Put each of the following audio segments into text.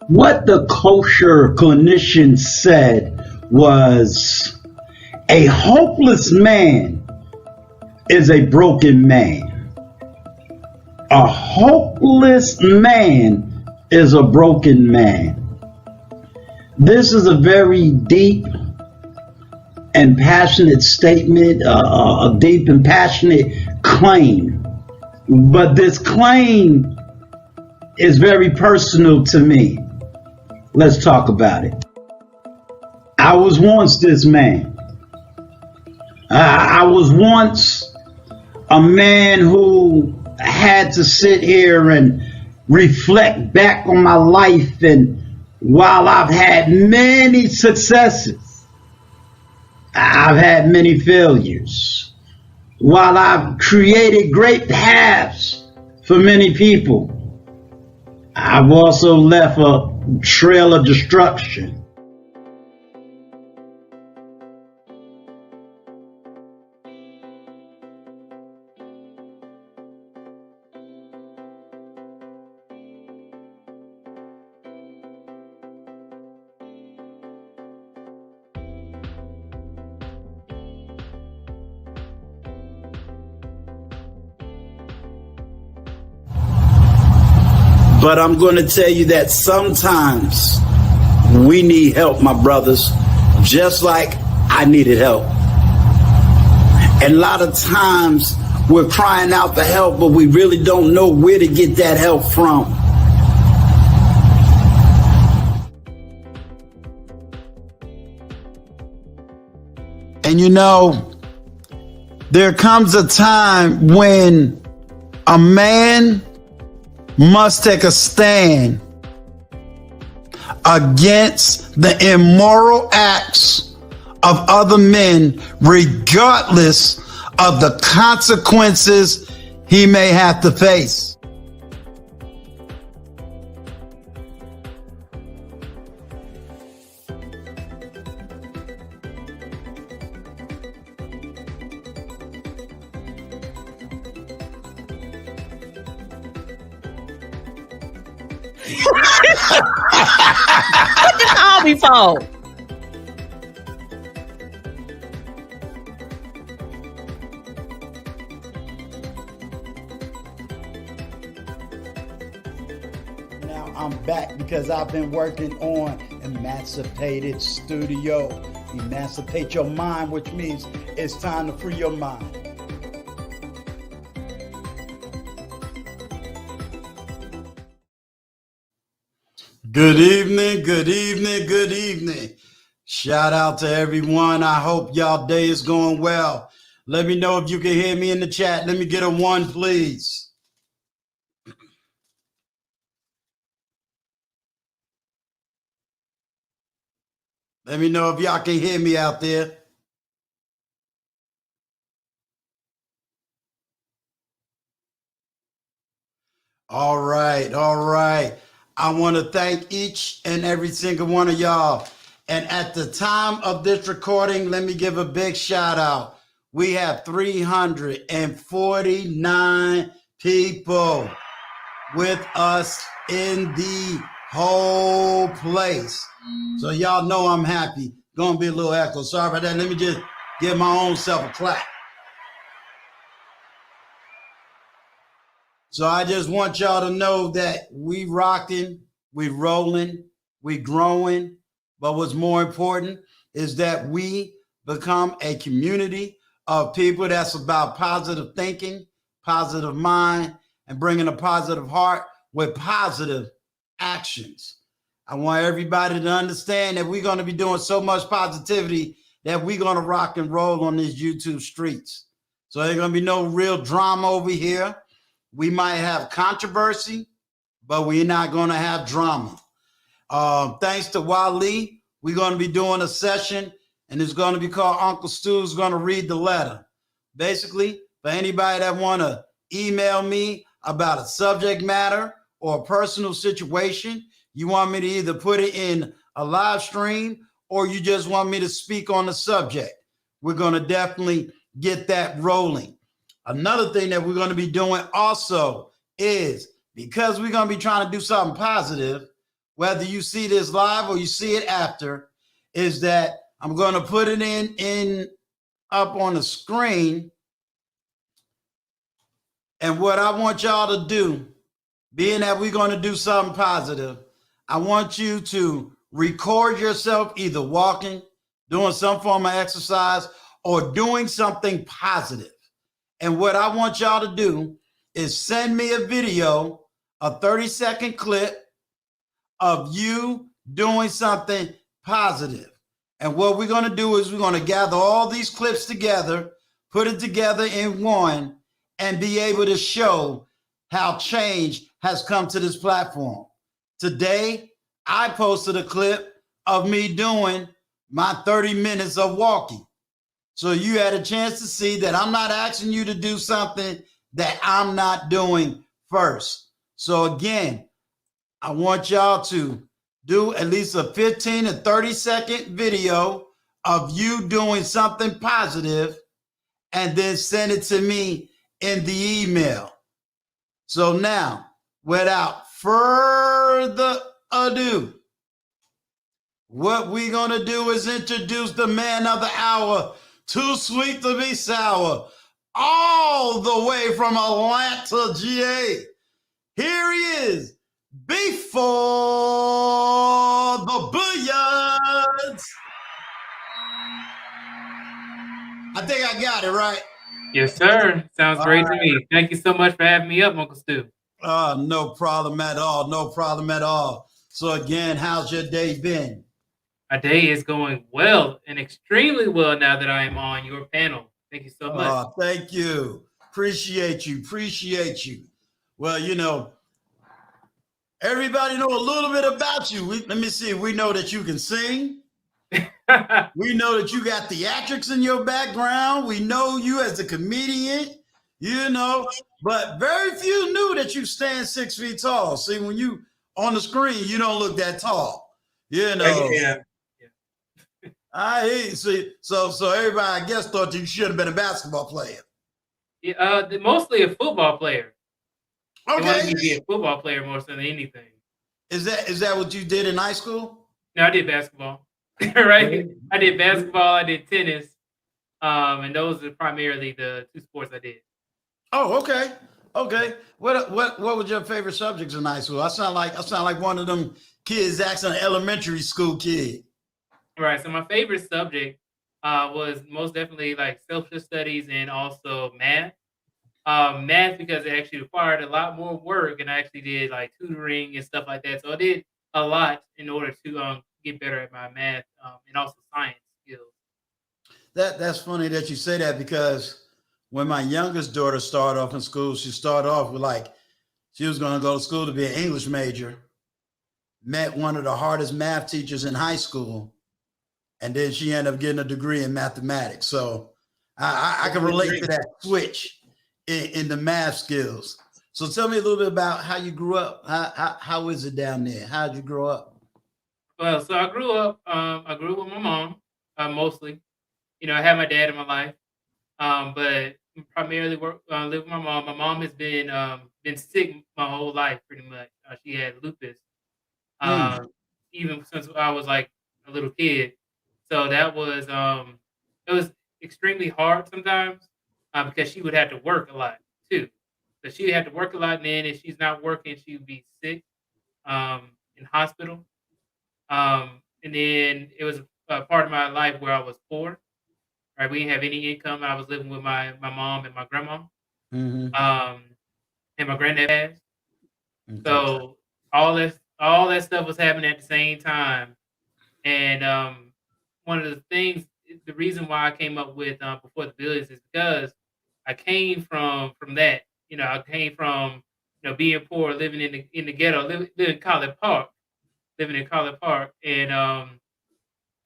What the kosher clinician said was a hopeless man is a broken man. A hopeless man is a broken man. This is a very deep and passionate statement, a deep and passionate claim. But this claim is very personal to me. Let's talk about it. I was once this man. I was once a man who had to sit here and reflect back on my life, and while I've had many successes, I've had many failures. While I've created great paths for many people, I've also left a trail of destruction. But I'm going to tell you that sometimes we need help, my brothers, just like I needed help. And a lot of times we're crying out for help, but we really don't know where to get that help from. And you know, there comes a time when a man must take a stand against the immoral acts of other men, regardless of the consequences he may have to face. What you call me for? Now I'm back because I've been working on Emancipated Studio. Emancipate your mind, which means it's time to free your mind. Good evening, good evening, good evening. Shout out to everyone. I hope y'all day is going well. Let me know if you can hear me in the chat. Let me get a 1, please. Let me know if y'all can hear me out there. All right, all right. I want to thank each and every single one of y'all. And at the time of this recording, let me give a big shout out. We have 349 people with us in the whole place. So y'all know I'm happy. Gonna be a little echo. Sorry about that. Let me just give my own self a clap. So I just want y'all to know that we rocking, we rolling, we growing. But what's more important is that we become a community of people that's about positive thinking, positive mind, and bringing a positive heart with positive actions. I want everybody to understand that we're going to be doing so much positivity that we're going to rock and roll on these YouTube streets. So there's going to be no real drama over here. We might have controversy, but we're not going to have drama. Thanks to Wally, we're going to be doing a session, and it's going to be called Uncle Stu's going to read the letter. Basically, for anybody that want to email me about a subject matter or a personal situation, you want me to either put it in a live stream or you just want me to speak on the subject, we're going to definitely get that rolling. Another thing that we're going to be doing also is, because we're going to be trying to do something positive, whether you see this live or you see it after, is that I'm going to put it in up on the screen. And what I want y'all to do, being that we're going to do something positive, I want you to record yourself either walking, doing some form of exercise, or doing something positive. And what I want y'all to do is send me a video, a 30-second clip of you doing something positive. And what we're going to do is we're going to gather all these clips together, put it together in one, and be able to show how change has come to this platform. Today, I posted a clip of me doing my 30 minutes of walking. So you had a chance to see that I'm not asking you to do something that I'm not doing first. So again, I want y'all to do at least a 15 to 30-second video of you doing something positive and then send it to me in the email. So now, without further ado, what we're going to do is introduce the man of the hour, too sweet to be sour, all the way from Atlanta, GA. Here he is, before the Billions. I think I got it right. Yes, sir. Sounds great to me. Thank you so much for having me up, Uncle Stu. No problem at all. No problem at all. So again, how's your day been? My day is going well and extremely well now that I am on your panel. Thank you so much. Thank you. Appreciate you. Well, you know, everybody know a little bit about you. Let me see. We know that you can sing. We know that you got theatrics in your background. We know you as a comedian, you know, but very few knew that you stand 6 feet tall. See, when you on the screen, you don't look that tall, you know. Yeah. I see. So everybody, I guess, thought you should have been a basketball player. Yeah, mostly a football player. Okay. They wanted me to be a football player more than anything. Is that what you did in high school? No, I did basketball. Right? I did basketball, I did tennis. And those are primarily the two sports I did. Oh, okay. Okay. What was your favorite subjects in high school? I sound like one of them kids asking an elementary school kid. Right. So my favorite subject was most definitely like social studies and also math. Math because it actually required a lot more work, and I actually did like tutoring and stuff like that. So I did a lot in order to get better at my math and also science skills. That's funny that you say that, because when my youngest daughter started off in school, she started off with like she was going to go to school to be an English major. Met one of the hardest math teachers in high school, and then she ended up getting a degree in mathematics. So I can relate to that switch in the math skills. So tell me a little bit about how you grew up. How is it down there? How did you grow up? Well, so I grew up with my mom mostly. You know, I had my dad in my life, but primarily live with my mom. My mom has been sick my whole life, pretty much. She had lupus, even since I was like a little kid. So that was it was extremely hard sometimes because she would have to work a lot too. So she had to work a lot, and then if she's not working, she would be sick in hospital. And then it was a part of my life where I was poor. Right, we didn't have any income. I was living with my mom and my grandma. And my granddad passed. Okay. So all that stuff was happening at the same time. And one of the things, the reason why I came up with Before the Billions is because I came from that. You know, I came from being poor, living in the ghetto, living in College Park, and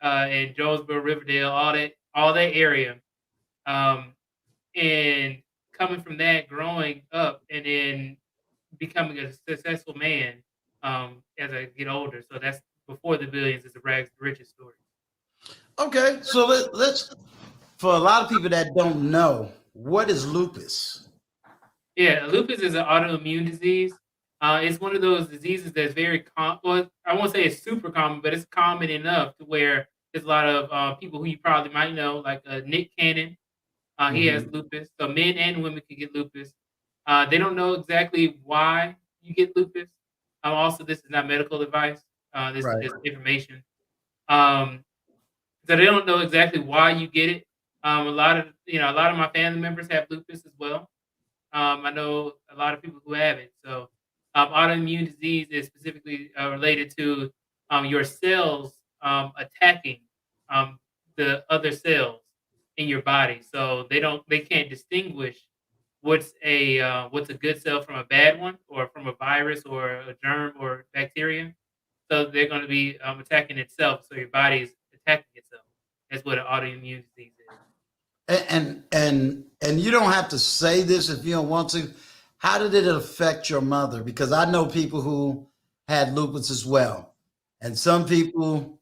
in Jonesboro, Riverdale, all that area, and coming from that, growing up, and then becoming a successful man as I get older. So that's Before the Billions is a rags to riches story. Okay, so let's for a lot of people that don't know, what is lupus? Yeah, lupus is an autoimmune disease. It's one of those diseases that's very well, I won't say it's super common, but it's common enough to where there's a lot of people who you probably might know, like Nick Cannon. He has Mhm. lupus, so men and women can get lupus. They don't know exactly why you get lupus. Also, this is not medical advice. This is Right. just information. Um, so they don't know exactly why you get it. A lot of my family members have lupus as well. I know a lot of people who have it. So, autoimmune disease is specifically related to your cells attacking um, the other cells in your body. So they can't distinguish what's a good cell from a bad one, or from a virus or a germ or bacteria. So they're going to be attacking itself. So your body is attacking itself. That's what an autoimmune disease is. And you don't have to say this if you don't want to. How did it affect your mother? Because I know people who had lupus as well, and some people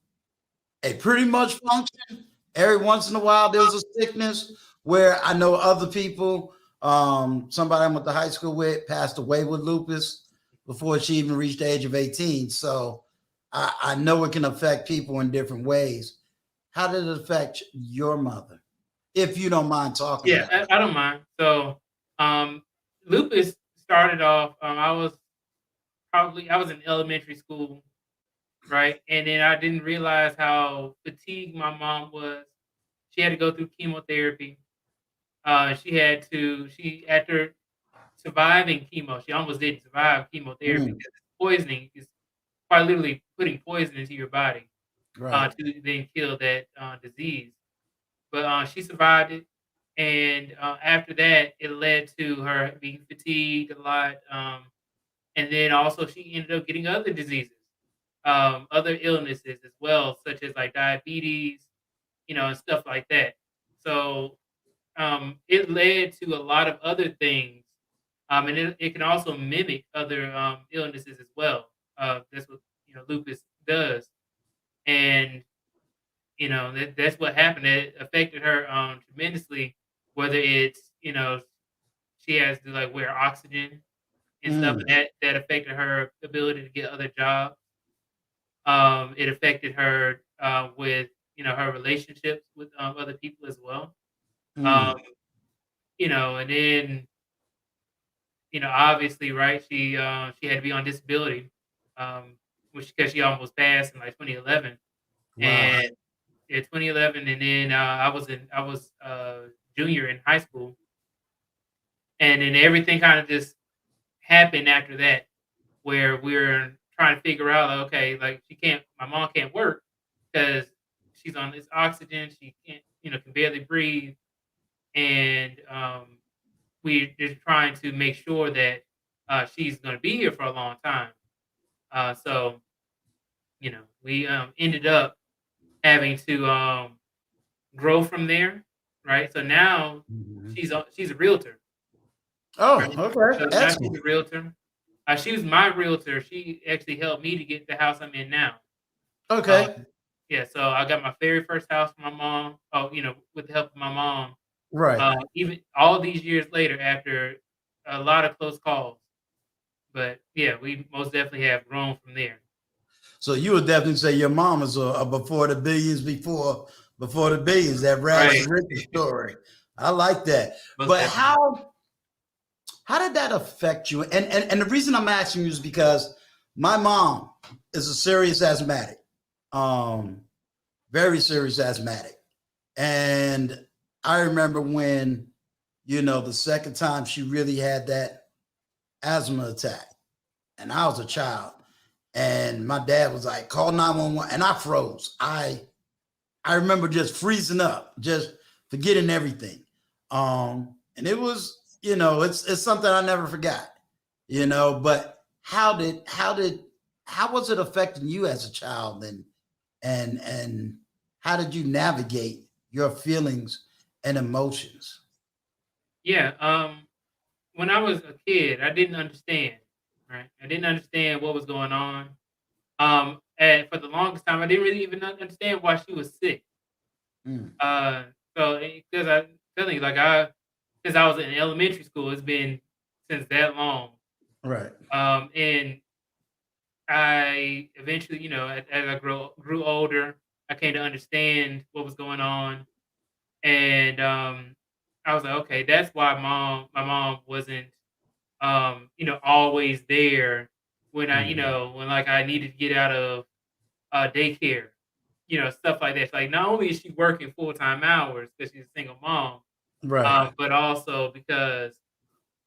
they pretty much function. Every once in a while, there's a sickness where I know other people. Somebody I went to high school with passed away with lupus before she even reached the age of 18. So I know it can affect people in different ways. How did it affect your mother? If you don't mind talking Yeah, about it. I don't mind. So, lupus started off. I was in elementary school, right? And then I didn't realize how fatigued my mom was. She had to go through chemotherapy. She after surviving chemo, she almost didn't survive chemotherapy Mm, because it's poisoning. It's quite literally putting poison into your body right. to then kill that disease. But she survived it, and after that, it led to her being fatigued a lot, and then also she ended up getting other diseases, other illnesses as well, such as like diabetes, and stuff like that. So it led to a lot of other things, and it can also mimic other illnesses as well. That's what lupus does, and that's what happened. It affected her tremendously. Whether it's she has to like wear oxygen and stuff, Mm, and that affected her ability to get other jobs. It affected her with her relationships with other people as well. Um, mm, and then obviously, right? She had to be on disability, which because she almost passed in like 2011, wow. and yeah, 2011, and then I was junior in high school, and then everything kind of just happened after that, where we're trying to figure out, like, okay, like my mom can't work because she's on this oxygen, she can't, can barely breathe, and we're just trying to make sure that she's going to be here for a long time. So we ended up having to grow from there, right? So now Mhm. she's a realtor, Oh, right? okay. So now she's Excellent. a realtor. She was my realtor. She actually helped me to get the house I'm in now. Um, Okay. yeah, so I got my very first house from my mom. Oh, with the help of my mom. Right. Even all these years later, after a lot of close calls. But yeah, we most definitely have grown from there. So you would definitely say your mom is a before the billions, before the billions, that rags Right. to riches story. I like that. Most But definitely. how did that affect you? And the reason I'm asking you is because my mom is a serious asthmatic, um, very serious asthmatic. And I remember when, the second time she really had that asthma attack, and I was a child. And my dad was like, call 911. And I froze. I remember just freezing up, just forgetting everything. And it was, it's something I never forgot, but how was it affecting you as a child, and how did you navigate your feelings and emotions? Yeah. When I was a kid, I didn't understand. Right. I didn't understand what was going on. And for the longest time, I didn't really even understand why she was sick. Mm, Uh, so because I telling you, like since I was in elementary school, it's been since that long. Right. And I eventually, as I grew older, I came to understand what was going on, and I was like, okay, that's why my mom wasn't, always there when Mhm. when like I needed to get out of daycare, stuff like that. Like not only is she working full time hours because she's a single mom, Right. but also because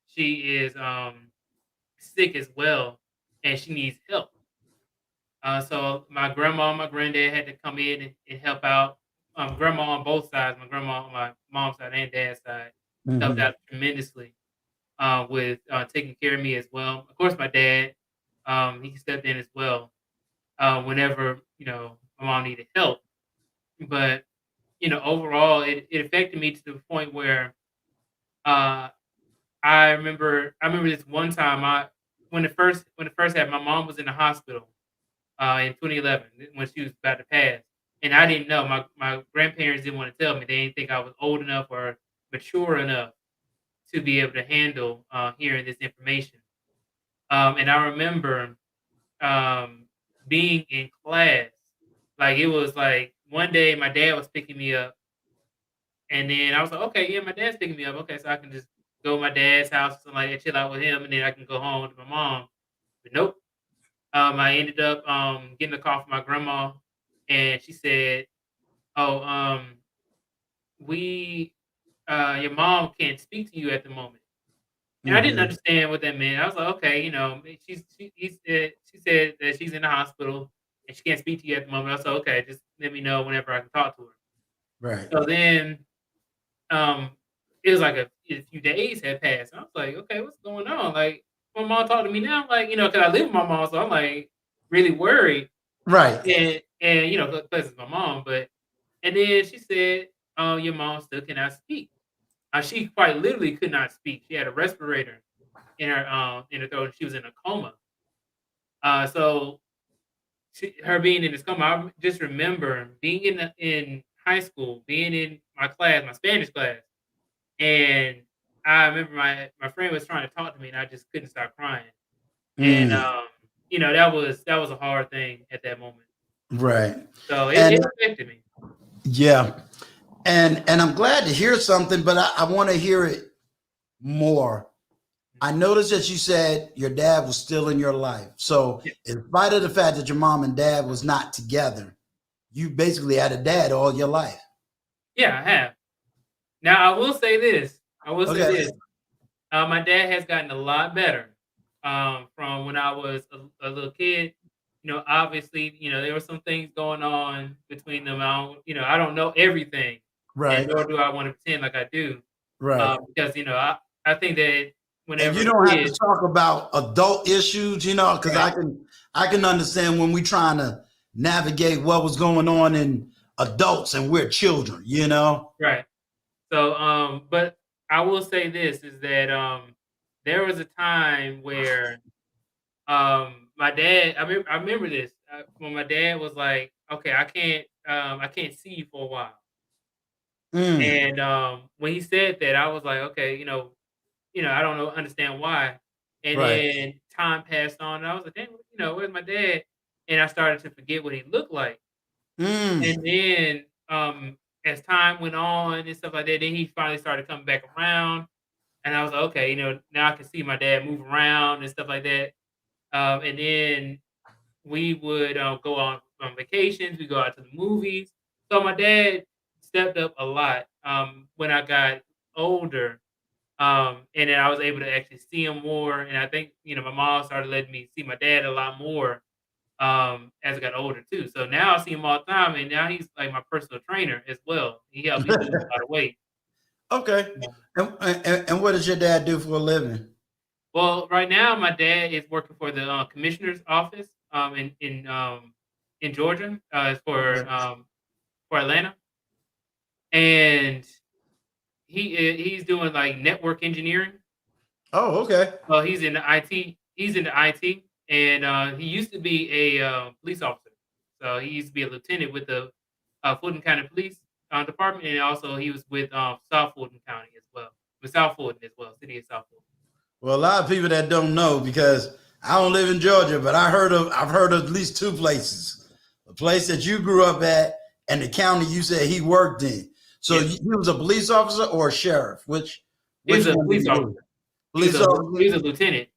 she is sick as well, and she needs help. So my grandma and my granddad had to come in and help out. Grandma on both sides, my grandma on my mom's side and dad's side, helped Mhm. out tremendously with taking care of me as well. Of course, my dad, he stepped in as well whenever my mom needed help. But overall, it affected me to the point where uh, I remember this one time when it first happened, my mom was in the hospital in 2011 when she was about to pass. And I didn't know. My grandparents didn't want to tell me. They didn't think I was old enough or mature enough to be able to handle hearing this information. And I remember um, being in class. Like it was like one day my dad was picking me up, and then I was like, okay, yeah, my dad's picking me up. Okay, so I can just go to my dad's house or something like that, chill out with him, and then I can go home to my mom. But nope. I ended up getting a call from my grandma, and she said, "Oh, we, your mom can't speak to you at the moment." And I didn't Mhm. understand what that meant. I was like, "Okay, she said that she's in the hospital and she can't speak to you at the moment." I was like, "Okay, just let me know whenever I can talk to her." Right. So then, um, it was like a few days had passed. And I was like, "Okay, what's going on?" Like, my mom talked to me now. I'm like, because I live with my mom, so I'm like really worried. Right. And because it's my mom, but and then she said, "Oh, your mom still cannot speak." She quite literally could not speak. She had a respirator in her throat. She was in a coma. So her being in this coma, I just remember being in high school, being in my class, my Spanish class, and I remember my friend was trying to talk to me, and I just couldn't stop crying. And Mm. that was a hard thing at that moment. Right. So it And affected me. yeah, and I'm glad to hear something, but I want to hear it more. I noticed that you said your dad was still in your life. So, Yeah, in spite of the fact that your mom and dad was not together, you basically had a dad all your life. yeah, I have. Now I will say this. I will say Okay. this. My dad has gotten a lot better from when I was a little kid. Obviously, there were some things going on between them. I don't know everything, and Right. nor do I want to pretend like I do, Right. because I think that And you whenever don't have to kids, talk about adult issues, because right, I can understand when we're trying to navigate what was going on in adults and we're children. right. So, but I will say this is that there was a time where my dad, I remember this when my dad was like, "Okay, I can't see you for a while." Mm. And when he said that, I was like, "Okay, I don't know, understand why." And Right. then time passed on, and I was like, "Dang, where's my dad?" And I started to forget what he looked like. Mm. And then as time went on and stuff like that, then he finally started coming back around, and I was like, "Okay, now I can see my dad move around and stuff like that." And then we would go on vacations. We go out to the movies. So my dad stepped up a lot when I got older, and then I was able to actually see him more. And I think my mom started letting me see my dad a lot more as I got older too. So now I see him all the time, and now he's like my personal trainer as well. He helped me lose a lot of weight. Okay. Yeah. And what does your dad do for a living? Well, right now my dad is working for the commissioner's office in Georgia. It's Okay. for Atlanta, and he's doing like network engineering. Oh, okay. Well, he's in the IT. He's in the IT, and he used to be a police officer. So he used to be a lieutenant with the Fulton County Police Department, and also he was with South Fulton County as well, with South Fulton as well, city of South Fulton. Well, a lot of people that don't know because I don't live in Georgia, but I've heard of at least two places. The place that you grew up at and the county you said he worked in. So Yes, he was a police officer or a sheriff? he's Which a one did police he do? officer. Police He was officer? a lieutenant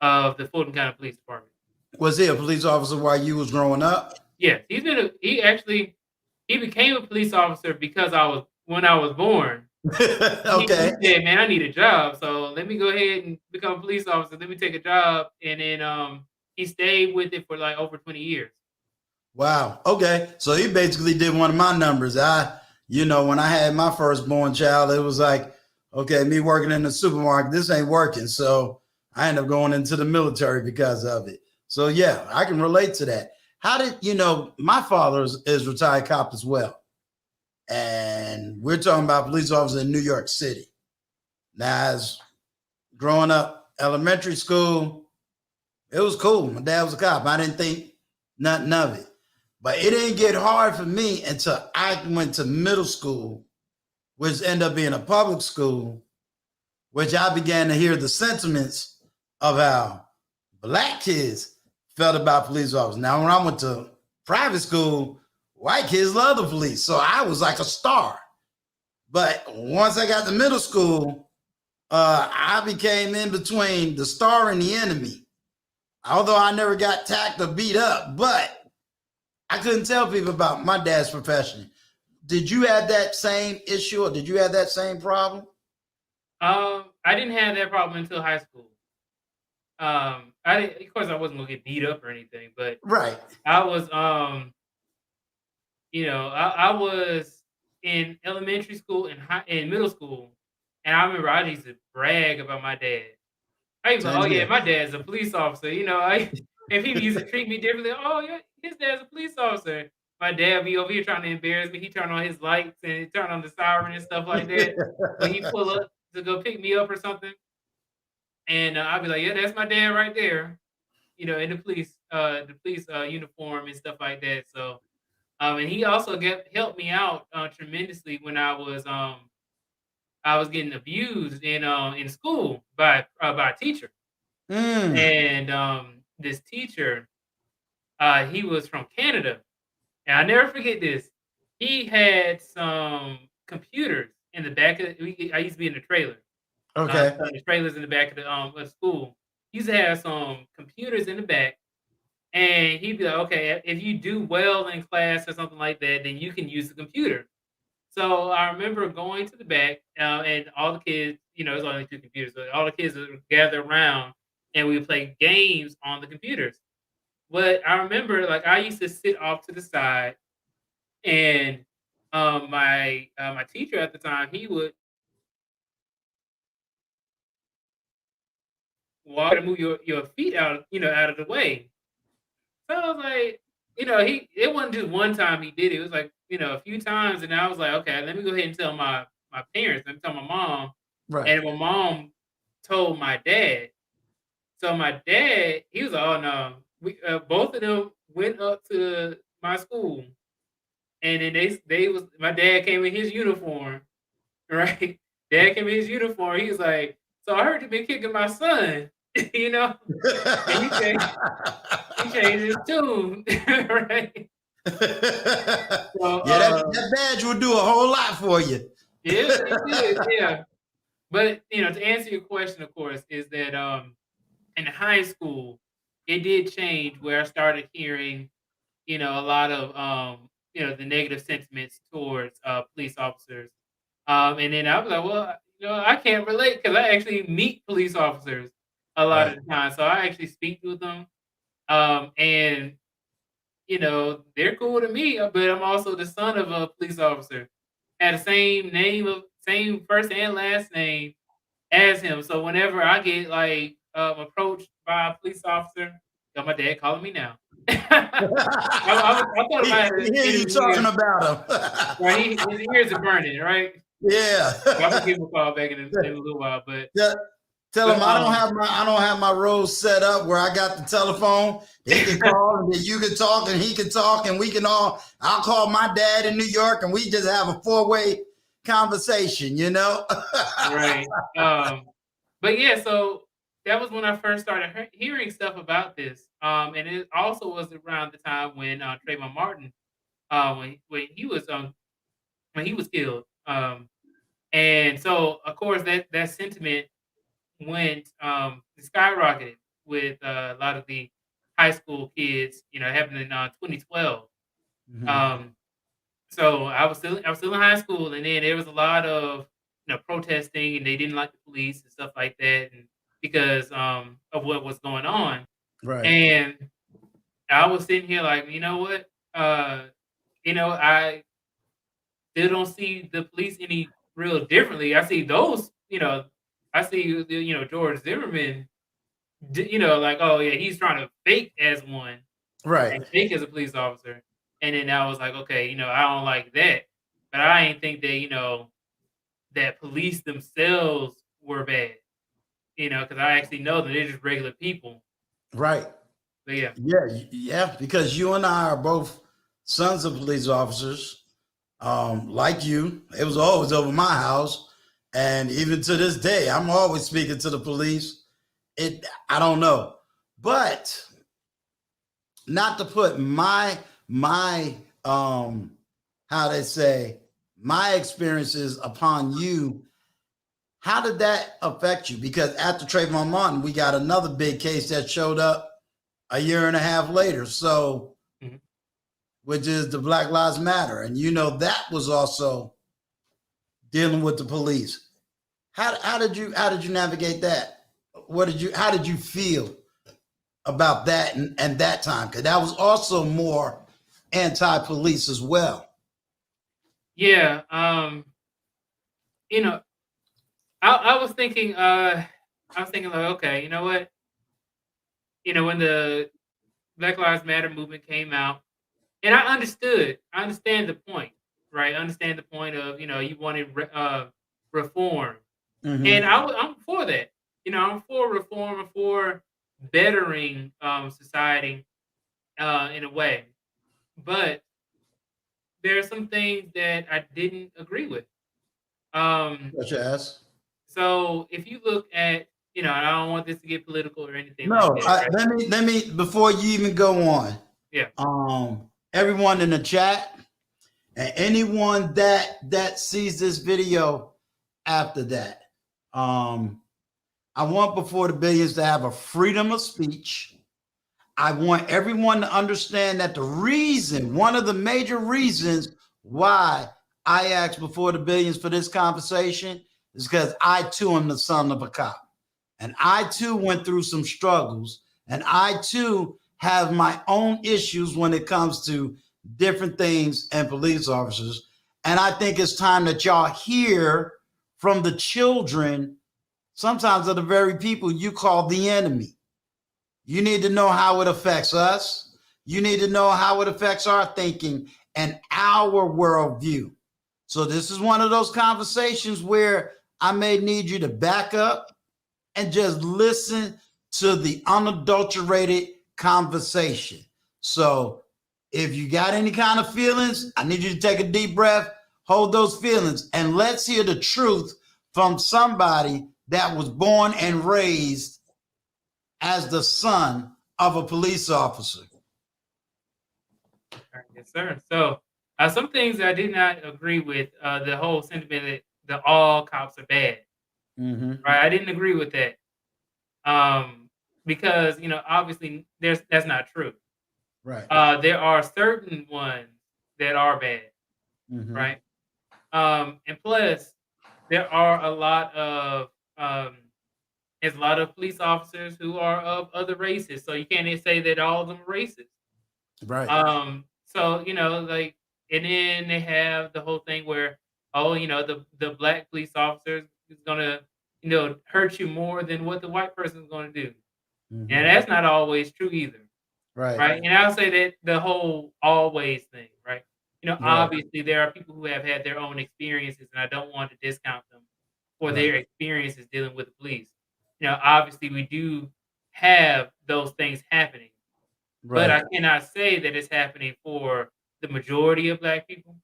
of the Fulton County Police Department. Was he a police officer while you was growing up? Yes, he became a police officer because when I was born. He Okay. said, "Man, I need a job, so let me go ahead and become a police officer. Let me take a job." And then he stayed with it for like over 20 years. Wow. Okay. So he basically did one of my numbers. When I had my firstborn child, it was like, okay, me working in the supermarket, this ain't working. So I ended up going into the military because of it. So yeah, I can relate to that. How did my father is retired cop as well. And we're talking about police officers in New York City. Now, as growing up, elementary school, it was cool. My dad was a cop. I didn't think nothing of it. But it didn't get hard for me until I went to middle school, which ended up being a public school, which I began to hear the sentiments of how black kids felt about police officers. Now, when I went to private school, white kids love the police. So I was like a star. But once I got to middle school, I became in between the star and the enemy. Although I never got attacked or beat up, but I couldn't tell people about my dad's profession. Did you have that same issue or did you have that same problem? I didn't have that problem until high school. Of course, I wasn't gonna get beat up or anything, but Right. I was, I was in elementary school and middle school, and I remember I used to brag about my dad. I used to, Same oh yeah, here. my dad's a police officer. And people used to treat me differently. Oh yeah, his dad's a police officer. My dad be over here trying to embarrass me. He turned on his lights and turn on the siren and stuff like that. When he pull up to go pick me up or something, and I'd be like, yeah, that's my dad right there. In the police uniform and stuff like that. So, and he also helped me out tremendously when I was getting abused in school by a teacher. Mm, And this teacher, he was from Canada, and I never forget this. He had some computers in the back of. I used to be in the trailer. okay. So the trailers in the back of school. He used to have some computers in the back, and he'd be like, "Okay, if you do well in class or something like that, then you can use the computer." So I remember going to the back, and all the kids, there's only two computers, so all the kids would gather around, and we would play games on the computers. But I remember, like, I used to sit off to the side, and my teacher at the time, he would walk and move your feet out of the way. So I was like, it wasn't just one time he did it. It was like, a few times, and I was like, okay, let me go ahead and tell my parents. Let me tell my mom, Right. and my mom told my dad. So my dad, he was like, oh no, we both of them went up to my school, and then they was my dad came in his uniform, right? Dad came in his uniform. He was like, so I heard you been kicking my son, you know, and he changed his tune, right? So, Yeah, that badge will do a whole lot for you. yeah, it did, yeah. But to answer your question, of course, is that in high school, it did change where I started hearing, a lot of the negative sentiments towards police officers. And then I was like, well, I can't relate because I actually meet police officers a lot Right. of the time. So I actually speak with them. And they're cool to me, but I'm also the son of a police officer. Had the same first and last name as him. So whenever I get like approached by a police officer, got my dad calling me now. I thought He about it hear in you his talking ears. about Right, him. his ears are burning, right? Yeah. So I'm gonna give him a call back in a little while, but Tell but him I don't have my roles set up where I got the telephone. He can call and then you can talk and he can talk and I'll call my dad in New York and we just have a 4-way conversation, you know? Right. But yeah, so that was when I first started hearing stuff about this. And it also was around the time when Trayvon Martin, when he was when he was killed. And so of course that sentiment went skyrocketed with a lot of the high school kids, happening in 2012. Mhm. Um, so I was still in high school, and then there was a lot of protesting, and they didn't like the police and stuff like that, and because of what was going on. Right. And I was sitting here like, you know what, I still don't see the police any real differently. I see those, I see George Zimmerman, like, oh yeah, he's trying to fake as one Right. and fake as a police officer. And then I was like, okay, I don't like that. But I ain't think that, that police themselves were bad, because I actually know that they're just regular people. Right. But yeah. Yeah, because you and I are both sons of police officers. Like you, it was always over my house. And even to this day, I'm always speaking to the police. I don't know. But not to put my how they say my experiences upon you. How did that affect you? Because after Trayvon Martin, we got another big case that showed up a year and a half later. So, Mhm. which is the Black Lives Matter, and that was also dealing with the police. How did you navigate that? How did you feel about that and that time? Because that was also more anti-police as well. Yeah. You know, I was thinking, like, okay, you know what? When the Black Lives Matter movement came out, and I understand the point, right? I understand the point of, you wanted reform. And Mm-hmm. I'm for that. I'm for reform and for bettering society in a way. But there are some things that I didn't agree with. Um, Such as so if you look at, and I don't want this to get political or anything like no. that, right? Let me before you even go on. Yeah. Everyone in the chat and anyone that sees this video after that. Um, I want Before the Billions to have a freedom of speech. I want everyone to understand that one of the major reasons why I asked Before the Billions for this conversation is because I too am the son of a cop. And I too went through some struggles. And I too have my own issues when it comes to different things and police officers. And I think it's time that y'all hear from the children, sometimes of the very people you call the enemy. You need to know how it affects us. You need to know how it affects our thinking and our worldview. So, this is one of those conversations where I may need you to back up and just listen to the unadulterated conversation. So, if you got any kind of feelings, I need you to take a deep breath, hold those feelings, and let's hear the truth from somebody that was born and raised as the son of a police officer. All right, yes, sir. So some things I did not agree with, the whole sentiment that all cops are bad. Mm-hmm. Right? I didn't agree with that. Because obviously that's not true. Right. There are certain ones that are bad, Mm-hmm. right? And plus, there are there's a lot of police officers who are of other races, so you can't say that all of them are racist. Right. So like, and then they have the whole thing where, oh, the black police officers is gonna hurt you more than what the white person is gonna do, and Mm-hmm. that's not always true either. Right. Right, and I'll say that the whole always thing, right? Right. Obviously, there are people who have had their own experiences, and I don't want to discount them for Right. their experiences dealing with the police. Obviously, we do have those things happening, but Right. I cannot say that it's happening for the majority of black people.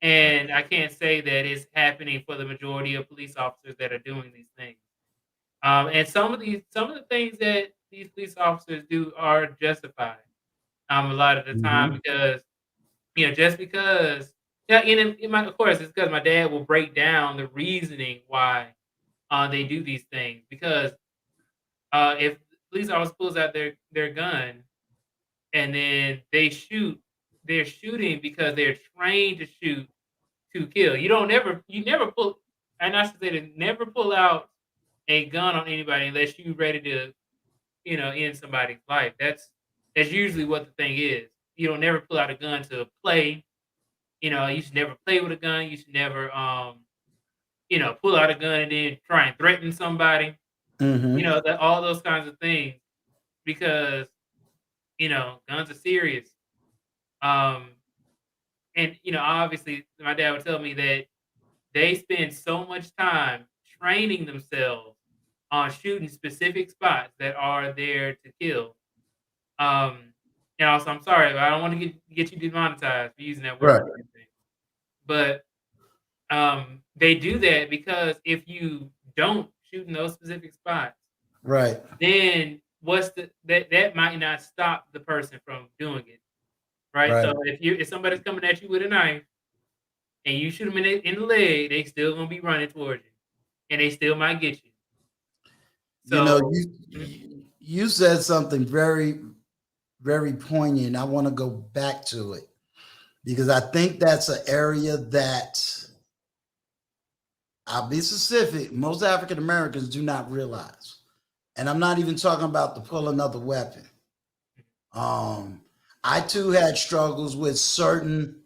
And I can't say that it's happening for the majority of police officers that are doing these things. And some of the things that these police officers do are justified. A lot of the time Mhm. because just because yeah, and it might, of course, it's because my dad will break down the reasoning why they do these things. Because if police officer pulls out their gun and then they're shooting because they're trained to shoot to kill. You never pull, and I should say to never pull out a gun on anybody unless you're ready to, end somebody's life. That's usually what the thing is. You don't never pull out a gun to play. You should never play with a gun. You should never, pull out a gun and then try and threaten somebody. Mhm. All those kinds of things because guns are serious. Um, and obviously, my dad would tell me that they spend so much time training themselves on shooting specific spots that are there to kill. Um, and also, I'm sorry, but I don't want to get you demonetized for using that word Right. or anything. But they do that because if you don't shoot in those specific spots, Right. then that might not stop the person from doing it, right? Right. So if somebody's coming at you with a knife and you shoot them in the leg, they still gonna be running towards you, and they still might get you. You know, So, mhm, you said something very, very poignant. I want to go back to it because I think that's an area that I'll be specific. Most African Americans do not realize, and I'm not even talking about to pull another weapon. Um, I too had struggles with certain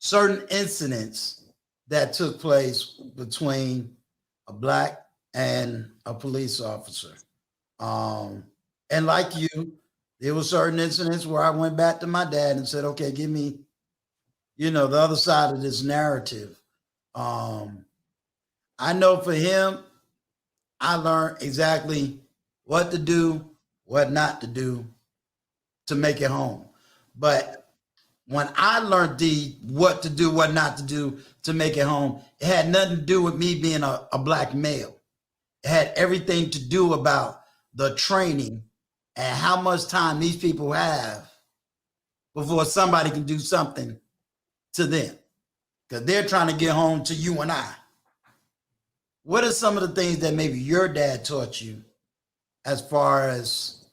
incidents that took place between a black and a police officer. Um, and like you, there were certain incidents where I went back to my dad and said, "Okay, give me, the other side of this narrative." Um, I know for him, I learned exactly what to do, what not to do to make it home. But when I learned the what to do, what not to do to make it home, it had nothing to do with me being a black male. It had everything to do about the training and how much time these people have before somebody can do something to them. Because they're trying to get home to you and I. What are some of the things that maybe your dad taught you as far as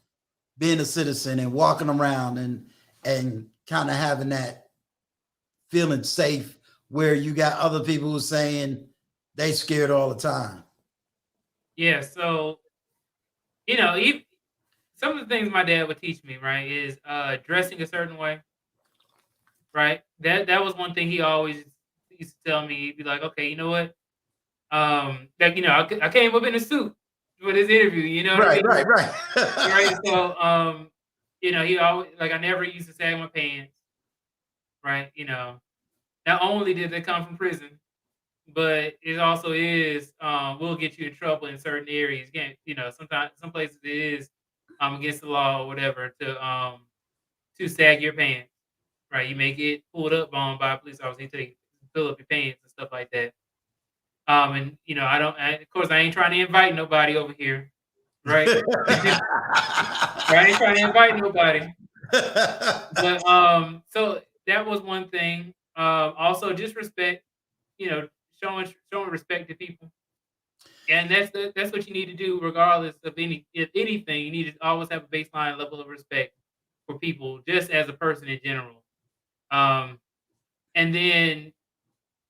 being a citizen and walking around and kind of having that feeling safe where you got other people who are saying they scared all the time? yeah. So you know, ev some of the things my dad would teach me, right, is dressing a certain way, right? That was one thing he always used to tell me. He'd be like, "Okay, you know what? Like I came up in a suit for this interview. You know what I Right, mean? right, right. Right? So he always like I never used to sag my pants, right? Not only did they come from prison, but it also is will get you in trouble in certain areas. Again, sometimes some places it is against the law or whatever to sag your pants. Right, you may get pulled up on by a police officer. He tell you fill up your pants and stuff like that. And I don't. Of course, I ain't trying to invite nobody over here, right? I ain't trying to invite nobody. But so that was one thing. Also, just respect. You know, showing respect to people, and that's what you need to do, regardless of if anything. You need to always have a baseline level of respect for people, just as a person in general. Um, and then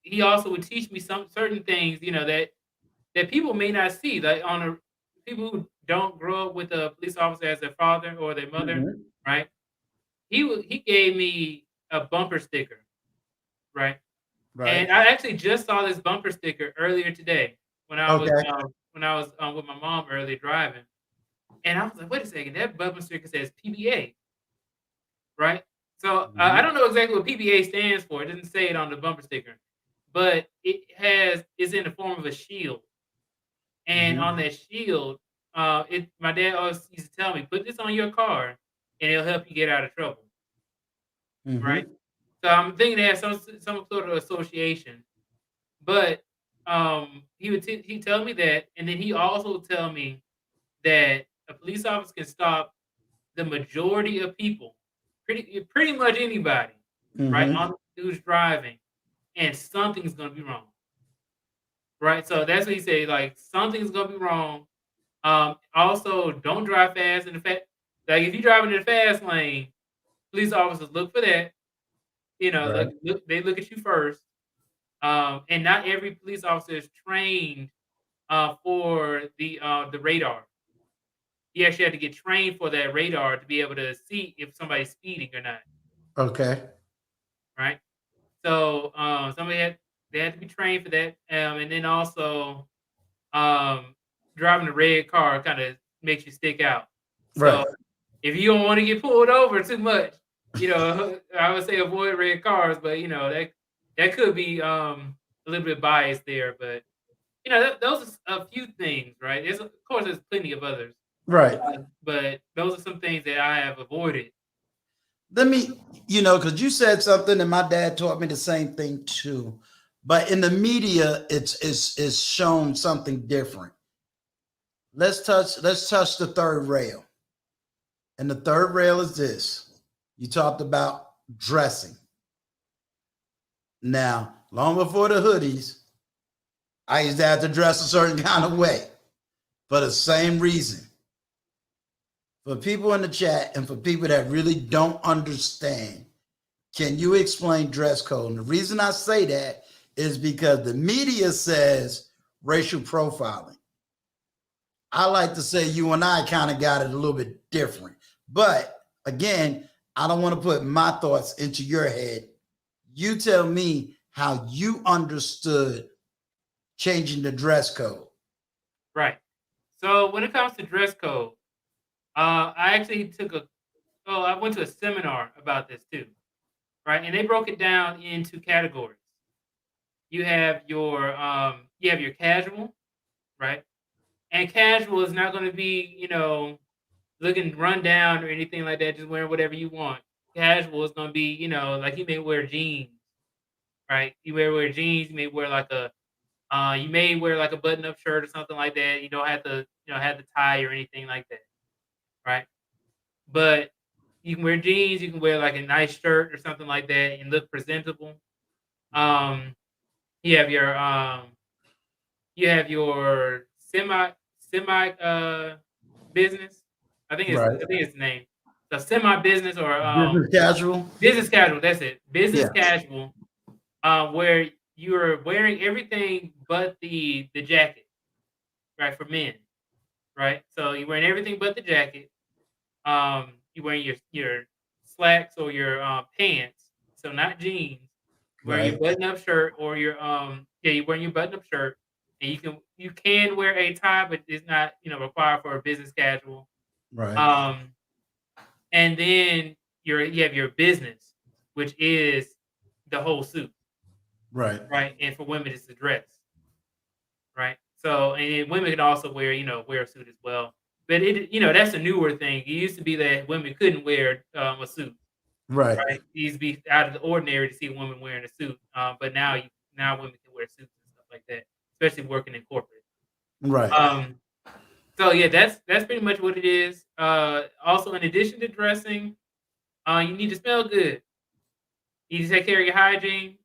he also would teach me some certain things, that people may not see, like people who don't grow up with a police officer as their father or their mother, Mhm. right? He gave me a bumper sticker, right? Right. And I actually just saw this bumper sticker earlier today Okay. when I was with my mom earlier driving, and I was like, wait a second, that bumper sticker says PBA, right? So I Mhm. don't know exactly what PBA stands for. It doesn't say it on the bumper sticker, but it's in the form of a shield. And on Mhm. that shield, my dad always used to tell me, "Put this on your car, and it'll help you get out of trouble." Right? Mhm. So I'm thinking they have some sort of association. But he tell me that, and then he also tell me that a police officer can stop the majority of people, pretty much anybody, right, Hmm. on who's driving, and something's gonna be wrong, right? So that's what he said. Like something's gonna be wrong. Also, don't drive fast in the fact, like if you're driving in the fast lane, police officers look for that. You know, Right. they look at you first. And not every police officer is trained for the radar. You actually have to get trained for that radar to be able to see if somebody's speeding or not, Okay. right? So they had to be trained for that, and then also um, driving a red car kind of makes you stick out. So Right. if you don't want to get pulled over too much, you know, I would say avoid red cars, but you know that could be a little bit biased there, but you know those are a few things, right? Of course there's plenty of others, Right. but those are some things that I have avoided. Let me, because you said something, and my dad taught me the same thing too. But in the media, it's shown something different. Let's touch the third rail. And the third rail is this. You talked about dressing. Now, long before the hoodies, I used to have to dress a certain kind of way for the same reason. For people in the chat and for people that really don't understand, can you explain dress code? And the reason I say that is because the media says racial profiling. I like to say you and I kind of got it a little bit different. But again, I don't want to put my thoughts into your head. You tell me how you understood changing the dress code. Right. So when it comes to dress code, I actually I went to a seminar about this too, right? And they broke it down into categories. You have your casual, right? And casual is not going to be, looking run down or anything like that, just wearing whatever you want. Casual is going to be, like you may wear jeans, right? You may wear jeans, you may wear like a button-up shirt or something like that. You don't have to, have the tie or anything like that, right? But you can wear jeans, you can wear like a nice shirt or something like that and look presentable. Um, you have your semi business. Right. I think it's the name. So semi business or Business casual. business casual. That's it. Business Yeah. casual, where you're wearing everything but the jacket, right? For men, right? So you're wearing everything but the jacket. You're wearing your slacks or your pants. So not jeans. Wearing your Right. button up shirt or you're wearing your button up shirt, and you can wear a tie, but it's not required for a business casual. Right. Um, and then you have your business, which is the whole suit, Right. right? And for women, it's the dress, right? So and then women can also wear a suit as well. But that's a newer thing. It used to be that women couldn't wear a suit, Right. right? It used to be out of the ordinary to see a woman wearing a suit. But now women can wear suits and stuff like that, especially working in corporate. Right. Um, so yeah, that's pretty much what it is. Also, in addition to dressing, you need to smell good. You need to take care of your hygiene,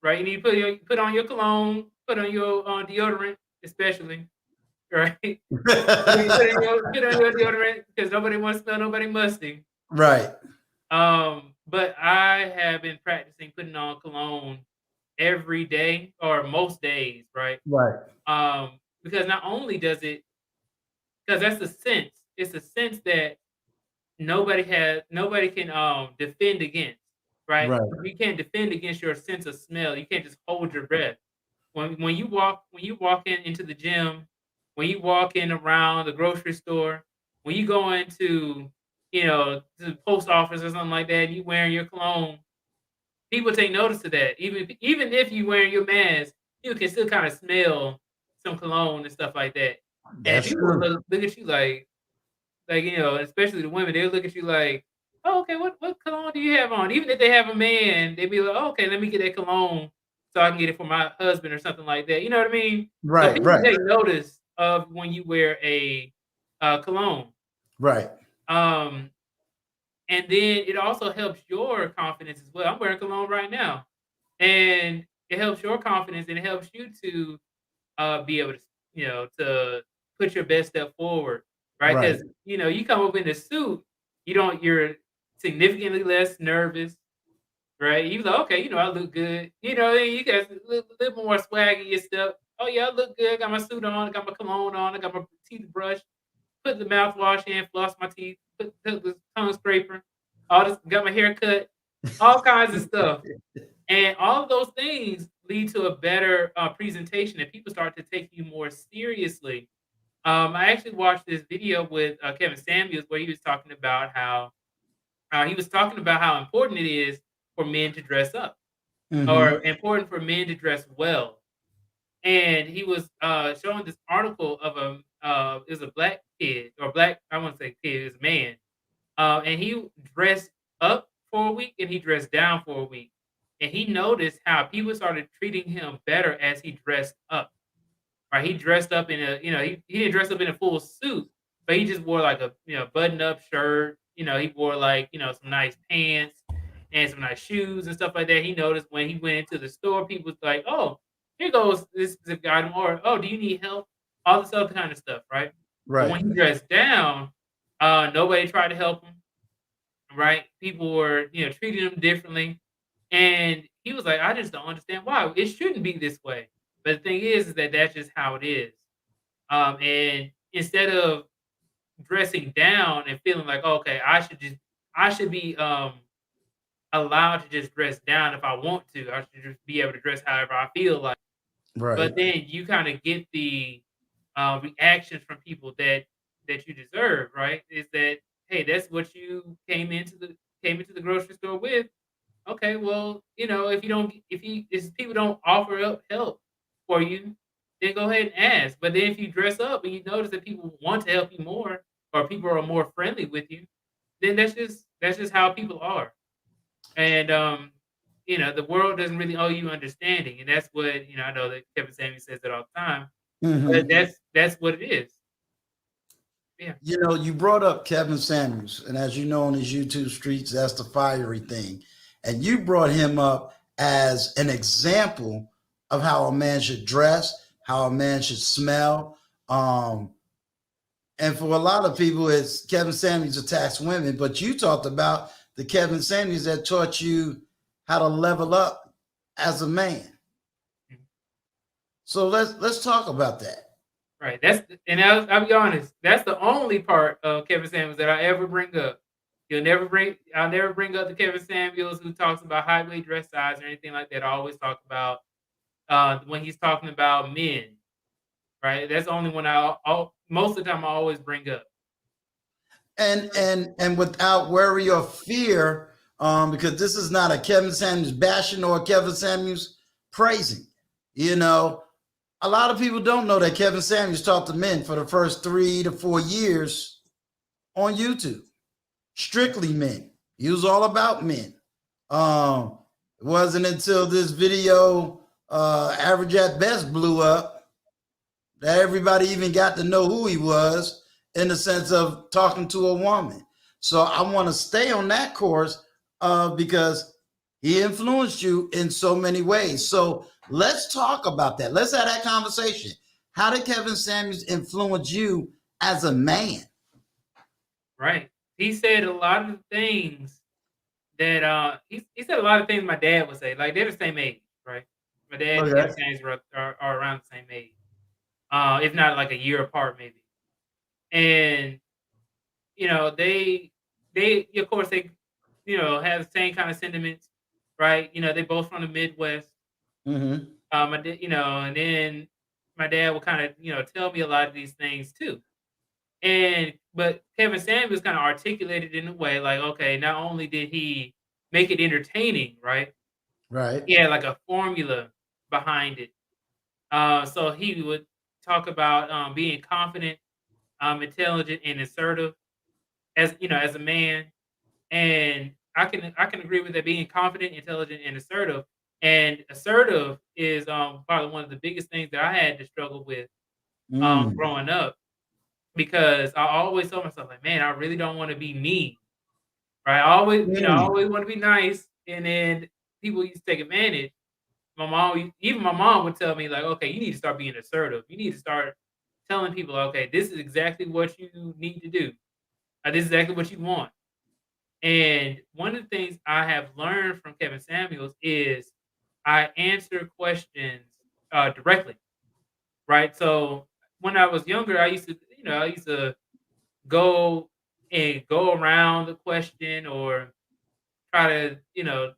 right? You need to put on your cologne, put on your deodorant, especially, right? Put on your deodorant because nobody wants to smell nobody musty. Right. But I have been practicing putting on cologne every day or most days, right? Right. Because not only does it, because that's the sense. It's a sense that nobody can defend against, right? Right. You can't defend against your sense of smell. You can't just hold your breath. When you walk into the gym, when you walk in around the grocery store, when you go into to the post office or something like that, and you wearing your cologne, people take notice of that. Even if you wearing your mask, you can still kind of smell some cologne and stuff like that. And That's people will true. look at you like especially the women, they'll look at you like, "Oh, okay, what cologne do you have on?" Even if they have a man, they'd be like, "Oh, okay, let me get that cologne so I can get it for my husband or something like that." You know what I mean? So Right, people right, take notice of when you wear a cologne. right, Um, and then it also helps your confidence as well. I'm wearing cologne right now, and it helps your confidence and it helps you to be able to, to put your best step forward, right? right, Because you come up in a suit, you're significantly less nervous, right? You like, okay, I look good. And you got a little more swag in your step. Oh yeah, I look good. Got my suit on. I got my cologne on. I got my teeth brushed. Put the mouthwash in. Floss my teeth. Put the tongue scraper. All this. Got my hair cut. All kinds of stuff. And all of those things lead to a better presentation, and people start to take you more seriously. I actually watched this video with Kevin Samuels where he was talking about how important it is for men to dress up, hmm or important for men to dress well. And he was showing this article of it was a black kid or black, I won't say kid, it was a man, and he dressed up for a week and he dressed down for a week. And he noticed how people started treating him better as he dressed up. Right? He dressed up in he didn't dress up in a full suit, but he just wore like a button up shirt. He wore like some nice pants and some nice shoes and stuff like that. He noticed when he went into the store, people was like, "Oh, here goes this specific item," or "Oh, do you need help?" All this other kind of stuff, right? But right, when he dressed down, nobody tried to help him, right? People were, treating him differently. And he was like, I just don't understand why. It shouldn't be this way. But the thing is that that's just how it is. And instead of dressing down and feeling like, okay, I should be allowed to just dress down if I want to. I should just be able to dress however I feel like. right, But then you kind of get the reactions from people that you deserve, right? Is that, hey, that's what you came into the grocery store with. Okay, well, if people don't offer up help for you, then go ahead and ask. But then if you dress up and you notice that people want to help you more, or people are more friendly with you, then that's just how people are. And the world doesn't really owe you understanding, and that's what I know that Kevin Samuels says it all the time. But hmm that's what it is. Yeah. You brought up Kevin Samuels, and as you know on his YouTube streets, that's the fiery thing. And you brought him up as an example of how a man should dress, how a man should smell. And for a lot of people, it's Kevin Samuels attacks women, but you talked about the Kevin Samuels that taught you how to level up as a man. Mhm. So let's talk about that. Right. And I'll be honest. That's the only part of Kevin Samuels that I ever bring up. I'll never bring up the Kevin Samuels who talks about height, weight, dress size, or anything like that. I always talk about when he's talking about men. Right. That's the only one most of the time I always bring up. And without worry or fear, because this is not a Kevin Samuels bashing or a Kevin Samuels praising. You know, a lot of people don't know that Kevin Samuels taught the men for the first 3 to 4 years on YouTube. Strictly men. He was all about men. It wasn't until this video, Average at Best, blew up that everybody even got to know who he was in the sense of talking to a woman. So I want to stay on that course because he influenced you in so many ways. So let's talk about that. Let's have that conversation. How did Kevin Samuels influence you as a man? Right. He said a lot of things that he said a lot of things my dad would say. Like they're the same age, right? My dad and Kevin Okay. Samuels are around the same age. If not like a year apart, maybe. And they of course they have the same kind of sentiments, right? They both from the Midwest. Mm-hmm. And then my dad will kind of tell me a lot of these things too. But Kevin Samuels kind of articulated in a way like, okay, not only did he make it entertaining, right? Right. He had like a formula behind it. So he would talk about being confident, intelligent, and assertive as a man. And I can agree with that, being confident, intelligent, and assertive. And assertive is probably one of the biggest things that I had to struggle with Mm, growing up, because I always told myself like, man, I really don't want to be mean, right? I mm. always want to be nice, and then people used to take advantage. Even my mom would tell me like, okay, you need to start being assertive. You need to start telling people, okay, this is exactly what you need to do. This is exactly what you want. And one of the things I have learned from Kevin Samuels is I answer questions directly, right? So when I was younger, I used to go go around the question, or try to,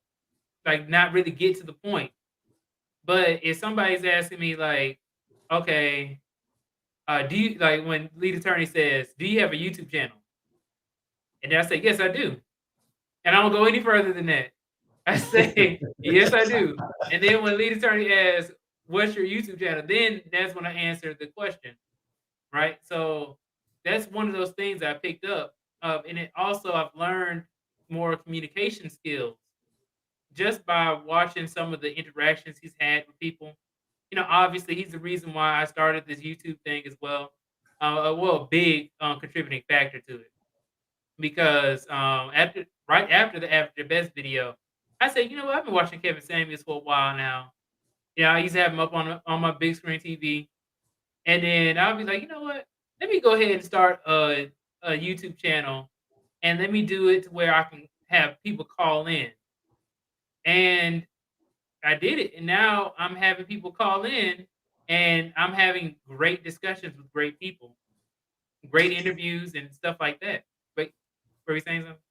like, not really get to the point. But if somebody's asking me like, okay, do you, like, when lead attorney says, do you have a YouTube channel? And then I say, yes, I do. And I don't go any further than that. I say, yes, I do. And then when lead attorney asks, what's your YouTube channel? Then that's when I answer the question, right? So that's one of those things I picked up. And it also, I've learned more communication skills just by watching some of the interactions he's had with people. Obviously, he's the reason why I started this YouTube thing as well. A big contributing factor to it, because right after the After the Best video, I said, I've been watching Kevin Samuels for a while now. Yeah, I used to have him up on my big screen TV, and then I'll be like, you know what? Let me go ahead and start a YouTube channel, and let me do it to where I can have people call in. And I did it, and now I'm having people call in, and I'm having great discussions with great people, great interviews, and stuff like that. But were you saying something?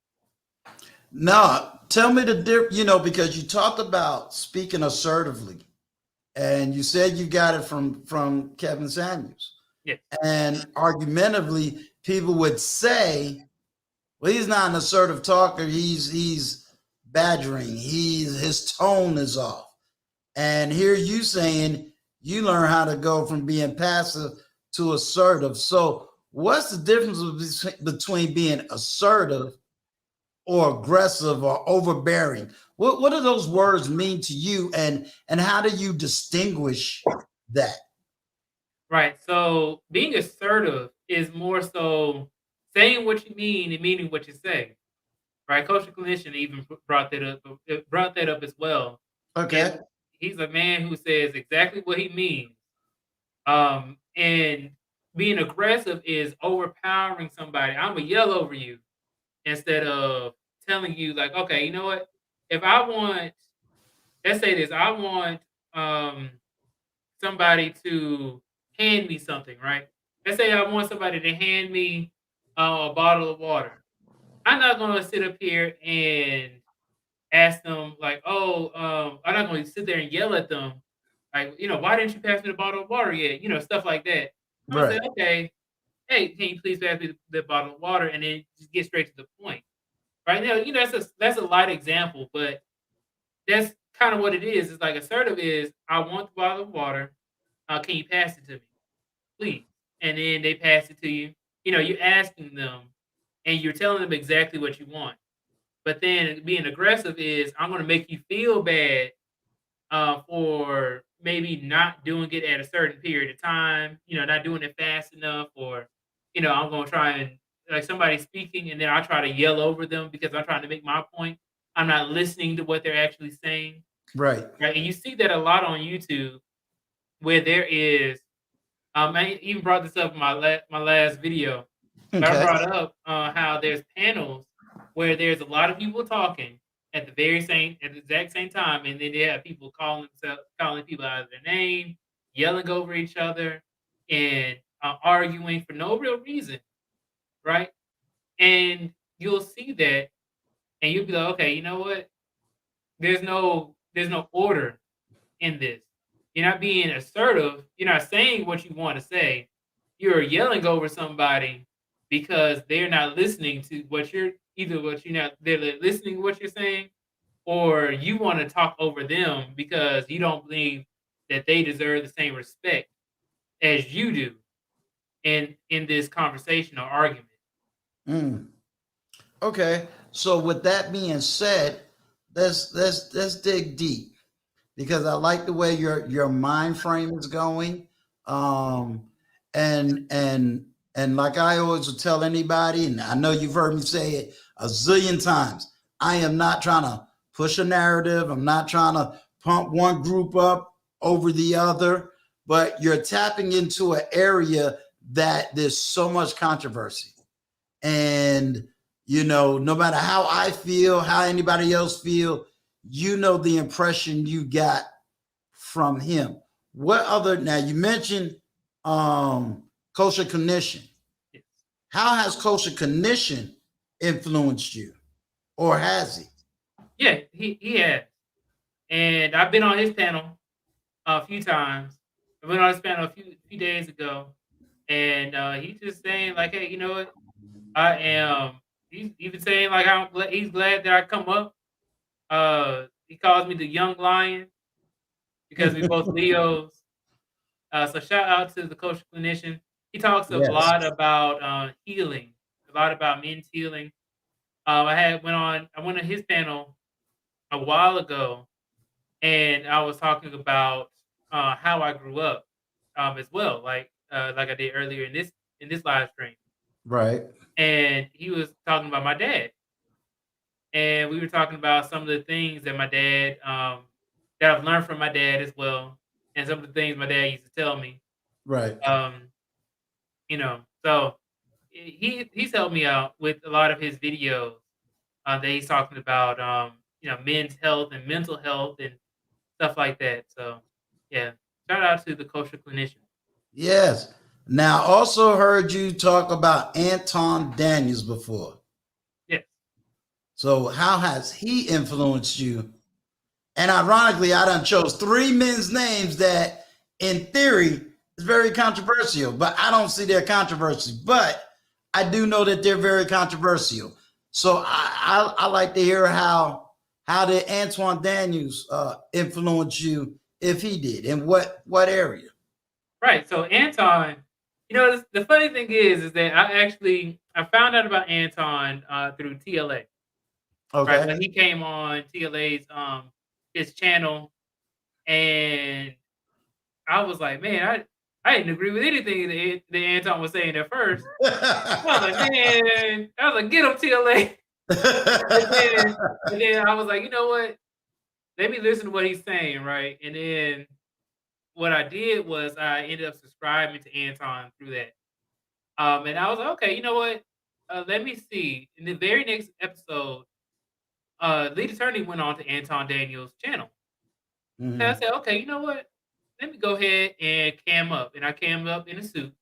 No, tell me the because you talked about speaking assertively, and you said you got it from Kevin Samuels. Yes. And argumentatively, people would say, well, he's not an assertive talker. He's badgering. His tone is off. And here you saying you learn how to go from being passive to assertive. So what's the difference between being assertive or aggressive or overbearing? What do those words mean to you, and how do you distinguish that? Right. So being assertive is more so saying what you mean and meaning what you say. Right. Coach the Clinician even brought that up as well. Okay. And he's a man who says exactly what he means. And being aggressive is overpowering somebody. I'm gonna yell over you instead of telling you like, okay, you know what? If I want, let's say this, I want um somebody to hand me something, right? Let's say I want somebody to hand me a bottle of water. I'm not gonna sit up here and ask them like, oh, I'm not gonna sit there and yell at them, like, why didn't you pass me the bottle of water yet? Stuff like that. I'm gonna Right. say, okay, hey, can you please pass me the bottle of water, and then just get straight to the point. Right now, that's a light example, but that's kind of what it is. It's like assertive is, I want the bottle of water. Can you pass it to me, please? And then they pass it to you. You're asking them, and you're telling them exactly what you want. But then being aggressive is, I'm going to make you feel bad for maybe not doing it at a certain period of time. Not doing it fast enough, or I'm going to try and, like, somebody speaking, and then I try to yell over them because I'm trying to make my point. I'm not listening to what they're actually saying. Right. Right, and you see that a lot on YouTube, where there is, I even brought this up in my last video, but I Okay. brought up how there's panels where there's a lot of people talking at the exact same time, and then they have people calling people out of their name, yelling over each other, and arguing for no real reason, right? And you'll see that, and you'll be like, okay, you know what? There's no order in this. You're not being assertive. You're not saying what you want to say. You're yelling over somebody because they're not listening to what you're, either what you're not they're listening to what you're saying, or you want to talk over them because you don't believe that they deserve the same respect as you do in this conversation or argument. Mm. Okay. So with that being said, let's dig deep because I like the way your mind frame is going. Um, and like I always would tell anybody, and I know you've heard me say it a zillion times, I am not trying to push a narrative. I'm not trying to pump one group up over the other, but you're tapping into an area that there's so much controversy. And no matter how I feel, how anybody else feel, the impression you got from him. What other now you mentioned kosher cognition. Yes. How has kosher cognition influenced you? Or has he? Yeah, he has. And I've been on his panel a few times. I went on his panel a few days ago, and he's just saying like, "Hey, you know what? I am." He's even saying like, He's glad that I come up. He calls me the young lion because we both Leos. So shout out to the coach clinician. He talks a Yes. lot about healing, a lot about men's healing. I went on his panel a while ago, and I was talking about how I grew up as well, like I did earlier in this live stream. Right. And he was talking about my dad, and we were talking about some of the things that my dad that I've learned from my dad as well, and some of the things my dad used to tell me. Right. Um, so he's helped me out with a lot of his videos that he's talking about, men's health and mental health and stuff like that. So, yeah, shout out to the kosher clinician. Yes. Now also heard you talk about Anton Daniels before. Yes. So how has he influenced you? And ironically, I done chose three men's names that, in theory, is very controversial, but I don't see their controversy. But I do know that they're very controversial. So I like to hear how did Antoine Daniels influence you, if he did, in what area? Right. So Anton, the funny thing is that I found out about Anton through TLA. Right, Okay. when he came on TLA's his channel, and I was like, man, I didn't agree with anything that Anton was saying at first. I was like, man, I was like, get him TLA. And then I was like, you know what? Let me listen to what he's saying, right? And then what I did was I ended up subscribing to Anton through that. And I was like, okay, you know what? Let me see. In the very next episode, Lead Attorney went on to Anton Daniels' channel. And I Mhm. said, okay, you know what? Let me go ahead and cam up. And I cammed up in a suit,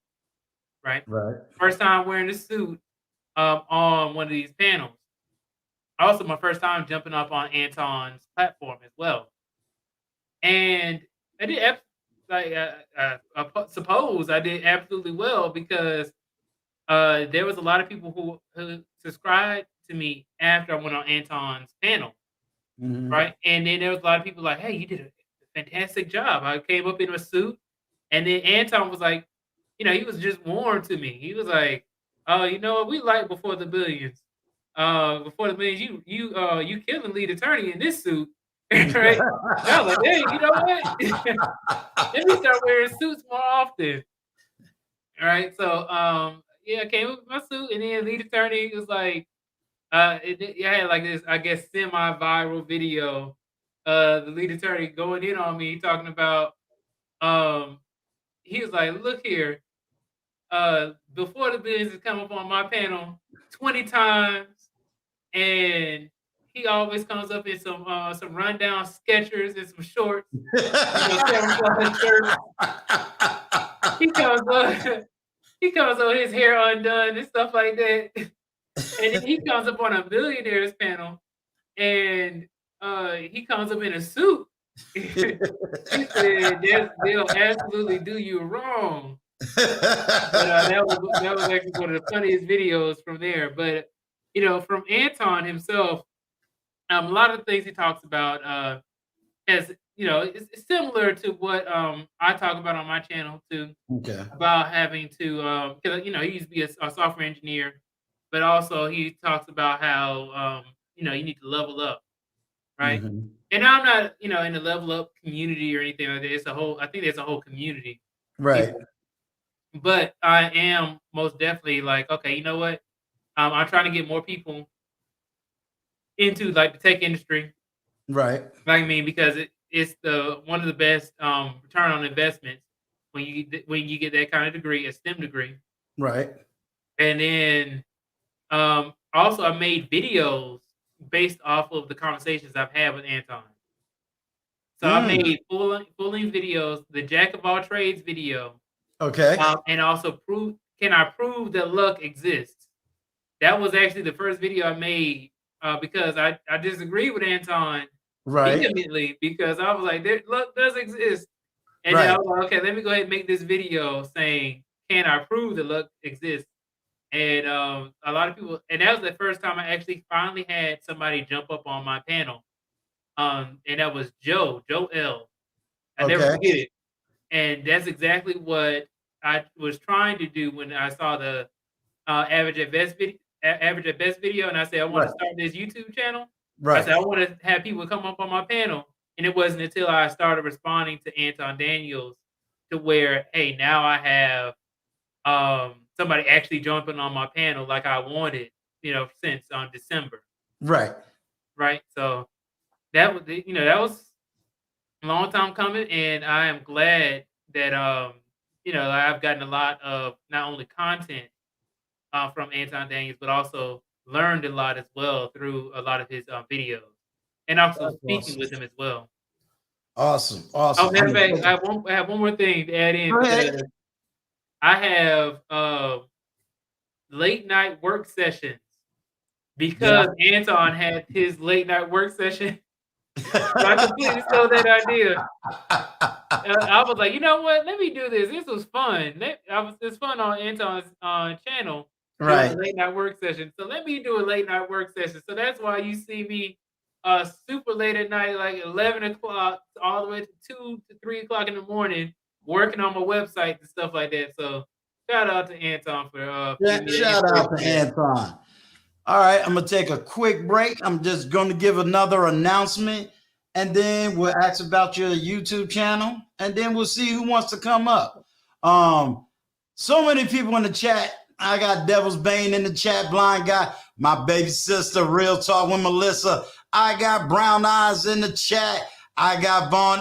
right? Right. First time wearing a suit on one of these panels. Also, my first time jumping up on Anton's platform as well. And I did suppose I did absolutely well because there was a lot of people who subscribed to me after I went on Anton's panel, Mhm. right? And then there was a lot of people like, "Hey, you did a fantastic job." I came up in a suit, and then Anton was like, he was just warm to me. He was like, "Oh, you know what? We like before the billions. Before the billions, you killing Lead Attorney in this suit, right?" And I was like, "Hey, you know what? Let me start wearing suits more often." All right. So yeah, I came with my suit, and then Lead Attorney was like, I had like this, I guess, semi-viral video. The Lead Attorney going in on me, talking about, um, he was like, "Look here, before the business come up on my panel 20 times, and he always comes up in some rundown Skechers and some shorts, camouflage shirt. He comes up, he comes on his hair undone and stuff like that." And then he comes up on a billionaires panel, and he comes up in a suit. He said, they'll absolutely do you wrong. But that was actually one of the funniest videos from there. But from Anton himself, a lot of the things he talks about, as it's similar to what I talk about on my channel too, Okay. about having to, because he used to be a software engineer, but also he talks about how you need to level up, right? Mhm. And I'm not, in the level up community or anything like that. It's a whole. I think there's a whole community of Right. people, but I am most definitely like, okay, you know what? I'm trying to get more people into like the tech industry, Right. like I mean, because it's the one of the best return on investments when you get that kind of degree, a STEM degree, Right. and then also I made videos based off of the conversations I've had with Anton. So I Mm. made full length videos, the Jack of all trades video, Okay. and also can I prove that luck exists? That was actually the first video I made because I disagree with Anton Right. vehemently because I was like, luck does exist. And then I Right. was like, okay, let me go ahead and make this video saying, can I prove that luck exists? And a lot of people, and that was the first time I actually finally had somebody jump up on my panel. And that was Joe L. I never Okay. forget it. And that's exactly what I was trying to do when I saw the average at best video, and I said I want Right. to start this YouTube channel. I Right. said I want to have people come up on my panel, and it wasn't until I started responding to Anton Daniels to where, hey, now I have somebody actually jumping on my panel like I wanted, since December, Right. right? So that was a long time coming, and I am glad that I've gotten a lot of not only content from Anton Daniels, but also learned a lot as well through a lot of his videos, and also That's speaking awesome. with him as well. Awesome. Oh, Awesome. matter of fact, I have one more thing to add in Go ahead. because I have late night work sessions Yeah. because Anton had his late night work session. So I completely stole that idea. I was like, you know what? Let me do this. This was fun. It's fun on Anton's channel doing the Right. late night work session. So let me do a late night work session. So that's why you see me super late at night, like 11 o'clock, all the way to 2 to 3 o'clock in the morning, working on my website and stuff like that. So shout out to Anton for Yeah, giving me the shout inspiration out to for that. Anton. All right, I'm gonna take a quick break. I'm just gonna give another announcement, and then we'll ask about your YouTube channel, and then we'll see who wants to come up. Um, so many people in the chat. I got Devil's Bane in the chat, blind guy, my baby sister, Real Talk with Melissa. I got Brown Eyes in the chat. I got Vaughn.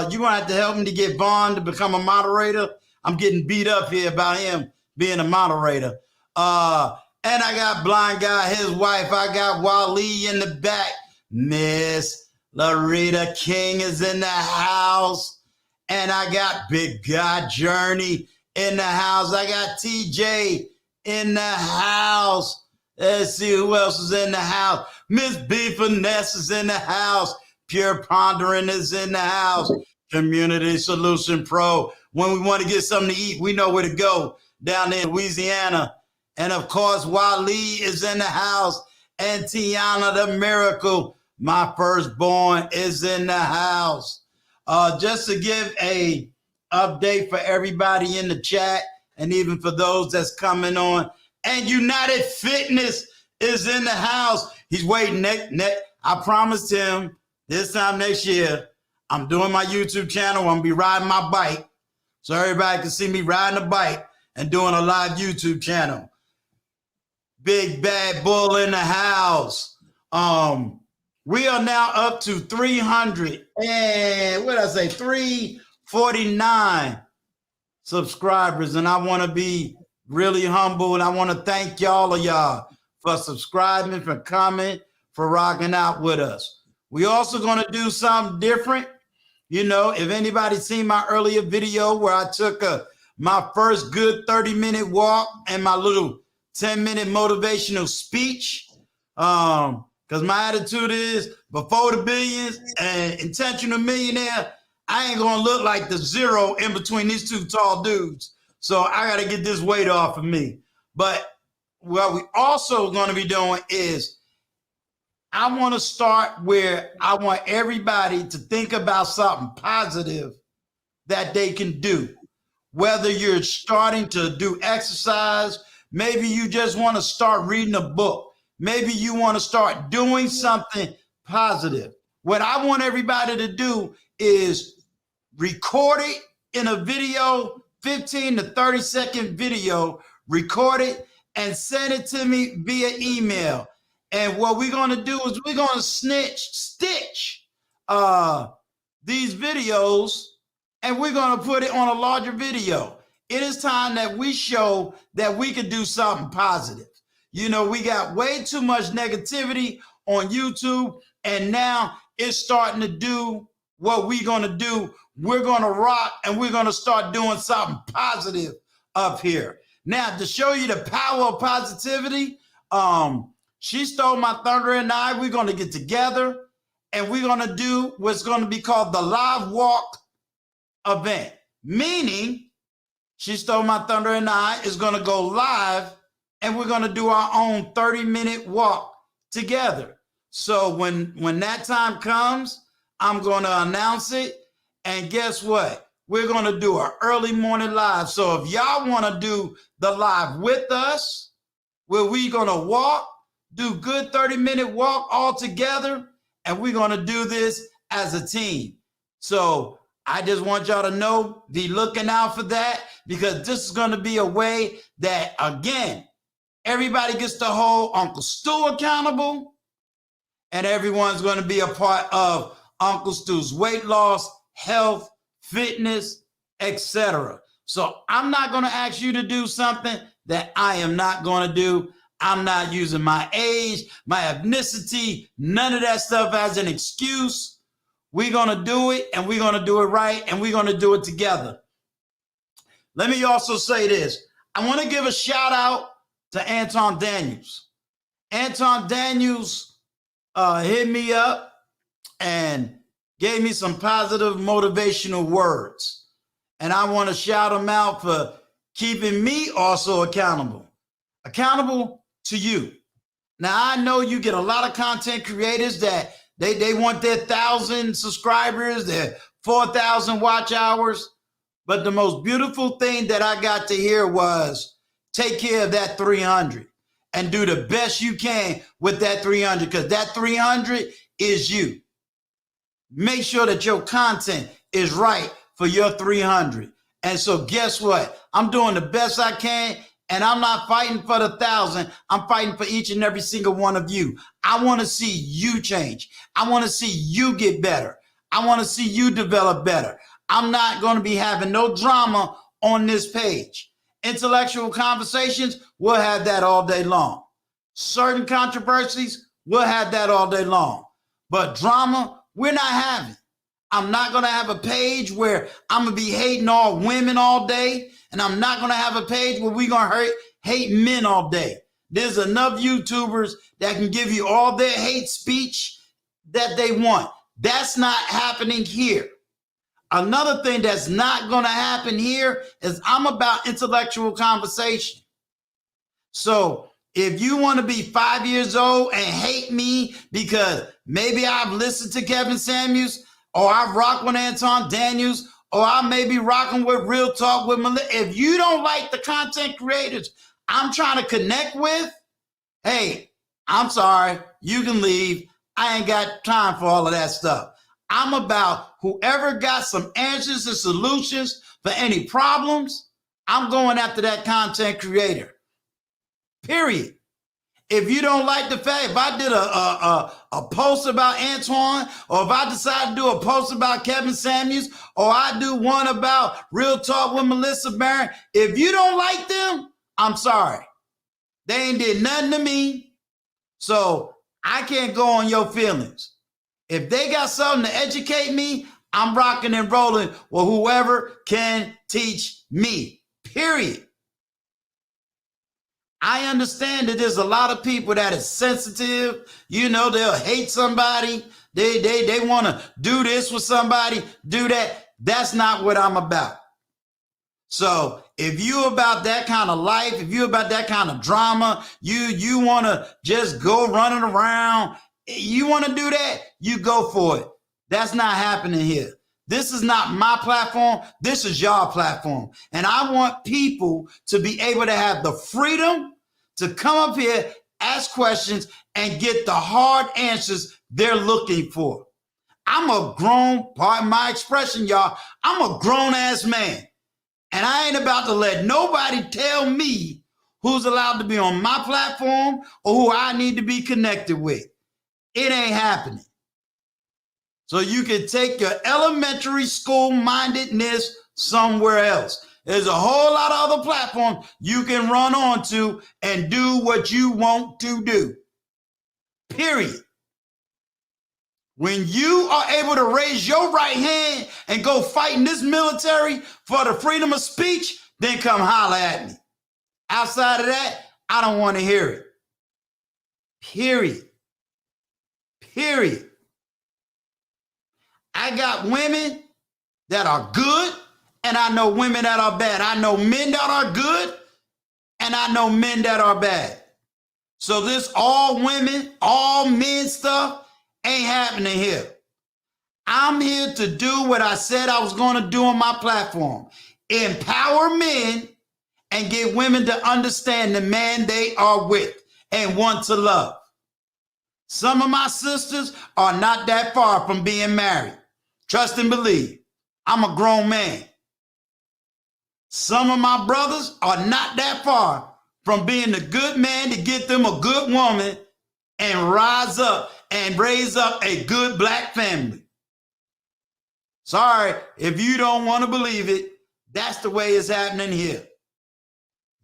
You're gonna have to help me to get Vaughn to become a moderator. I'm getting beat up here about him being a moderator. And I got Blind Guy, his wife. I got Wally in the back. Miss Larita King is in the house. And I got Big Guy Journey in the house. I got TJ in the house. Let's see who else is in the house. Miss B Finesse is in the house. Pure Pondering is in the house. Community Solution Pro. When we want to get something to eat, we know where to go down there in Louisiana. And of course, Wally is in the house. And Tiana the Miracle, my firstborn, is in the house. Just to give a update for everybody in the chat, and even for those that's coming on. And United Fitness is in the house. He's waiting. I promised him this time next year, I'm doing my YouTube channel. I'm gonna be riding my bike, so everybody can see me riding a bike and doing a live YouTube channel. Big Bad Bull in the house. We are now up to 300 and what did I say? 349 subscribers, and I want to be really humble, and I want to thank y'all for subscribing, for coming, for rocking out with us. We also going to do something different. If anybody seen my earlier video where I took my first good 30-minute walk and my little 10-minute motivational speech, because my attitude is before the billions and intentional millionaire, I ain't gonna look like the zero in between these two tall dudes. So I gotta get this weight off of me. But what we also gonna be doing is I want to start where I want everybody to think about something positive that they can do. Whether you're starting to do exercise, Maybe you just want to start reading a book. Maybe you want to start doing something positive. What I want everybody to do is record it in a video, 15 to 30-second video, record it and send it to me via email. And what we're going to do is we're going to stitch these videos, and we're going to put it on a larger video. It is time that we show that we can do something positive. You know, we got way too much negativity on YouTube, and now it's starting to do what we're going to do. We're going to rock, and we're going to start doing something positive up here. Now, to show you the power of positivity, She Stole My Thunder and we're going to get together, and we're going to do what's going to be called the live walk event, meaning She Stole My Thunder and is going to go live, and we're going to do our own 30-minute walk together. So when that time comes, I'm going to announce it. And guess what? We're going to do an early morning live. So if y'all want to do the live with us, where we're going to walk, do good 30-minute walk all together, and we're going to do this as a team. So I just want y'all to know, be looking out for that, because this is going to be a way that, again, everybody gets to hold Uncle Stu accountable, and everyone's going to be a part of Uncle Stu's weight loss, health, fitness, etc. So I'm not going to ask you to do something that I am not going to do. I'm not using my age, my ethnicity, none of that stuff as an excuse. We're going to do it, and we're going to do it right, and we're going to do it together. Let me also say this. I want to give a shout out to Anton Daniels. Anton Daniels hit me up and gave me some positive motivational words. And I want to shout him out for keeping me also accountable to you. Now, I know you get a lot of content creators that they want their 1,000 subscribers, their 4,000 watch hours. But the most beautiful thing that I got to hear was take care of that 300 and do the best you can with that 300, because that 300 is you. Make sure that your content is right for your 300. And so guess what? I'm doing the best I can, and I'm not fighting for the 1,000. I'm fighting for each and every single one of you. I want to see you change. I want to see you get better. I want to see you develop better. I'm not going to be having no drama on this page. Intellectual conversations, we'll have that all day long. Certain controversies, we'll have that all day long. But drama, we're not having. I'm not going to have a page where I'm going to be hating all women all day, and I'm not going to have a page where we're going to hate men all day. There's enough YouTubers that can give you all their hate speech that they want. That's not happening here. Another thing that's not going to happen here is I'm about intellectual conversation. So if you want to be 5 years old and hate me because maybe I've listened to Kevin Samuels, or I rock with Anton Daniels, or I may be rocking with Real Talk with Melissa, if you don't like the content creators I'm trying to connect with, hey, I'm sorry, you can leave. I ain't got time for all of that stuff. I'm about whoever got some answers and solutions for any problems, I'm going after that content creator. Period. If you don't like the fact, if I did a post about Antoine, or if I decide to do a post about Kevin Samuels, or I do one about Real Talk with Melissa Barron, if you don't like them, I'm sorry. They ain't did nothing to me, so I can't go on your feelings. If they got something to educate me, I'm rocking and rolling with whoever can teach me, period. I understand that there's a lot of people that is sensitive. You know, they'll hate somebody. They want to do this with somebody, do that. That's not what I'm about. So if you about that kind of life, if you about that kind of drama, you want to just go running around, you want to do that, you go for it. That's not happening here. This is not my platform. This is your platform. And I want people to be able to have the freedom to come up here, ask questions, and get the hard answers they're looking for. I'm a grown, pardon my expression, y'all, I'm a grown-ass man. And I ain't about to let nobody tell me who's allowed to be on my platform or who I need to be connected with. It ain't happening. So you can take your elementary school mindedness somewhere else. There's a whole lot of other platforms you can run onto and do what you want to do. Period. When you are able to raise your right hand and go fight in this military for the freedom of speech, then come holler at me. Outside of that, I don't want to hear it. Period. Period. I got women that are good, and I know women that are bad. I know men that are good, and I know men that are bad. So this all women, all men stuff ain't happening here. I'm here to do what I said I was going to do on my platform. Empower men and get women to understand the man they are with and want to love. Some of my sisters are not that far from being married. Trust and believe. I'm a grown man. Some of my brothers are not that far from being the good man to get them a good woman and rise up and raise up a good black family. Sorry, if you don't want to believe it, that's the way it's happening here.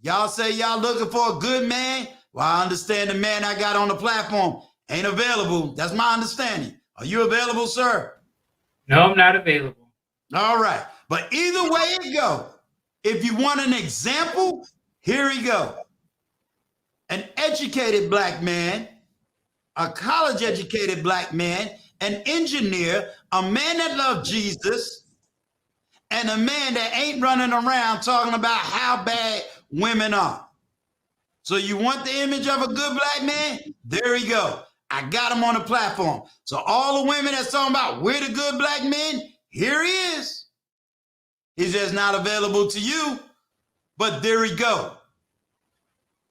Y'all say y'all looking for a good man? Well, I understand the man I got on the platform ain't available. That's my understanding. Are you available, sir? No, I'm not available. All right. But either way it go, if you want an example, here we go. An educated black man, a college-educated black man, an engineer, a man that loves Jesus, and a man that ain't running around talking about how bad women are. So you want the image of a good black man? There we go. I got him on the platform. So all the women that's talking about we're the good black men, here he is. He's just not available to you, but there we go.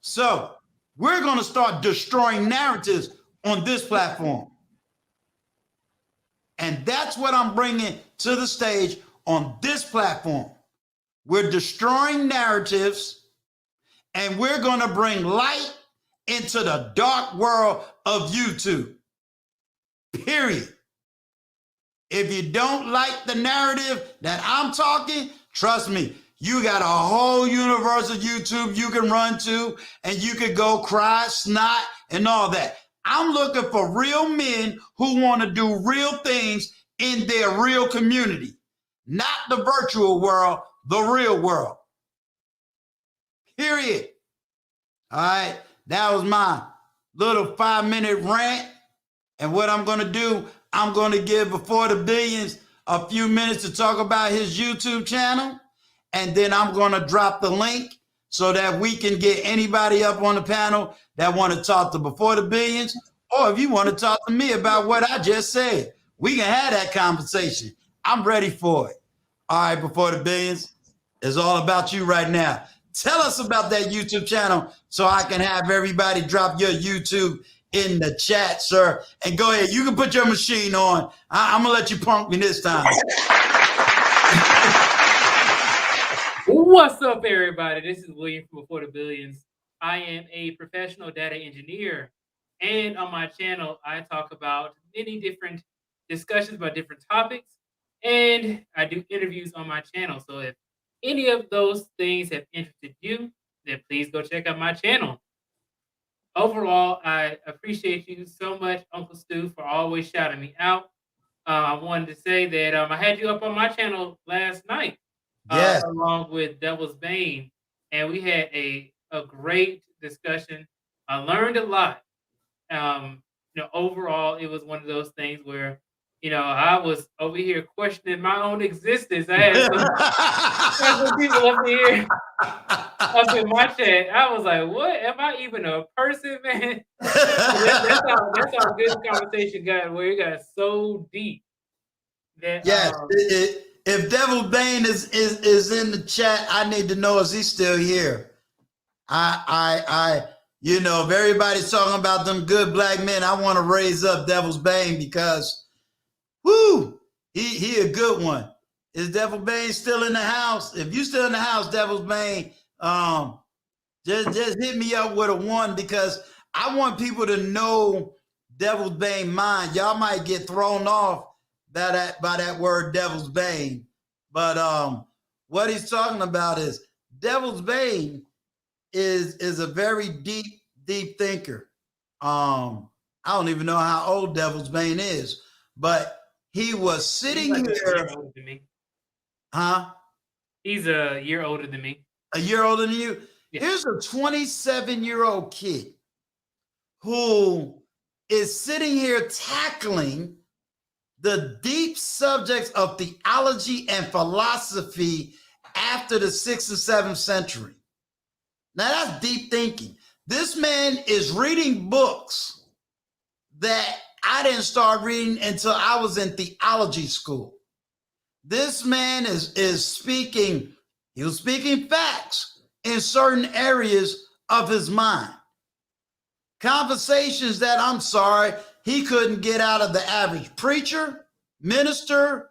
So we're going to start destroying narratives on this platform. And that's what I'm bringing to the stage on this platform. We're destroying narratives, and we're going to bring light into the dark world of YouTube. Period. If you don't like the narrative that I'm talking, trust me, you got a whole universe of YouTube you can run to, and you can go cry, snot, and all that. I'm looking for real men who want to do real things in their real community, not the virtual world, the real world. Period. All right, that was my little 5-minute rant. And what I'm going to do, I'm going to give Before the Billions a few minutes to talk about his YouTube channel. And then I'm going to drop the link so that we can get anybody up on the panel that want to talk to Before the Billions. Or if you want to talk to me about what I just said, we can have that conversation. I'm ready for it. All right, Before the Billions, it's all about you right now. Tell us about that YouTube channel so I can have everybody drop your YouTube in the chat, sir. And go ahead. You can put your machine on. I'm going to let you punk me this time. What's up, everybody? This is William from Before the Billions. I am a professional data engineer. And on my channel, I talk about many different discussions about different topics. And I do interviews on my channel. So if any of those things have interested you, then please go check out my channel. Overall, I appreciate you so much, Uncle Stu, for always shouting me out. I wanted to say that I had you up on my channel last night, Yes. along with Devil's Bane, and we had a great discussion. I learned a lot. Overall, it was one of those things where, I was over here questioning my own existence. I had some people up here up in my chat. I was like, what? Am I even a person, man? That's how good the conversation got, where it got so deep That, Yes. If Devil Bane is in the chat, I need to know, is he still here? You know, if everybody's talking about them good black men, I want to raise up Devil's Bane because, whoo, he a good one. Is Devil Bane still in the house? If you still in the house, Devil's Bane, just hit me up with a 1 because I want people to know Devil's Bane mind. Y'all might get thrown off by that word Devil's Bane. But what he's talking about is Devil's Bane is a very deep thinker. I don't even know how old Devil's Bane is, but he was sitting he's like here. A year older than me. Huh? He's a year older than me. A year older than you? Yeah. Here's a 27-year-old kid who is sitting here tackling the deep subjects of theology and philosophy after the 6th and 7th century. Now that's deep thinking. This man is reading books that I didn't start reading until I was in theology school. This man is speaking, he was speaking facts in certain areas of his mind. Conversations that, I'm sorry, he couldn't get out of the average preacher, minister,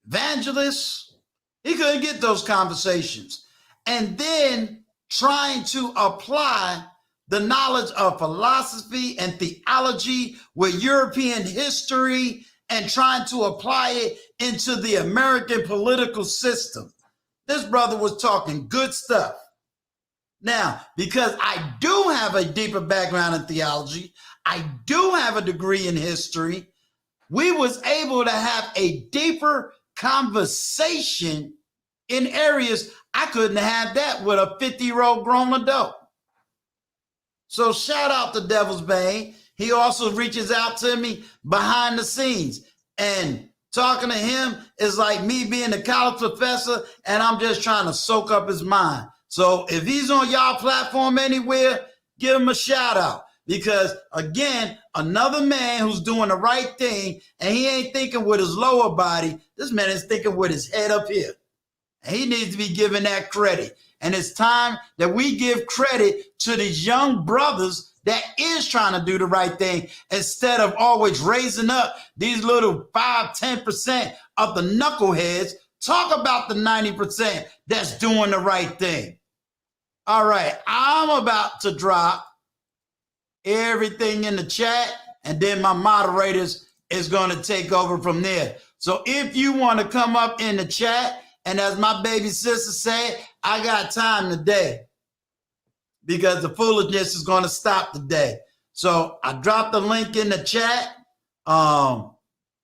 evangelist. He couldn't get those conversations. And then trying to apply the knowledge of philosophy and theology with European history and trying to apply it into the American political system. This brother was talking good stuff. Now, because I do have a deeper background in theology, I do have a degree in history, we was able to have a deeper conversation in areas I couldn't have that with a 50-year-old grown adult. So shout out to Devil's Bane. He also reaches out to me behind the scenes, and talking to him is like me being a college professor and I'm just trying to soak up his mind. So if he's on y'all platform anywhere, give him a shout out. Because again, another man who's doing the right thing, and he ain't thinking with his lower body. This man is thinking with his head up here. And he needs to be given that credit. And it's time that we give credit to these young brothers that is trying to do the right thing, instead of always raising up these little 5-10% of the knuckleheads. Talk about the 90% that's doing the right thing. All right, I'm about to drop everything in the chat, and then my moderators is going to take over from there. So if you want to come up in the chat, and as my baby sister said, I got time today because the foolishness is going to stop today. So I dropped the link in the chat.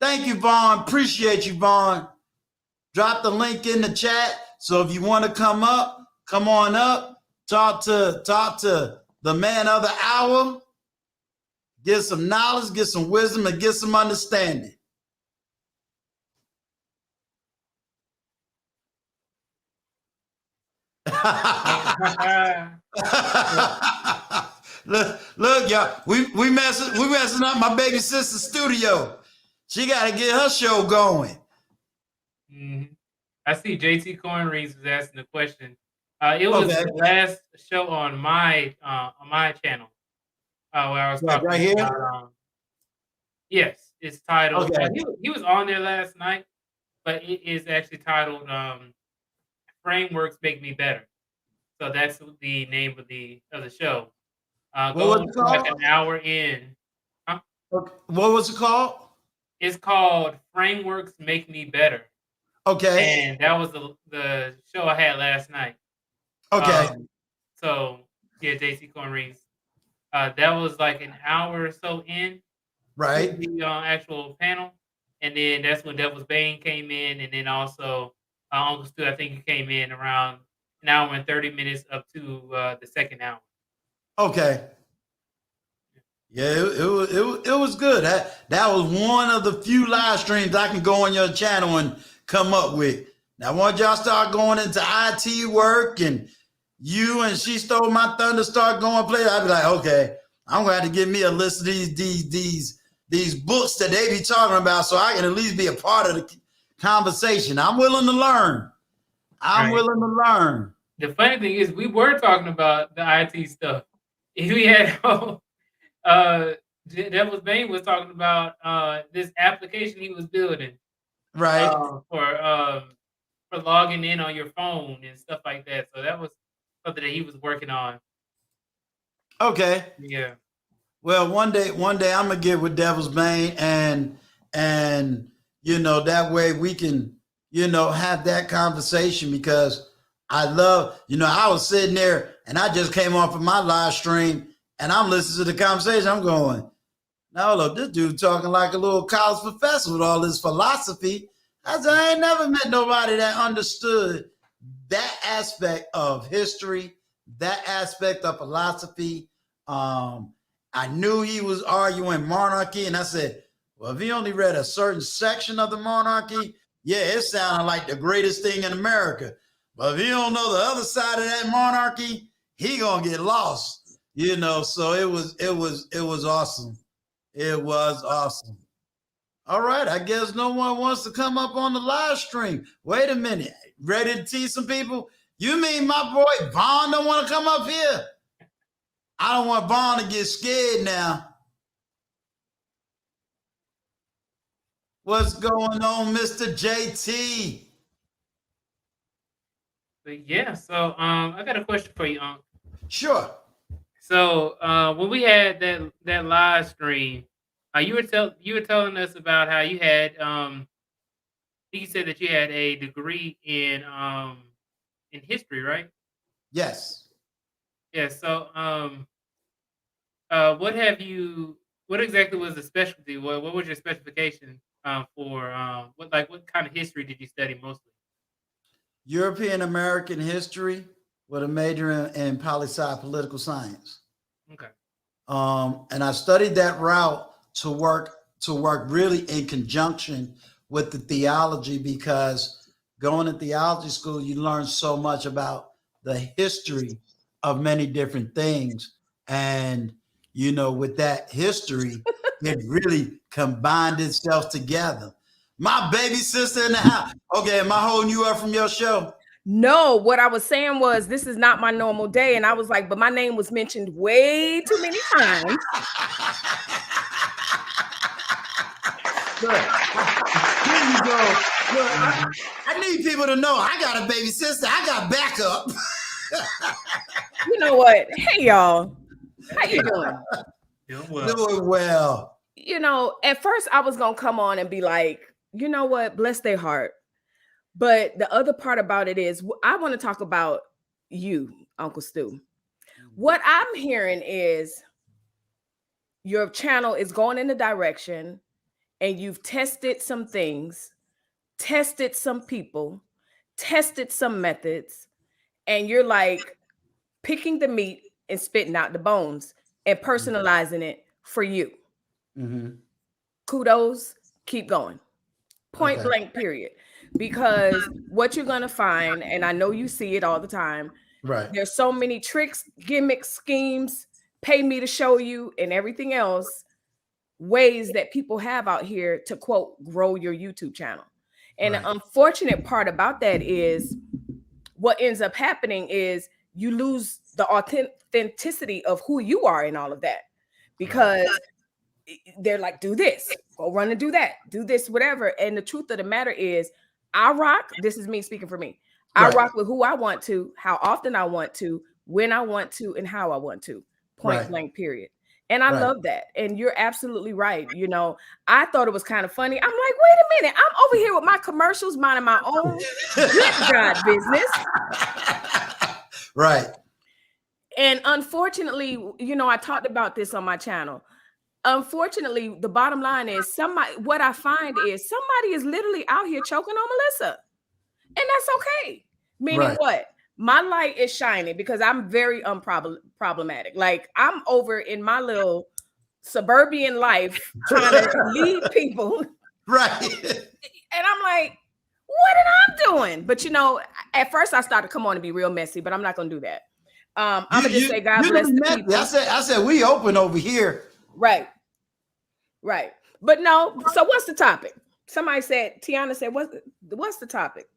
Thank you, Vaughn. Appreciate you, Vaughn. Drop the link in the chat. So if you want to come up, come on up. Talk to the man of the hour. Get some knowledge, get some wisdom, and get some understanding. look, y'all. We messing up my baby sister's studio. She got to get her show going. Mm-hmm. I see JT Corn Reeves was asking the question. It was the last show on my channel where I was talking right here. About, yes, it's titled. Okay. He was on there last night, but it is actually titled "Frameworks Make Me Better." So that's the name of the show. What was it called? Like an hour in. Huh? What was it called? It's called "Frameworks Make Me Better." Okay. And that was the show I had last night. Okay. So yeah, JC Corn Reeves. That was like an hour or so in. Right. The actual panel, and then that's when Devil's Bane came in, and then also Uncle Stu, I think he came in around an hour and 30 minutes up to the second hour. Okay. Yeah, it was good. That was one of the few live streams I can go on your channel and come up with. Now, once y'all start going into IT work and you and She Stole My Thunder start going play, I'd be like, okay, I'm gonna have to give me a list of these books that they be talking about, so I can at least be a part of conversation. I'm willing to learn. I'm Right. willing to learn. The funny thing is, we were talking about the IT stuff. We had Devil's Bane was talking about this application he was building Right. For logging in on your phone and stuff like that. So that was something that he was working on. Okay. Yeah. Well, one day I'm gonna get with Devil's Bane and you know, that way we can, you know, have that conversation, because I love, you know, I was sitting there and I just came off of my live stream and I'm listening to the conversation. I'm going, now look, this dude talking like a little college professor with all this philosophy. I ain't never met nobody that understood that aspect of history, that aspect of philosophy. I knew he was arguing monarchy, and I said, well, if he only read a certain section of the monarchy, yeah, it sounded like the greatest thing in America. But if you don't know the other side of that monarchy, he gonna get lost, you know. So it was awesome. It was awesome. All right, I guess no one wants to come up on the live stream. Wait a minute, ready to tease some people? You mean my boy Vaughn don't want to come up here? I don't want Vaughn to get scared now. What's going on, Mr. JT? But yeah, so I got a question for you, Unc. Sure. So when we had that live stream, you were telling us about how you had you said that you had a degree in history, right? Yes. Yeah. So what exactly was the specialty? What was your specification for what kind of history did you study mostly? European American history with a major in poli-sci political science. Okay. And I studied that route to work really in conjunction with the theology, because going to theology school, you learn so much about the history of many different things. And, you know, with that history, it really combined itself together. My baby sister in the house. Okay, am I holding you up from your show? No, what I was saying was this is not my normal day. And I was like, but my name was mentioned way too many times. Look, here you go. Look, I need people to know I got a baby sister. I got backup. You know what? Hey, y'all. How you doing? Doing well. You know, at first I was going to come on and be like, you know what? Bless their heart. But the other part about it is I want to talk about you, Uncle Stu. What I'm hearing is your channel is going in a direction and you've tested some things, tested some people, tested some methods, and you're like picking the meat and spitting out the bones and personalizing it for you. Mm-hmm. Kudos, keep going. Point blank, period. Because what you're going to find, and I know you see it all the time, right? There's so many tricks, gimmicks, schemes, pay me to show you, and everything else, ways that people have out here to, quote, grow your YouTube channel. And the unfortunate part about that is what ends up happening is you lose the authenticity of who you are in all of that, because they're like, do this, go run and do that, do this, whatever. And the truth of the matter is, I rock. This is me speaking for me. I rock with who I want to, how often I want to, when I want to, and how I want to. Point blank, period. And I love that. And you're absolutely right. You know, I thought it was kind of funny. I'm like, wait a minute. I'm over here with my commercials, minding my own good God business. Right. And unfortunately, you know, I talked about this on my channel. Unfortunately, the bottom line is what I find is somebody is literally out here choking on Melissa. And that's okay. Meaning what? My light is shining because I'm very unproblematic. Like, I'm over in my little suburban life trying to lead people. Right. And I'm like, what am I doing? But, you know, at first I started to come on and be real messy, but I'm not going to do that. I'm going to just say God bless the people. I said, we open over here. Right. Right. But no. So what's the topic? Somebody said, Tiana said, what's the topic?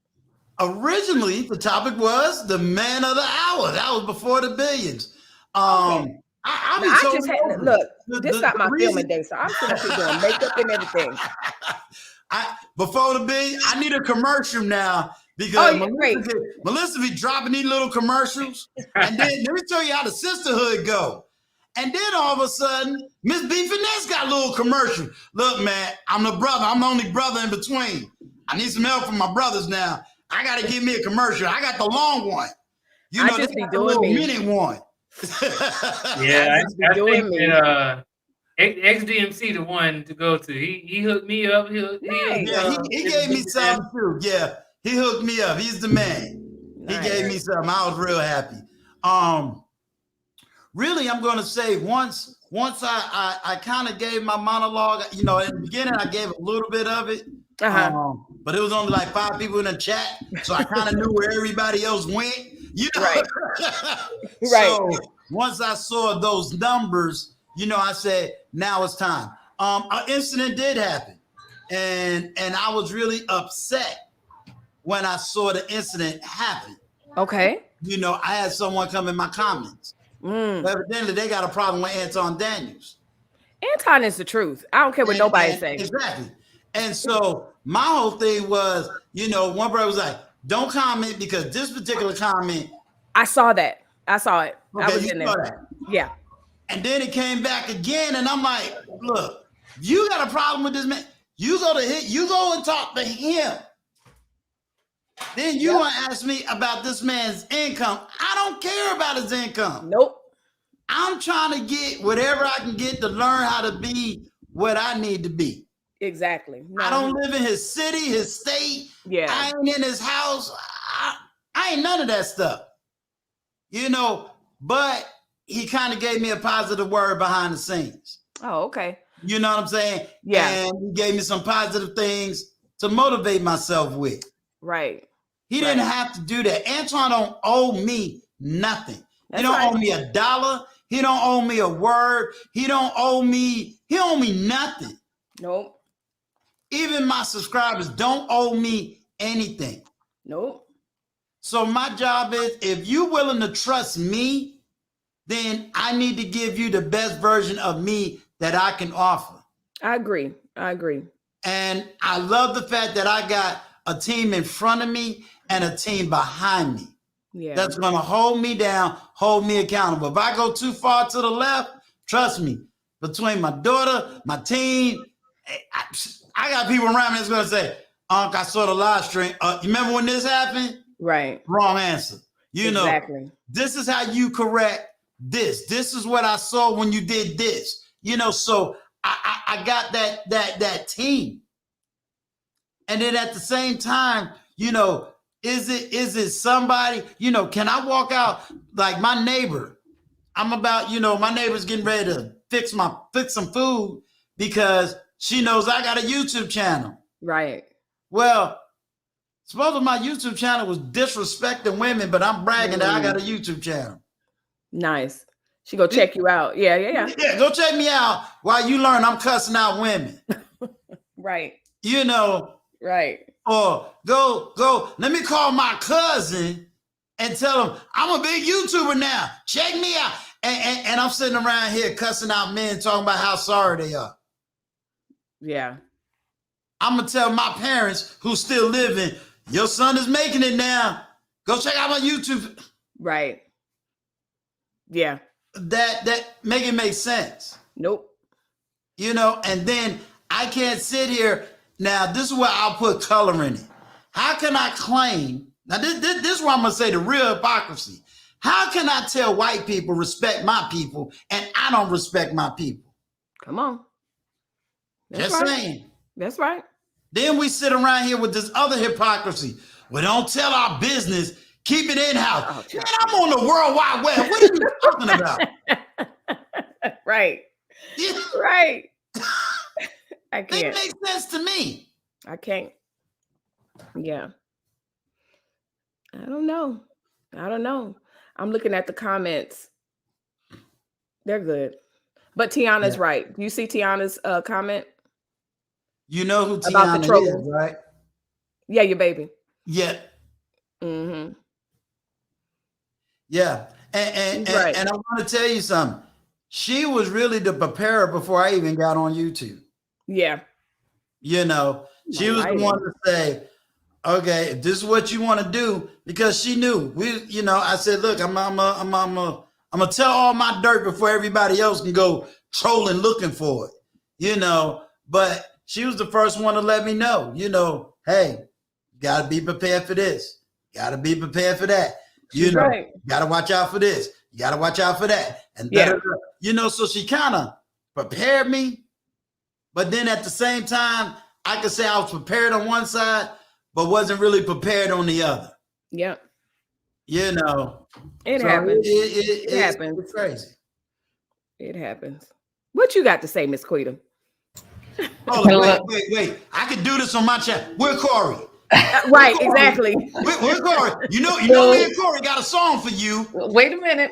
Originally, the topic was the man of the hour. That was before the billions. Okay. I'll Now, be I totally just had open. look. The- This the- not my the reason- filming day, so I'm sitting up here doing makeup and everything. Before the billion, I need a commercial now because Oh, yeah, great. Melissa be dropping these little commercials. And then let me tell you how the sisterhood go. And then all of a sudden, Miss B Finesse got a little commercial. Look, man, I'm the brother. I'm the only brother in between. I need some help from my brothers now. I got to give me a commercial. I got the long one. You I know, just they be got the doing little me. mini one. Yeah, I just be I doing think me. that XDMC the one to go to. He hooked me up. He hooked Yeah, he gave me something too. Yeah, he hooked me up. He's the man. He Nice. gave me something. I was real happy. Really, I'm going to say once I kind of gave my monologue. You know, in the beginning I gave a little bit of it, but it was only like 5 people in the chat, so I kind of knew where everybody else went. You know, Right. So once I saw those numbers, you know, I said, now it's time. An incident did happen, and I was really upset when I saw the incident happen. Okay. You know, I had someone come in my comments. Evidently, they got a problem with Anton Daniels. Anton is the truth. I don't care what nobody says. Exactly. And so my whole thing was, you know, one brother was like, don't comment because this particular comment. I saw that. I saw it. Okay, I was you in saw there. that. Yeah. And then it came back again, and I'm like, look, you got a problem with this man. You go and talk to him. Then you want to ask me about this man's income. I don't care about his income. Nope. I'm trying to get whatever I can get to learn how to be what I need to be. Exactly. No. I don't live in his city, his state. Yeah. I ain't in his house. I ain't none of that stuff. You know, but he kind of gave me a positive word behind the scenes. Oh, okay. You know what I'm saying? Yeah. And he gave me some positive things to motivate myself with. Right. He didn't have to do that. Antoine don't owe me nothing. He don't owe me $1. He don't owe me a word. He don't owe me nothing. Nope. Even my subscribers don't owe me anything. Nope. So my job is, if you're willing to trust me, then I need to give you the best version of me that I can offer. I agree. And I love the fact that I got a team in front of me and a team behind me. Yeah. That's going to hold me down, hold me accountable. If I go too far to the left, trust me, between my daughter, my team, I got people around me that's going to say, Unc, I saw the live stream. You remember when this happened? Right. Wrong answer. You know, this is how you correct this. This is what I saw when you did this. You know, so I got that team. And then at the same time, you know, is it somebody, you know, can I walk out like my neighbor? I'm about, you know, my neighbor's getting ready to fix some food because she knows I got a YouTube channel. Right. Well, suppose my YouTube channel was disrespecting women, but I'm bragging that I got a YouTube channel. Nice. She go check you out. Yeah. Yeah, go check me out while you learn I'm cussing out women. Right. You know. Right. Or go, let me call my cousin and tell him I'm a big YouTuber now. Check me out. And I'm sitting around here cussing out men talking about how sorry they are. Yeah. I'm going to tell my parents who still living, your son is making it now. Go check out my YouTube. Right. Yeah. That make it make sense. Nope. You know, and then I can't sit here. Now, this is where I'll put color in it. How can I claim? Now, this is where I'm going to say the real hypocrisy. How can I tell white people respect my people and I don't respect my people? Come on. Just saying. That's right. Then we sit around here with this other hypocrisy. We don't tell our business. Keep it in-house. Oh, man, I'm on the World Wide Web. What are you talking about? Right. Yeah. Right. I can't. It makes sense to me. I can't. Yeah. I don't know. I'm looking at the comments. They're good. But Tiana's right. You see Tiana's comment? You know who About the Tiana is, trolls. right? Yeah, your baby. Yeah. Mm-hmm. Yeah. And, He's right. and I want to tell you something. She was really the preparer before I even got on YouTube. Yeah. You know, she was the one to say, okay, if this is what you want to do, because she knew I said, look, I'm gonna tell all my dirt before everybody else can go trolling looking for it, but she was the first one to let me know, hey, you gotta be prepared for this, gotta be prepared for that, Right. gotta watch out for this, you gotta watch out for that, and so she kind of prepared me, but then at the same time, I could say I was prepared on one side, but wasn't really prepared on the other. Yep. It happens. It happens. It's crazy. It happens. What you got to say, Miss Quita? Wait. I could do this on my channel. We're Corey. Right, exactly. We're Corey. You know, me and Corey got a song for you. Wait a minute.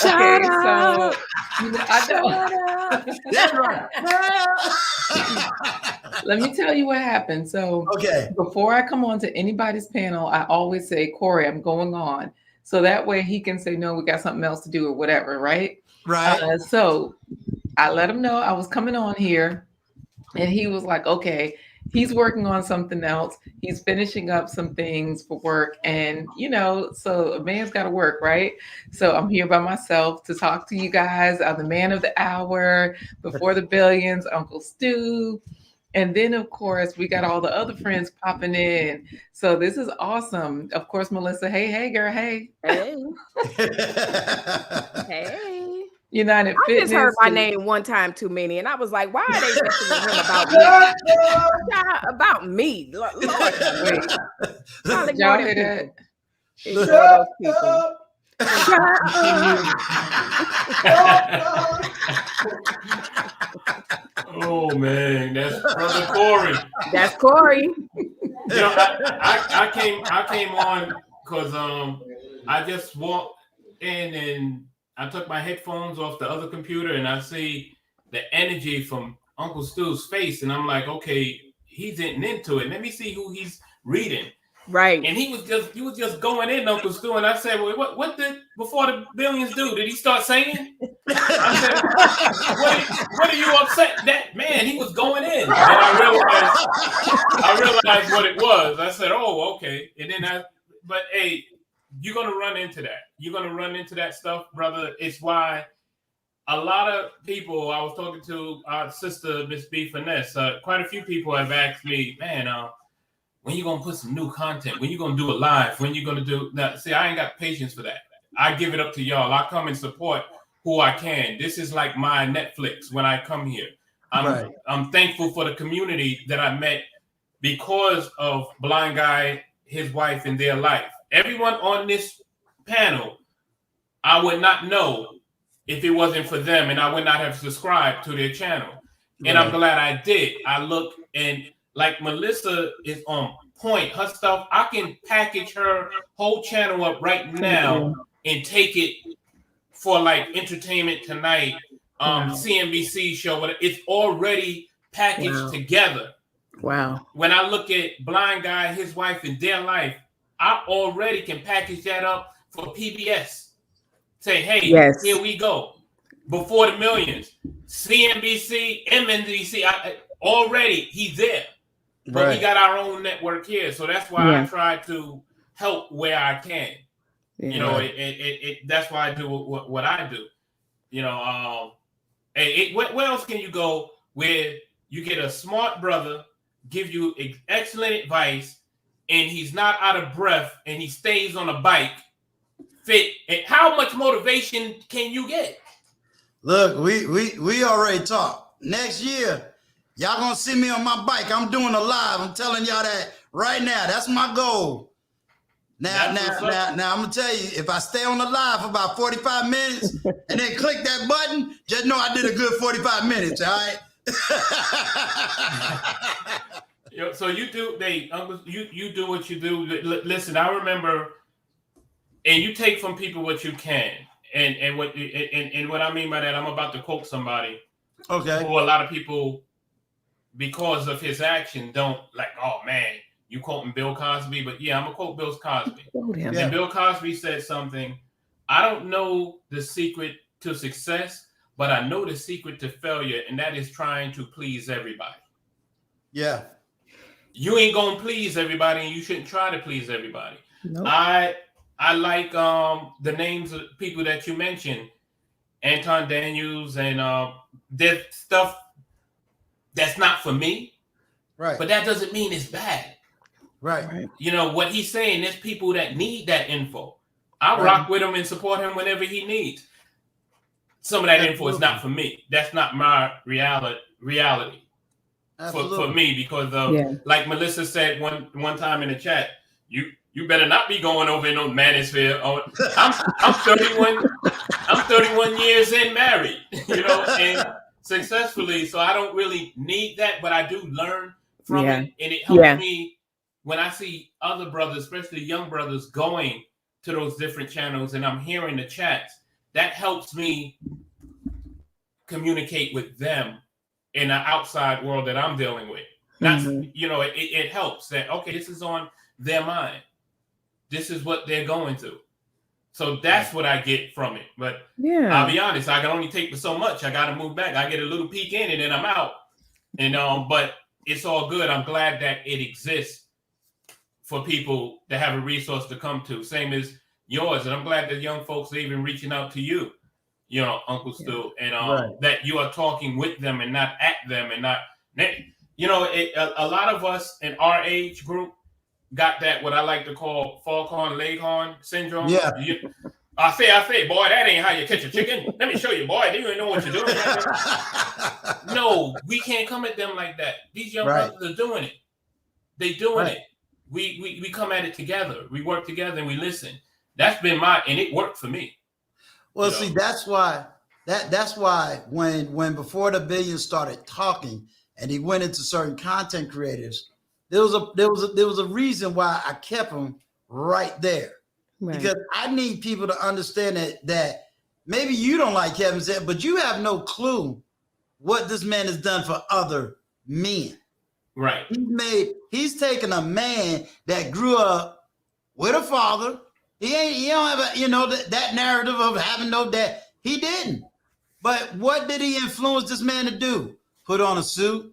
Shut Okay, up. so I know. That's right. Let me tell you what happened. So Okay. before I come on to anybody's panel, I always say, Corey, I'm going on. So that way he can say, no, we got something else to do or whatever, right? Right. So I let him know I was coming on here, and he was like, okay, he's working on something else. He's finishing up some things for work. And, so a man's got to work, right? So I'm here by myself to talk to you guys. I'm the man of the hour, before the billions, Uncle Stu. And then, of course, we got all the other friends popping in. So this is awesome. Of course, Melissa, hey, girl, hey. Hey. Hey. United I Fitness. just heard my name one time too many, and I was like, why are they messing with him about me? Lord, Wait. y'all hear that? Oh man, that's brother Corey. That's Corey. I came on because I just walked in and I took my headphones off the other computer and I see the energy from Uncle Stu's face, and I'm like, okay, he's into it. Let me see who he's reading. Right. And he was just going in, Uncle Stu, and I said, well, what did Before the Billions do? Did he start singing? I said, what are you upset? That man, he was going in. And I realized what it was. I said, oh, okay. And then but hey, you're gonna run into that. You're gonna run into that stuff, brother. It's why a lot of people, I was talking to our sister, Miss B Finesse, quite a few people have asked me, man, when you gonna put some new content? When you gonna do a live? When you gonna do now? See, I ain't got patience for that. I give it up to y'all. I come and support who I can. This is like my Netflix when I come here. I'm thankful for the community that I met because of Blind Guy, his wife, and their life. Everyone on this panel, I would not know if it wasn't for them, and I would not have subscribed to their channel. And I'm glad I did. I look, and like Melissa is on point. Her stuff, I can package her whole channel up right now and take it for like Entertainment Tonight, CNBC show. But it's already packaged together. Wow. When I look at Blind Guy, his wife, and their life, I already can package that up for PBS. Say, hey, here we go. Before the Millions, CNBC, MNBC, already he's there. But we got our own network here, so that's why I try to help where I can. That's why I do what I do. Where else can you go where you get a smart brother give you excellent advice, and he's not out of breath, and he stays on a bike fit? And how much motivation can you get? Look, we already talked. Next year, y'all gonna see me on my bike. I'm doing a live. I'm telling y'all that right now. That's my goal. Now, I'm gonna tell you, if I stay on the live for about 45 minutes and then click that button, just know I did a good 45 minutes. All right. So you do, you do what you do. Listen, I remember, and you take from people what you can, and what I mean by that, I'm about to quote somebody. Okay. Who a lot of people because of his action, don't like, oh man, you quoting Bill Cosby, but yeah, I'm gonna quote Bill Cosby. Yeah. And Bill Cosby said something. I don't know the secret to success, but I know the secret to failure, and that is trying to please everybody. Yeah. You ain't gonna please everybody, and you shouldn't try to please everybody. Nope. I like the names of people that you mentioned, Anton Daniels, and there's stuff that's not for me, Right. but that doesn't mean it's bad. Right. You know what he's saying, there's people that need that info. I Right. rock with him and support him whenever he needs. Some of that info is not for me. That's not my reality. For me, because of like Melissa said one time in the chat, you better not be going over in no manosphere. I'm 31 years in married, you know, and successfully. So I don't really need that, but I do learn from it, and it helps me when I see other brothers, especially young brothers, going to those different channels, and I'm hearing the chats. That helps me communicate with them in the outside world that I'm dealing with. That's you know, it helps that okay, this is on their mind. This is what they're going through. So that's what I get from it. But I'll be honest, I can only take so much. I got to move back. I get a little peek in and then I'm out. And but it's all good. I'm glad that it exists for people to have a resource to come to. Same as yours. And I'm glad that young folks are even reaching out to you, you know, Uncle Stu, and that you are talking with them and not at them and not, you know, a lot of us in our age group got that, what I like to call Falcon Leghorn syndrome. Yeah. I say, boy, that ain't how you catch a chicken. Let me show you, boy. You ain't know what you're doing. No, we can't come at them like that. These young brothers are doing it. They doing it. We come at it together. We work together and we listen. That's been and it worked for me. Well, see, that's why when Before the Billions started talking and he went into certain content creators, there was a reason why I kept him right there. Right. Because I need people to understand that maybe you don't like Kevin Samuels, but you have no clue what this man has done for other men. Right. He's taken a man that grew up with a father. He don't have that narrative of having no dad. He didn't. But what did he influence this man to do? Put on a suit,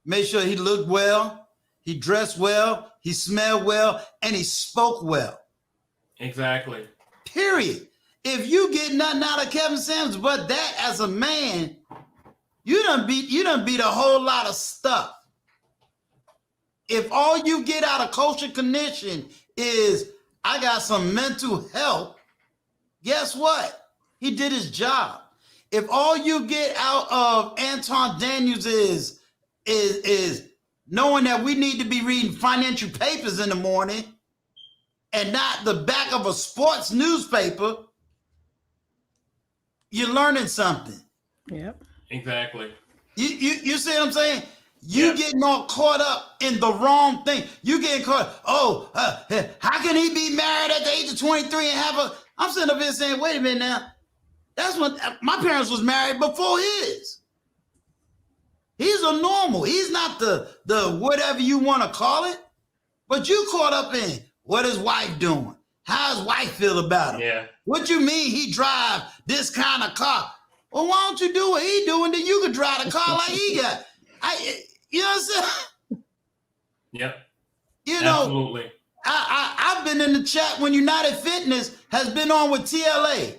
make sure he looked well, he dressed well, he smelled well, and he spoke well. Exactly. Period. If you get nothing out of Kevin Samuels but that as a man, you done beat a whole lot of stuff. If all you get out of Culture Connection is I got some mental health, guess what? He did his job. If all you get out of Anton Daniels is knowing that we need to be reading financial papers in the morning and not the back of a sports newspaper, you're learning something. Yep. Exactly. You see what I'm saying? You getting all caught up in the wrong thing. You getting caught, how can he be married at the age of 23 and have I'm sitting up here saying, wait a minute now. That's when my parents was married before his. He's a normal. He's not the whatever you want to call it, but you caught up in what his wife doing. How his wife feel about him. Yeah. What you mean he drive this kind of car? Well, why don't you do what he doing that you could drive the car like he got? You know what I'm saying? Yep. You know, absolutely. I've been in the chat when United Fitness has been on with TLA,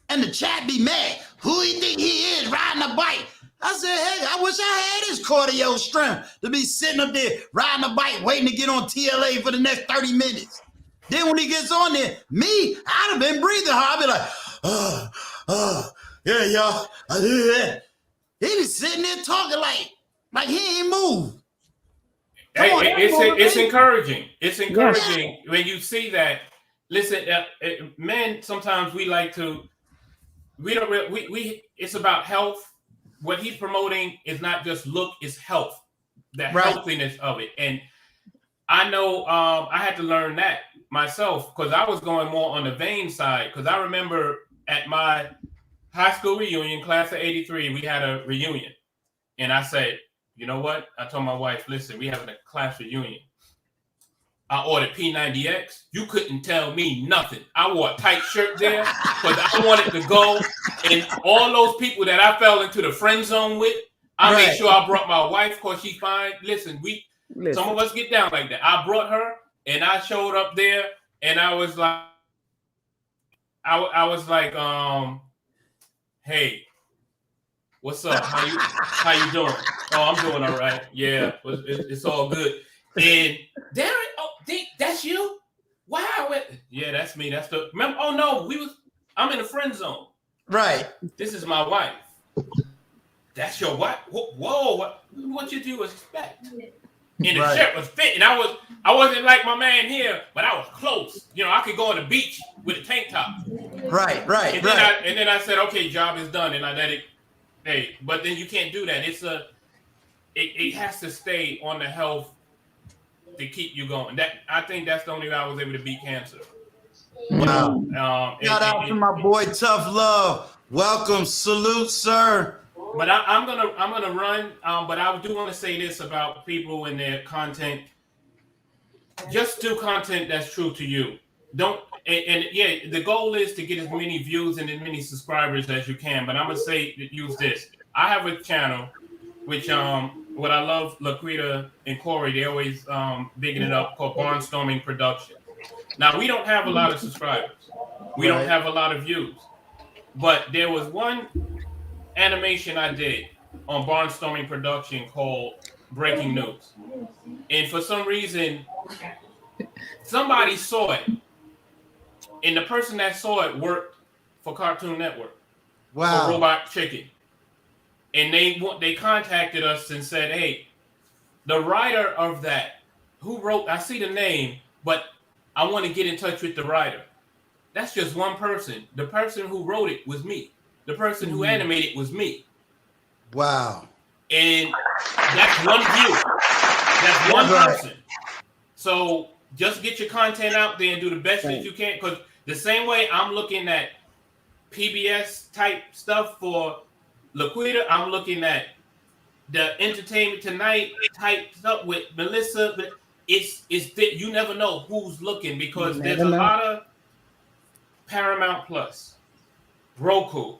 and the chat be mad. Who he think he is riding a bike? I said, hey, I wish I had his cardio strength to be sitting up there riding a bike waiting to get on TLA for the next 30 minutes. Then when he gets on there, I'd have been breathing hard. I'd be like, yeah, y'all. I do that. He be sitting there talking like he ain't moved. It's encouraging. It's encouraging when you see that. Listen, men, sometimes we like to, it's about health. What he's promoting is not just look, it's health, the healthiness of it. And I know I had to learn that myself because I was going more on the vain side. Because I remember at my high school reunion, class of 83, we had a reunion. And I said, you know what? I told my wife, listen, we having a class reunion. I ordered P90X. You couldn't tell me nothing. I wore a tight shirt there because I wanted to go. And all those people that I fell into the friend zone with, I made sure I brought my wife because she fine. Listen, some of us get down like that. I brought her and I showed up there and I was like, hey, what's up? How you doing? Oh, I'm doing all right. Yeah, it's all good. And Darren, that's you? Wow. Yeah, that's me. That's the remember. Oh no, I'm in the friend zone. Right. This is my wife. That's your wife. Whoa, what did you expect? And the shirt was fitting. I wasn't like my man here, but I was close. You know, I could go on the beach with a tank top. Right. And then I said, okay, job is done, and I let it. Hey, but then you can't do that. It has to stay on the health to keep you going. I think that's the only way I was able to beat cancer. Wow. Shout out to my boy Tough Love. Welcome, salute, sir. But I'm gonna run. But I do want to say this about people and their content. Just do content that's true to you. Don't. And yeah, the goal is to get as many views and as many subscribers as you can. But I'm gonna say use this. I have a channel, which what I love, Laquita and Corey, they always bigging it up, called Barnstorming Production. Now we don't have a lot of subscribers. We don't have a lot of views. But there was one animation I did on Barnstorming Production called Breaking News. And for some reason, somebody saw it. And the person that saw it worked for Cartoon Network. Wow. For Robot Chicken. And they contacted us and said, hey, the writer of that, who wrote, I see the name, but I want to get in touch with the writer. That's just one person. The person who wrote it was me. The person who animated was me. Wow. And that's one view. That's one person. So just get your content out there and do the best that you can. Because the same way I'm looking at PBS type stuff for Laquita, I'm looking at the Entertainment Tonight type stuff with Melissa. But it's that you never know who's looking because there's a lot of Paramount Plus, Roku,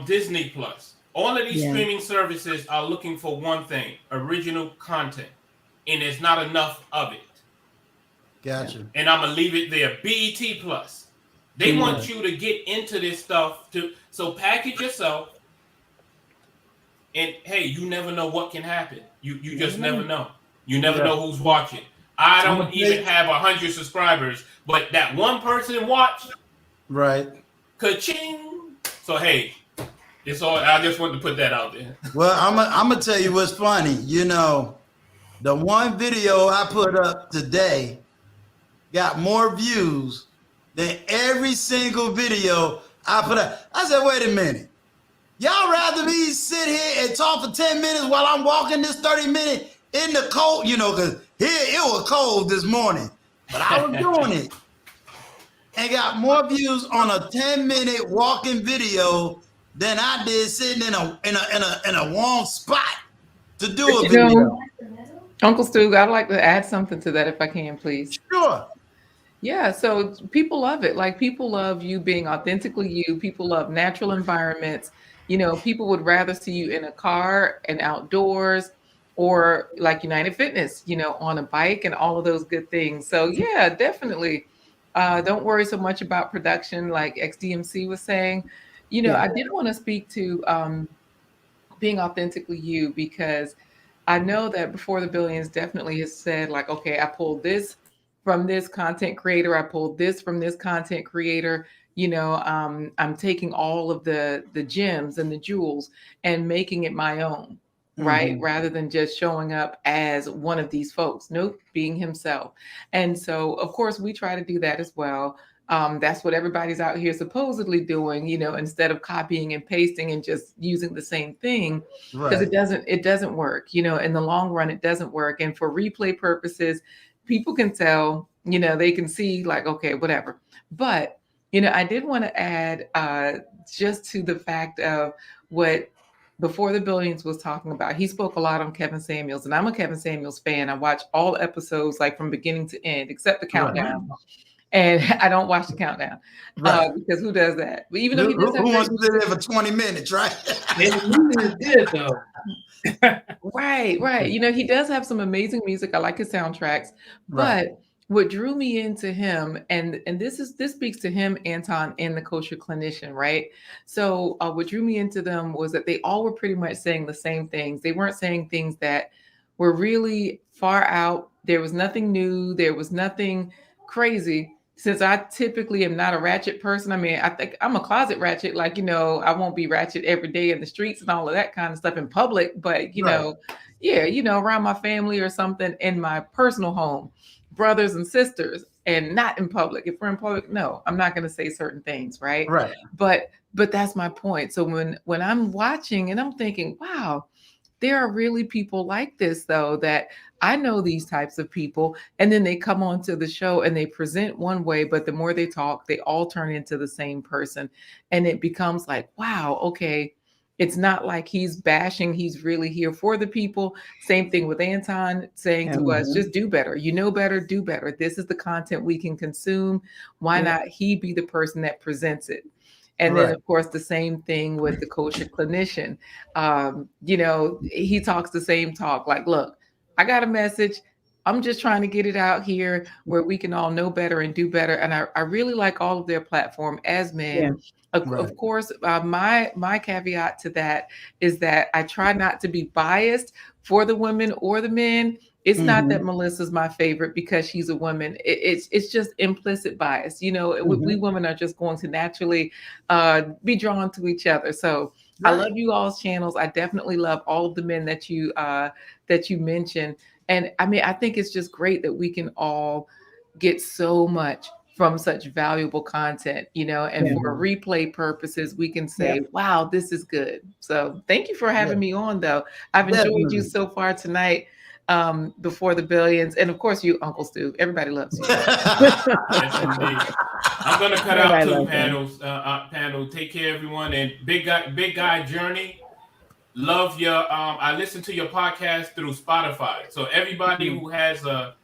Disney Plus. All of these streaming services are looking for one thing: original content, and there's not enough of it. Gotcha. And I'm gonna leave it there. BET Plus, they want you to get into this stuff so package yourself. And hey, you never know what can happen. You just never know. You never know who's watching. I don't even have 100 subscribers, but that one person watched. Right. Ka-ching. So hey, it's all. I just wanted to put that out there. Well, I'm gonna tell you what's funny. You know, the one video I put up today got more views than every single video I put up. I said, wait a minute. Y'all rather me sit here and talk for 10 minutes while I'm walking this 30-minute in the cold, you know, because here it was cold this morning, but I was doing it and got more views on a 10-minute walking video than I did sitting in a warm spot to do a video. Uncle Stu, I'd like to add something to that if I can, please. Sure. Yeah, so people love it. Like people love you being authentically you. People love natural environments. You know, people would rather see you in a car and outdoors or like United Fitness, you know, on a bike and all of those good things. So yeah, definitely. Don't worry so much about production like XDMC was saying. You know, I did want to speak to being authentically you because I know that Before the Billions definitely has said like, okay, I pulled this from this content creator. I pulled this from this content creator. You know, I'm taking all of the gems and the jewels and making it my own, right? Rather than just showing up as one of these folks. Nope, being himself. And so, of course, we try to do that as well. That's what everybody's out here supposedly doing, you know, instead of copying and pasting and just using the same thing, because it doesn't work. You know, in the long run, it doesn't work. And for replay purposes, people can tell, you know, they can see like, okay, whatever. But you know, I did want to add just to the fact of what Before the Billions was talking about, he spoke a lot on Kevin Samuels, and I'm a Kevin Samuels fan. I watch all episodes like from beginning to end, except the countdown. And I don't watch the countdown because who does that? But even though he does Who wants to sit there for 20 minutes, right? The music is good though. Right. You know, he does have some amazing music. I like his soundtracks, but what drew me into him, and this speaks to him, Anton, and the kosher clinician, right? So what drew me into them was that they all were pretty much saying the same things. They weren't saying things that were really far out. There was nothing new. There was nothing crazy. Since I typically am not a ratchet person, I mean, I think I'm a closet ratchet. Like, you know, I won't be ratchet every day in the streets and all of that kind of stuff in public, but you know, yeah, you know, around my family or something in my personal home, brothers and sisters, and not in public. If we're in public, no, I'm not going to say certain things, right? Right. But that's my point. So when I'm watching and I'm thinking, wow, there are really people like this, though, that I know these types of people, and then they come onto the show and they present one way, but the more they talk, they all turn into the same person. And it becomes like, wow, okay, it's not like he's bashing, he's really here for the people. Same thing with Anton saying to us, just do better. You know better, do better. This is the content we can consume. Why not he be the person that presents it? And then, of course, the same thing with the kosher clinician. You know, he talks the same talk. Like, look, I got a message. I'm just trying to get it out here where we can all know better and do better. And I really like all of their platform as men. Of course, my caveat to that is that I try not to be biased for the women or the men. It's not that Melissa's my favorite because she's a woman. It's just implicit bias. You know, we women are just going to naturally be drawn to each other. So I love you all's channels. I definitely love all of the men that you mentioned. And I mean, I think it's just great that we can all get so much from such valuable content, you know, and for replay purposes, we can say, wow, this is good. So thank you for having me on, though. I've enjoyed you so far tonight. Before the Billions, and of course you, Uncle Stu. Everybody loves you. Yes, I'm gonna cut out two panels. Panel, take care, everyone. And big guy journey. Love your. I listen to your podcast through Spotify. So everybody who has a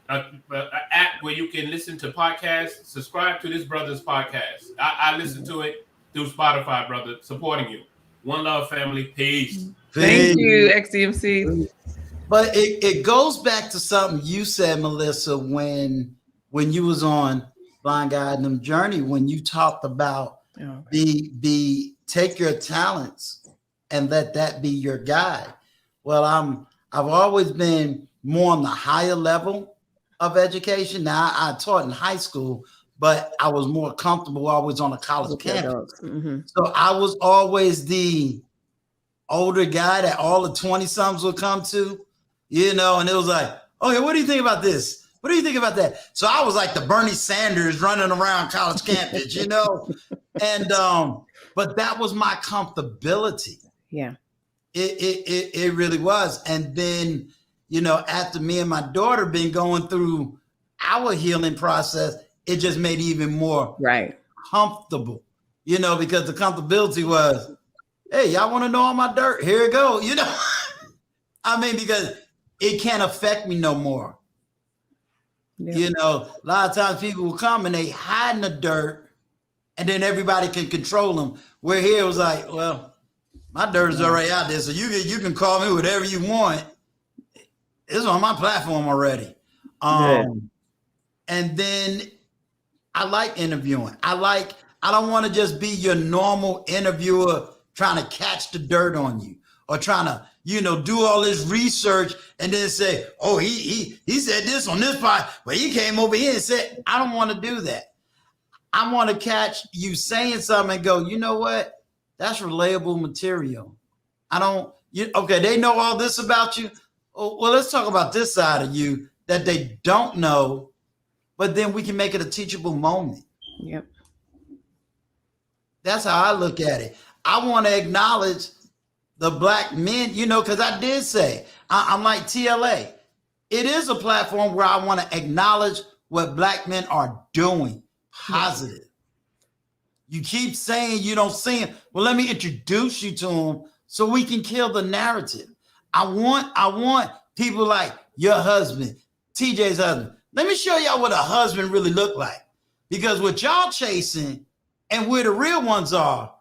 app where you can listen to podcasts, subscribe to this brother's podcast. I listen to it through Spotify, brother. Supporting you. One love, family. Peace. Thank you, XDMC. But it goes back to something you said, Melissa, when you was on Blind Guiding Them Journey, when you talked about take your talents and let that be your guide. Well, I've always been more on the higher level of education. Now I taught in high school, but I was more comfortable always on a college campus. So I was always the older guy that all the 20-somethings would come to. You know, and it was like, okay, what do you think about this? What do you think about that? So I was like the Bernie Sanders running around college campus, you know? And but that was my comfortability. Yeah. It really was. And then, you know, after me and my daughter been going through our healing process, it just made it even more comfortable, you know, because the comfortability was, hey, y'all want to know all my dirt? Here it go, you know? I mean, because it can't affect me no more. You know, a lot of times people will come and they hide in the dirt and then everybody can control them. Where here it was like, well, my dirt is already out there. So you can call me whatever you want. It's on my platform already. And then I like interviewing. I don't want to just be your normal interviewer trying to catch the dirt on you or trying to, you know, do all this research and then say, oh, he said this on this part, but he came over here and said, I don't want to do that. I want to catch you saying something and go, you know what? That's relatable material. Okay, they know all this about you. Oh, well, let's talk about this side of you that they don't know, but then we can make it a teachable moment. Yep. That's how I look at it. I want to acknowledge the Black men, you know, because I did say, I'm like TLA. It is a platform where I want to acknowledge what Black men are doing positive. You keep saying you don't see him. Well, let me introduce you to him so we can kill the narrative. I want people like your husband, TJ's husband. Let me show y'all what a husband really look like. Because what y'all chasing and where the real ones are,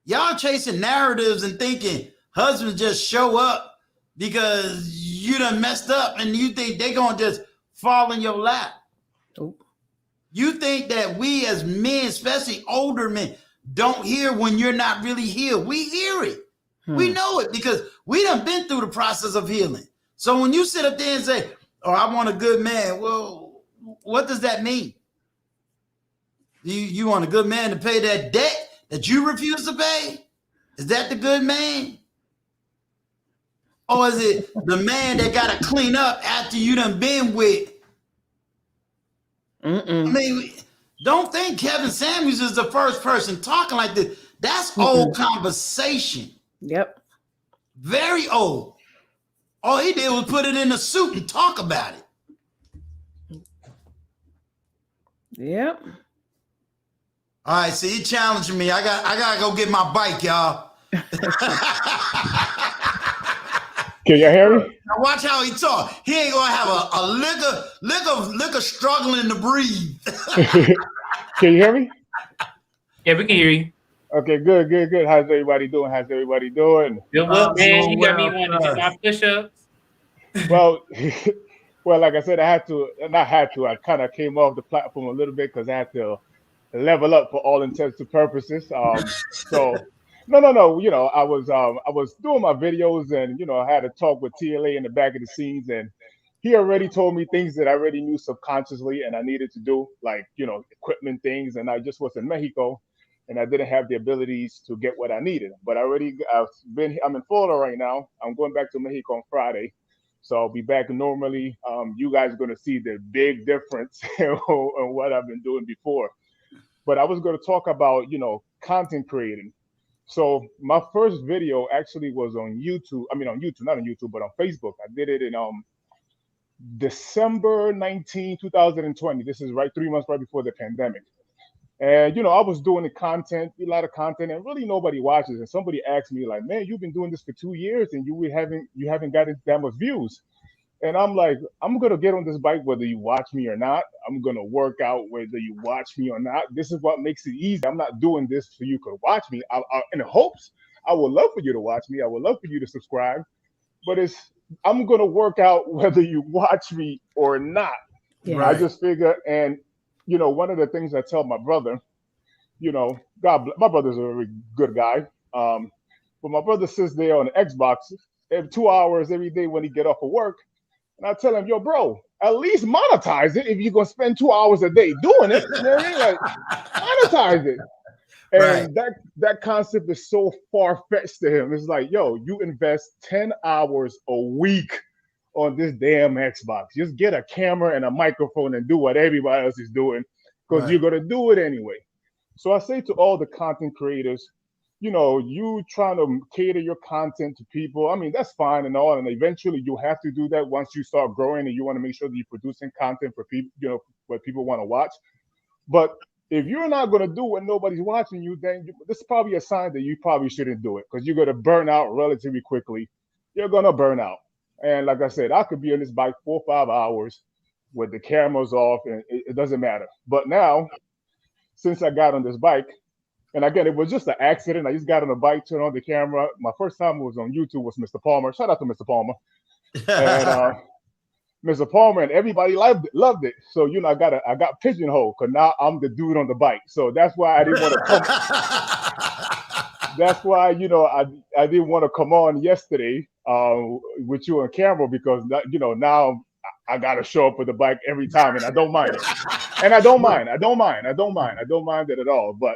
y'all chasing narratives and thinking husbands just show up because you done messed up and you think they're going to just fall in your lap. Nope. You think that we as men, especially older men, don't hear when you're not really healed. We hear it. We know it because we done been through the process of healing. So when you sit up there and say, oh, I want a good man, well, what does that mean? You want a good man to pay that debt that you refuse to pay? Is that the good man? Or is it the man that got to clean up after you done been with? I mean, don't think Kevin Samuels is the first person talking like this. That's old conversation. Yep. Very old. All he did was put it in a suit and talk about it. Yep. All right, see, he challenging me. I gotta go get my bike, y'all. Can you hear me? Now watch how he talk. He ain't gonna have a liquor struggling to breathe. Can you hear me? Yeah, we can hear you. Okay, good. How's everybody doing? Good luck, man. You got me wanting to do my push-ups. Well, like I said, I kind of came off the platform a little bit because I had to level up for all intents and purposes. So no. You know, I was doing my videos and, you know, I had a talk with TLA in the back of the scenes, and he already told me things that I already knew subconsciously and I needed to do, like, you know, equipment things. And I just was in Mexico and I didn't have the abilities to get what I needed. But I'm in Florida right now. I'm going back to Mexico on Friday. So I'll be back normally. You guys are going to see the big difference in what I've been doing before. But I was going to talk about, you know, content creating. So my first video actually was on YouTube. I mean, on YouTube, not on YouTube, but on Facebook. I did it in December 19, 2020. This is 3 months right before the pandemic. And, you know, I was doing the content, a lot of content, and really nobody watches. And somebody asked me, like, man, you've been doing this for 2 years and you haven't gotten that much views. And I'm like, I'm going to get on this bike whether you watch me or not. I'm going to work out whether you watch me or not. This is what makes it easy. I'm not doing this so you could watch me. In the hopes, I would love for you to watch me. I would love for you to subscribe. But I'm going to work out whether you watch me or not. Yeah. Right. I just figure, and, you know, one of the things I tell my brother, you know, my brother's a very good guy. But my brother sits there on the Xbox 2 hours every day when he get off of work. And I tell him, yo, bro, at least monetize it if you're going to spend 2 hours a day doing it. You know what I mean? Like, monetize it. And that concept is so far-fetched to him. It's like, yo, you invest 10 hours a week on this damn Xbox. Just get a camera and a microphone and do what everybody else is doing because you're going to do it anyway. So I say to all the content creators, you know, you trying to cater your content to people. I mean, that's fine and all. And eventually you have to do that once you start growing and you want to make sure that you're producing content for people, you know, what people want to watch. But if you're not going to do what nobody's watching you, then this is probably a sign that you probably shouldn't do it because you're going to burn out relatively quickly. You're going to burn out. And like I said, I could be on this bike 4 or 5 hours with the cameras off and it doesn't matter. But now, since I got on this bike, and again, it was just an accident. I just got on the bike, turned on the camera. My first time was on YouTube was Mr. Palmer. Shout out to Mr. Palmer. And Mr. Palmer and everybody loved it. So, you know, I got pigeonholed because now I'm the dude on the bike. So that's why I didn't want to come. That's why, you know, I didn't want to come on yesterday with you on camera because, you know, now I got to show up with the bike every time and I don't mind it. And I don't mind it at all. But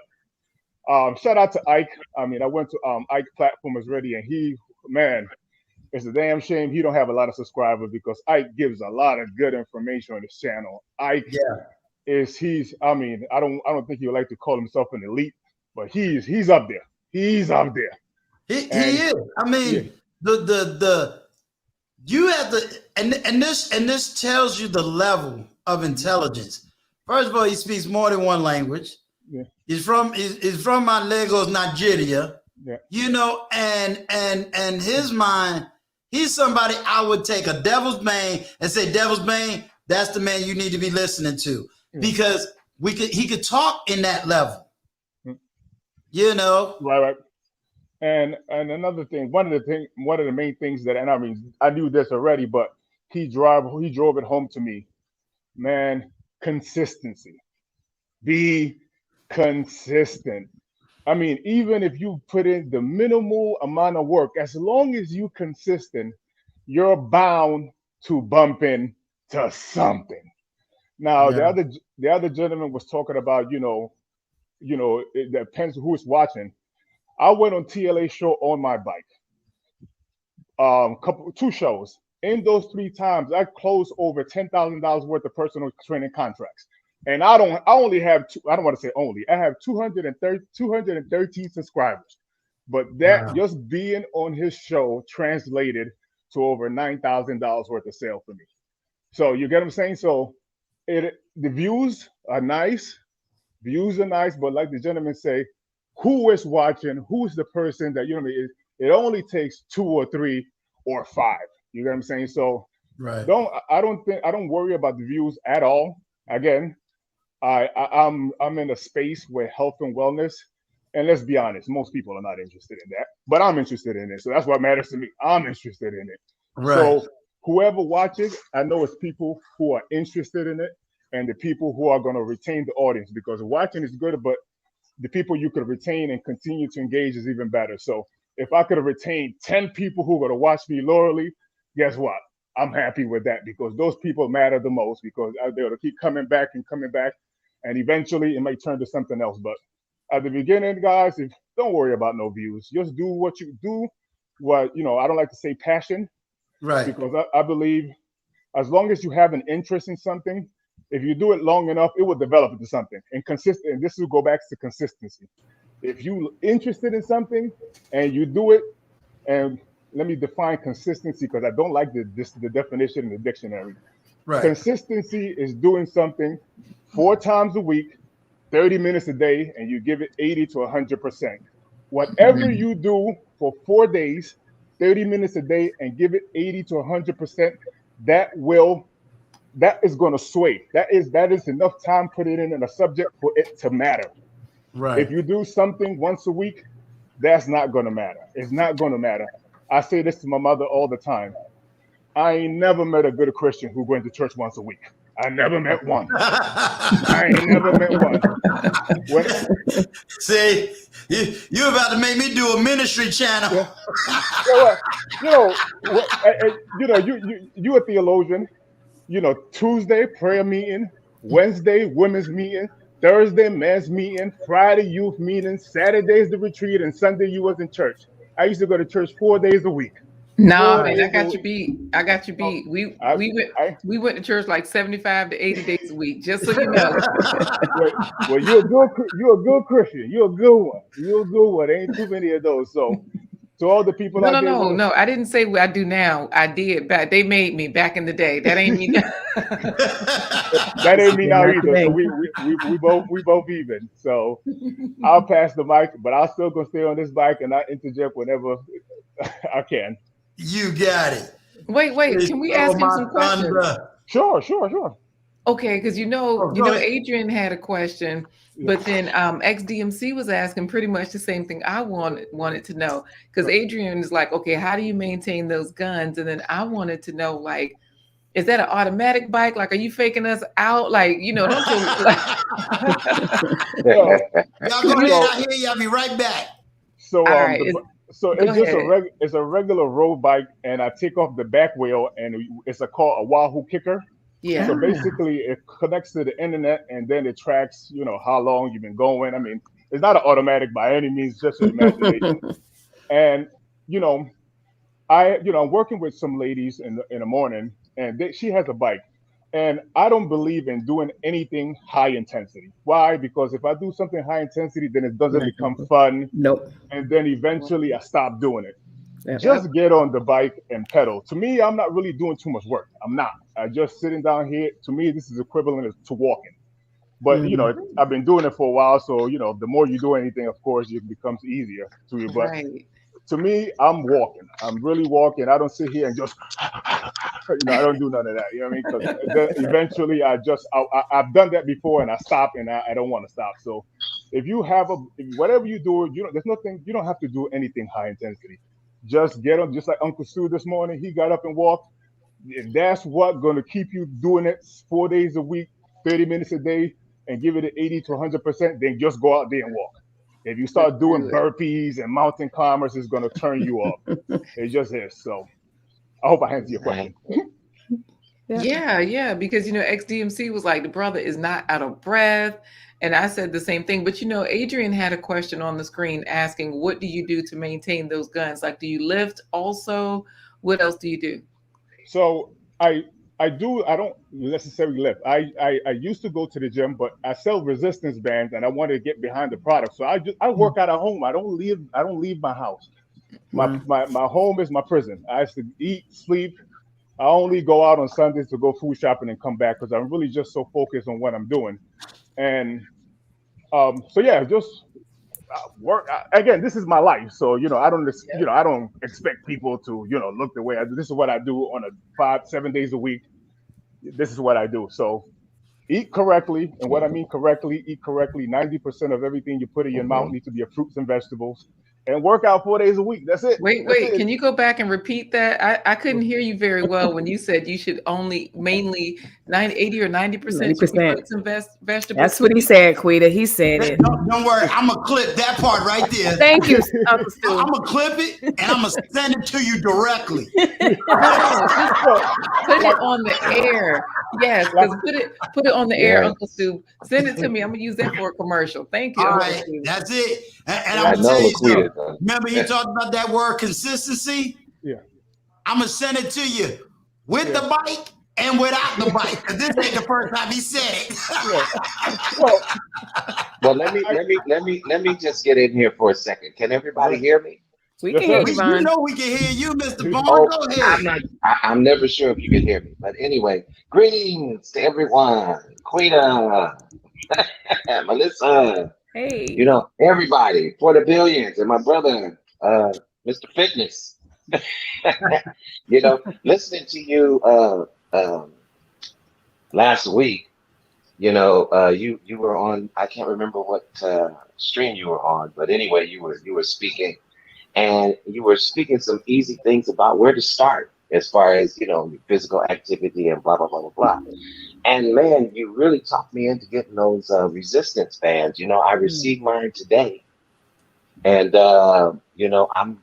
shout out to Ike. I mean, I went to Ike Platform is Ready, and it's a damn shame he don't have a lot of subscribers because Ike gives a lot of good information on his channel. Ike I don't think he would like to call himself an elite, but he's up there. He's up there. He is. I mean, you have to, and this tells you the level of intelligence. First of all, he speaks more than one language. Yeah. He's from my Lagos, Nigeria. You know, and his mind, he's somebody I would take a Devil's Bane and say, Devil's Bane, that's the man you need to be listening to, because he could talk in that level. You know, right. And another thing, one of the main things that, and I mean, I knew this already, but he drove it home to me, man. Consistency. Be consistent. I mean, even if you put in the minimal amount of work, as long as you consistent, you're bound to bump into something. Now, the other gentleman was talking about, it depends who's watching. I went on TLA show on my bike. Two shows. In those 3 times, I closed over $10,000 worth of personal training contracts. And I only have I don't want to say only, I have 213 subscribers. But that just being on his show translated to over $9,000 worth of sale for me. So you get what I'm saying? So the views are nice. But like the gentleman say, who is watching? Who's the person that, it only takes 2 or 3 or 5. You get what I'm saying? So I don't worry about the views at all. Again, I'm in a space where health and wellness, and let's be honest, most people are not interested in that, but I'm interested in it. So that's what matters to me. I'm interested in it. Right. So whoever watches, I know it's people who are interested in it and the people who are going to retain the audience, because watching is good, but the people you could retain and continue to engage is even better. So if I could have retained 10 people who are going to watch me loyally, guess what? I'm happy with that, because those people matter the most, because they'll keep coming back, and eventually it might turn to something else. But at the beginning, guys, don't worry about no views. Just do what you do. I don't like to say passion, right? Because I believe as long as you have an interest in something, if you do it long enough, it will develop into something. And consistent. And this will go back to consistency. If you're interested in something and you do it, and let me define consistency, because I don't like the definition in the dictionary. Right. Consistency is doing something 4 times a week, 30 minutes a day, and you give it 80 to 100%. Whatever you do for 4 days, 30 minutes a day, and give it 80 to 100%, that is going to sway. That is enough time put it in a subject for it to matter. Right. If you do something once a week, that's not going to matter. It's not going to matter. I say this to my mother all the time. I ain't never met a good Christian who went to church once a week. I never met one. I ain't never met one. See, you're about to make me do a ministry channel. You a theologian. Tuesday prayer meeting, Wednesday women's meeting, Thursday men's meeting, Friday youth meeting, Saturday's the retreat, and Sunday you was in church. I used to go to church 4 days a week. No, man, I got you beat. We went to church like 75 to 80 days a week, just so you know. Well, you're a good Christian. You're a good one. You're a good one. Ain't too many of those. So to all the people No, I didn't say what I do now. I did back. They made me back in the day. That ain't me now. That ain't me now either. So we both even. So I'll pass the mic, but I'll still gonna stay on this bike and I interject whenever I can. You got it. Wait. Can we ask him some questions? Sure. Okay, because Adrian had a question, but then XDMC was asking pretty much the same thing I wanted to know. Because Adrian is like, okay, how do you maintain those guns? And then I wanted to know, like, is that an automatic bike? Like, are you faking us out? Like, don't you like... Y'all go ahead out here. Y'all be right back. So, it's a regular road bike, and I take off the back wheel, and it's called a Wahoo kicker. Yeah. So basically, it connects to the internet, and then it tracks, how long you've been going. I mean, it's not an automatic by any means, just an imagination. And I'm working with some ladies in the morning, and she has a bike, and I don't believe in doing anything high intensity. Why? Because if I do something high intensity, then it doesn't become fun. Nope. And then eventually I stop doing it. Just get on the bike and pedal. To me, I'm not really doing too much work. I'm not. I just sitting down here. To me, this is equivalent to walking. But I've been doing it for a while, so the more you do anything, of course, it becomes easier to you. But Right. to me, I'm walking. I'm really walking. I don't sit here and just, I don't do none of that. You know what I mean? Because eventually, I've done that before, and I stop, and I don't want to stop. So, if you have whatever you do, there's nothing. You don't have to do anything high intensity. Just get on. Just like Uncle Stu this morning, he got up and walked. If that's what going to keep you doing it 4 days a week, 30 minutes a day, and give it an 80 to 100%, then just go out there and walk. If you start doing burpees and mountain climbers, it's going to turn you off. It just is. So I hope I answered your question. Yeah, because XDMC was like, the brother is not out of breath. And I said the same thing. But Adrian had a question on the screen asking, what do you do to maintain those guns? Like, do you lift also? What else do you do? So I don't necessarily lift. I used to go to the gym, but I sell resistance bands and I wanted to get behind the product. So I work out at home. I don't leave my house. My home is my prison. I have to eat, sleep. I only go out on Sundays to go food shopping and come back because I'm really just so focused on what I'm doing. And so yeah, just work. Again, this is my life. So I don't expect people to look the way I do. This is what I do on a 5-7 days a week. This is what I do. So eat correctly. And what I mean correctly, eat correctly. 90% of everything you put in your mouth needs to be fruits and vegetables. And work out 4 days a week. That's it. Wait. Can you go back and repeat that? I couldn't hear you very well when you said you should only mainly 80 or 90% fruits and vegetables. That's what he said, Quita. He said it. Don't worry. I'm going to clip that part right there. Thank you, Uncle Stu. I'm going to clip it and I'm going to send it to you directly. Put it on the air. Yes, because put it on the air, Uncle Stu. Send it to me. I'm going to use that for a commercial. Thank you. All right. That's it. And I'm going to tell you something. Remember you talked about that word consistency? Yeah. I'm going to send it to you with the bike and without the bike. Because this ain't the first time he said it. Well, let me just get in here for a second. Can everybody hear me? We can hear you, Vaughn. You know we can hear you, Mr. Vaughn. Oh, Go ahead. I'm never sure if you can hear me. But anyway, greetings to everyone. Quita, Melissa. Hey. Everybody for the billions and my brother, Mr. Fitness. Listening to you last week, you were on, I can't remember what stream you were on, but anyway, you were speaking, and you were speaking some easy things about where to start as far as physical activity and blah blah blah blah blah. And man, you really talked me into getting those resistance bands. I received mine today, and I'm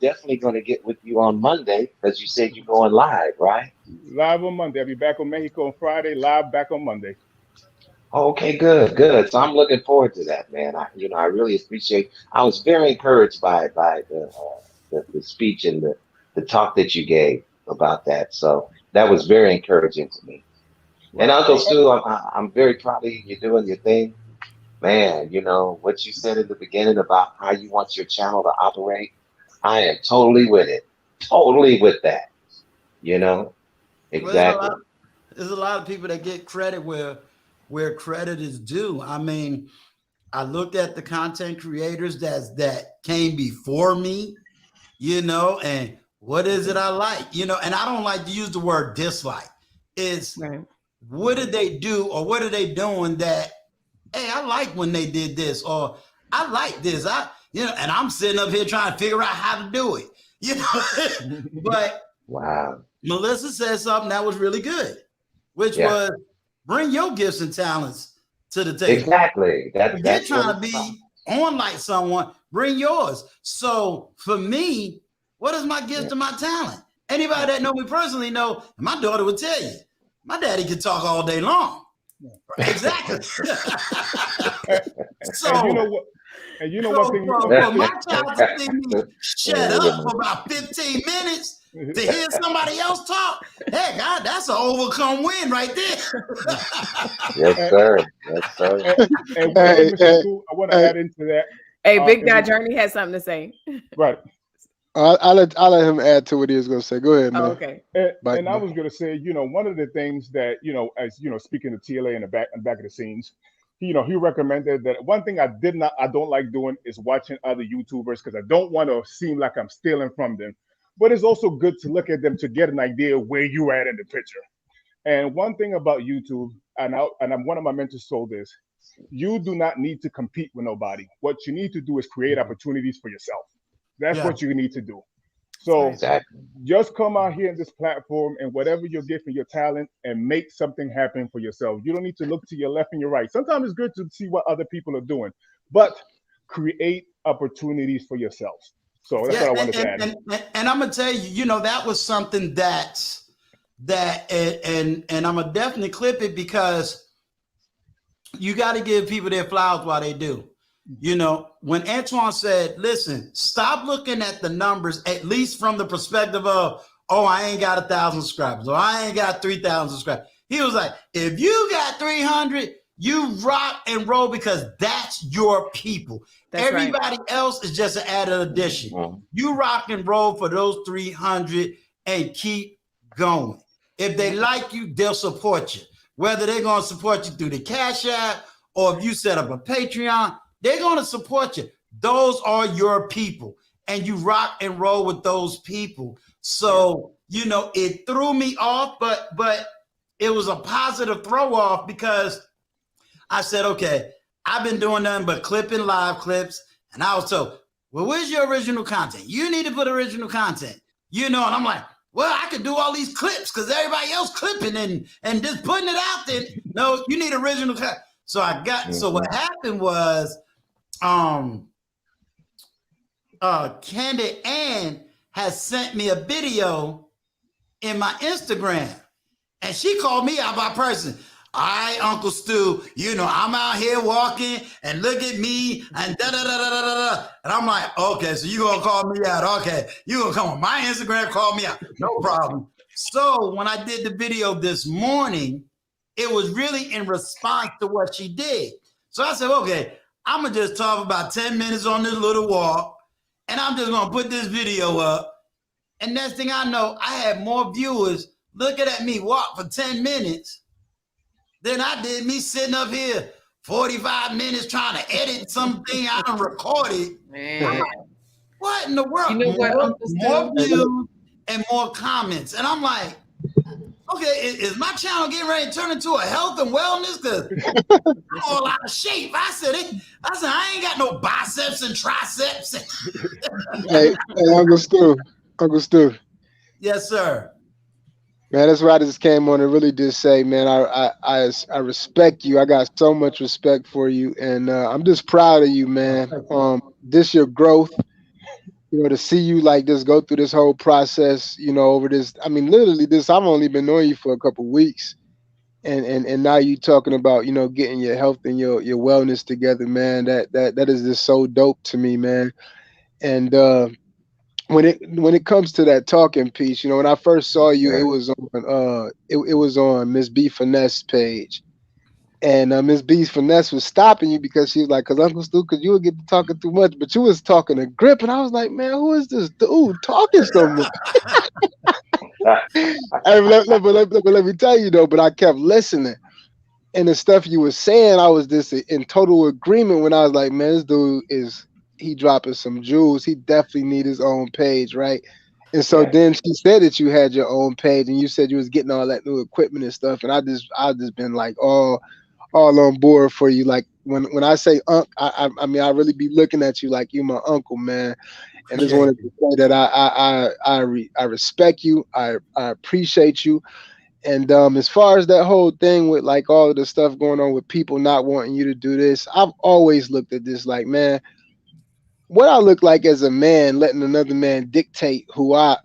definitely going to get with you on Monday because you said you're going live, right? Live on Monday. I'll be back on Mexico on Friday. Live back on Monday. Okay, good. So I'm looking forward to that, man. I really appreciate. I was very encouraged by the speech and the talk that you gave about that. So that was very encouraging to me. And Uncle Stu, I'm very proud of you. You're doing your thing, man. What you said in the beginning about how you want your channel to operate. I am totally with it. Totally with that. Exactly. Well, there's a lot of people that get credit where credit is due. I mean, I looked at the content creators that came before me, and what is it I like, and I don't like to use the word dislike. It's right. What did they do or what are they doing that, hey, I like when they did this, or I like this. And I'm sitting up here trying to figure out how to do it, But wow. Melissa said something that was really good, which was bring your gifts and talents to the table. Exactly. That's trying to be on like someone, bring yours. So for me, what is my gift and my talent? Anybody that know me personally know, my daughter would tell you, my daddy could talk all day long. Exactly. So, and you know what thing? For my child to see me shut up for about 15 minutes to hear somebody else talk, heck, that's an overcome win right there. Yes, sir. And I want to add into that. Hey, Big Guy Journey has something to say. Right. I'll let him add to what he was going to say. Go ahead, man. Oh, okay. And I was going to say, one of the things that, as speaking to TLA in the back of the scenes, he recommended that one thing I don't like doing is watching other YouTubers because I don't want to seem like I'm stealing from them. But it's also good to look at them to get an idea where you at in the picture. And one thing about YouTube, and one of my mentors told this, you do not need to compete with nobody. What you need to do is create opportunities for yourself. That's what you need to do. So Exactly. just come out here in this platform and whatever your gift and your talent and make something happen for yourself. You don't need to look to your left and your right. Sometimes it's good to see what other people are doing, but create opportunities for yourself. So that's what I wanted to add. And I'm gonna tell you, that was something and I'm gonna definitely clip it because you got to give people their flowers while they do. When Antoine said, listen, stop looking at the numbers, at least from the perspective of, oh, I ain't got 1,000 subscribers, or I ain't got 3,000 subscribers. He was like, if you got 300, you rock and roll because that's your people. Everybody else is just an added addition. Mm-hmm. You rock and roll for those 300 and keep going. If they like you, they'll support you. Whether they're going to support you through the Cash App or if you set up a Patreon, they're going to support you. Those are your people, and you rock and roll with those people. So, it threw me off, but it was a positive throw off because I said, okay, I've been doing nothing but clipping live clips. And I was told, well, where's your original content? You need to put original content, and I'm like, well, I could do all these clips because everybody else clipping and just putting it out there. No, you need original content. So so what happened was, Candid Ann has sent me a video in my Instagram, and she called me out by person. All right, Uncle Stu, I'm out here walking and look at me and da da da da da da. And I'm like, okay, so you gonna call me out? Okay, you gonna come on my Instagram, call me out? No problem. So when I did the video this morning, it was really in response to what she did. So I said, okay, I'm gonna just talk about 10 minutes on this little walk, and I'm just gonna put this video up. And next thing I know, I had more viewers looking at me walk for 10 minutes than I did me sitting up here 45 minutes trying to edit something I done recorded. Man. What in the world? You know what, Uncle More Stu? views and more comments. And I'm like, okay, is my channel getting ready to turn into a health and wellness? Because I'm all out of shape. I said, I ain't got no biceps and triceps. Hey, Uncle Stu. Yes, sir. Man, that's why I just came on and really just say, man, I respect you. I got so much respect for you, and I'm just proud of you, man. This your growth, to see you like this, go through this whole process, over this. I mean, literally, I've only been knowing you for a couple of weeks, and now you talking about, getting your health and your wellness together, man. That is just so dope to me, man. And when it comes to that talking piece, when I first saw you, it was on it was on Miss B Finesse page, and Miss B Finesse was stopping you because she was like, "Cause Uncle Stu, cause you would get to talking too much," but you was talking a grip, and I was like, "Man, who is this dude talking so much?" Hey, let me tell you though, but I kept listening, and the stuff you were saying, I was just in total agreement when I was like, "Man, this dude he dropping some jewels. He definitely need his own page, right?" And so then she said that you had your own page, and you said you was getting all that new equipment and stuff. And I just been like all on board for you. Like when I say Unc, I mean I really be looking at you like you my uncle, man. And just wanted to say that I respect you. I appreciate you. And as far as that whole thing with like all of the stuff going on with people not wanting you to do this, I've always looked at this like, man, what I look like as a man, letting another man dictate who I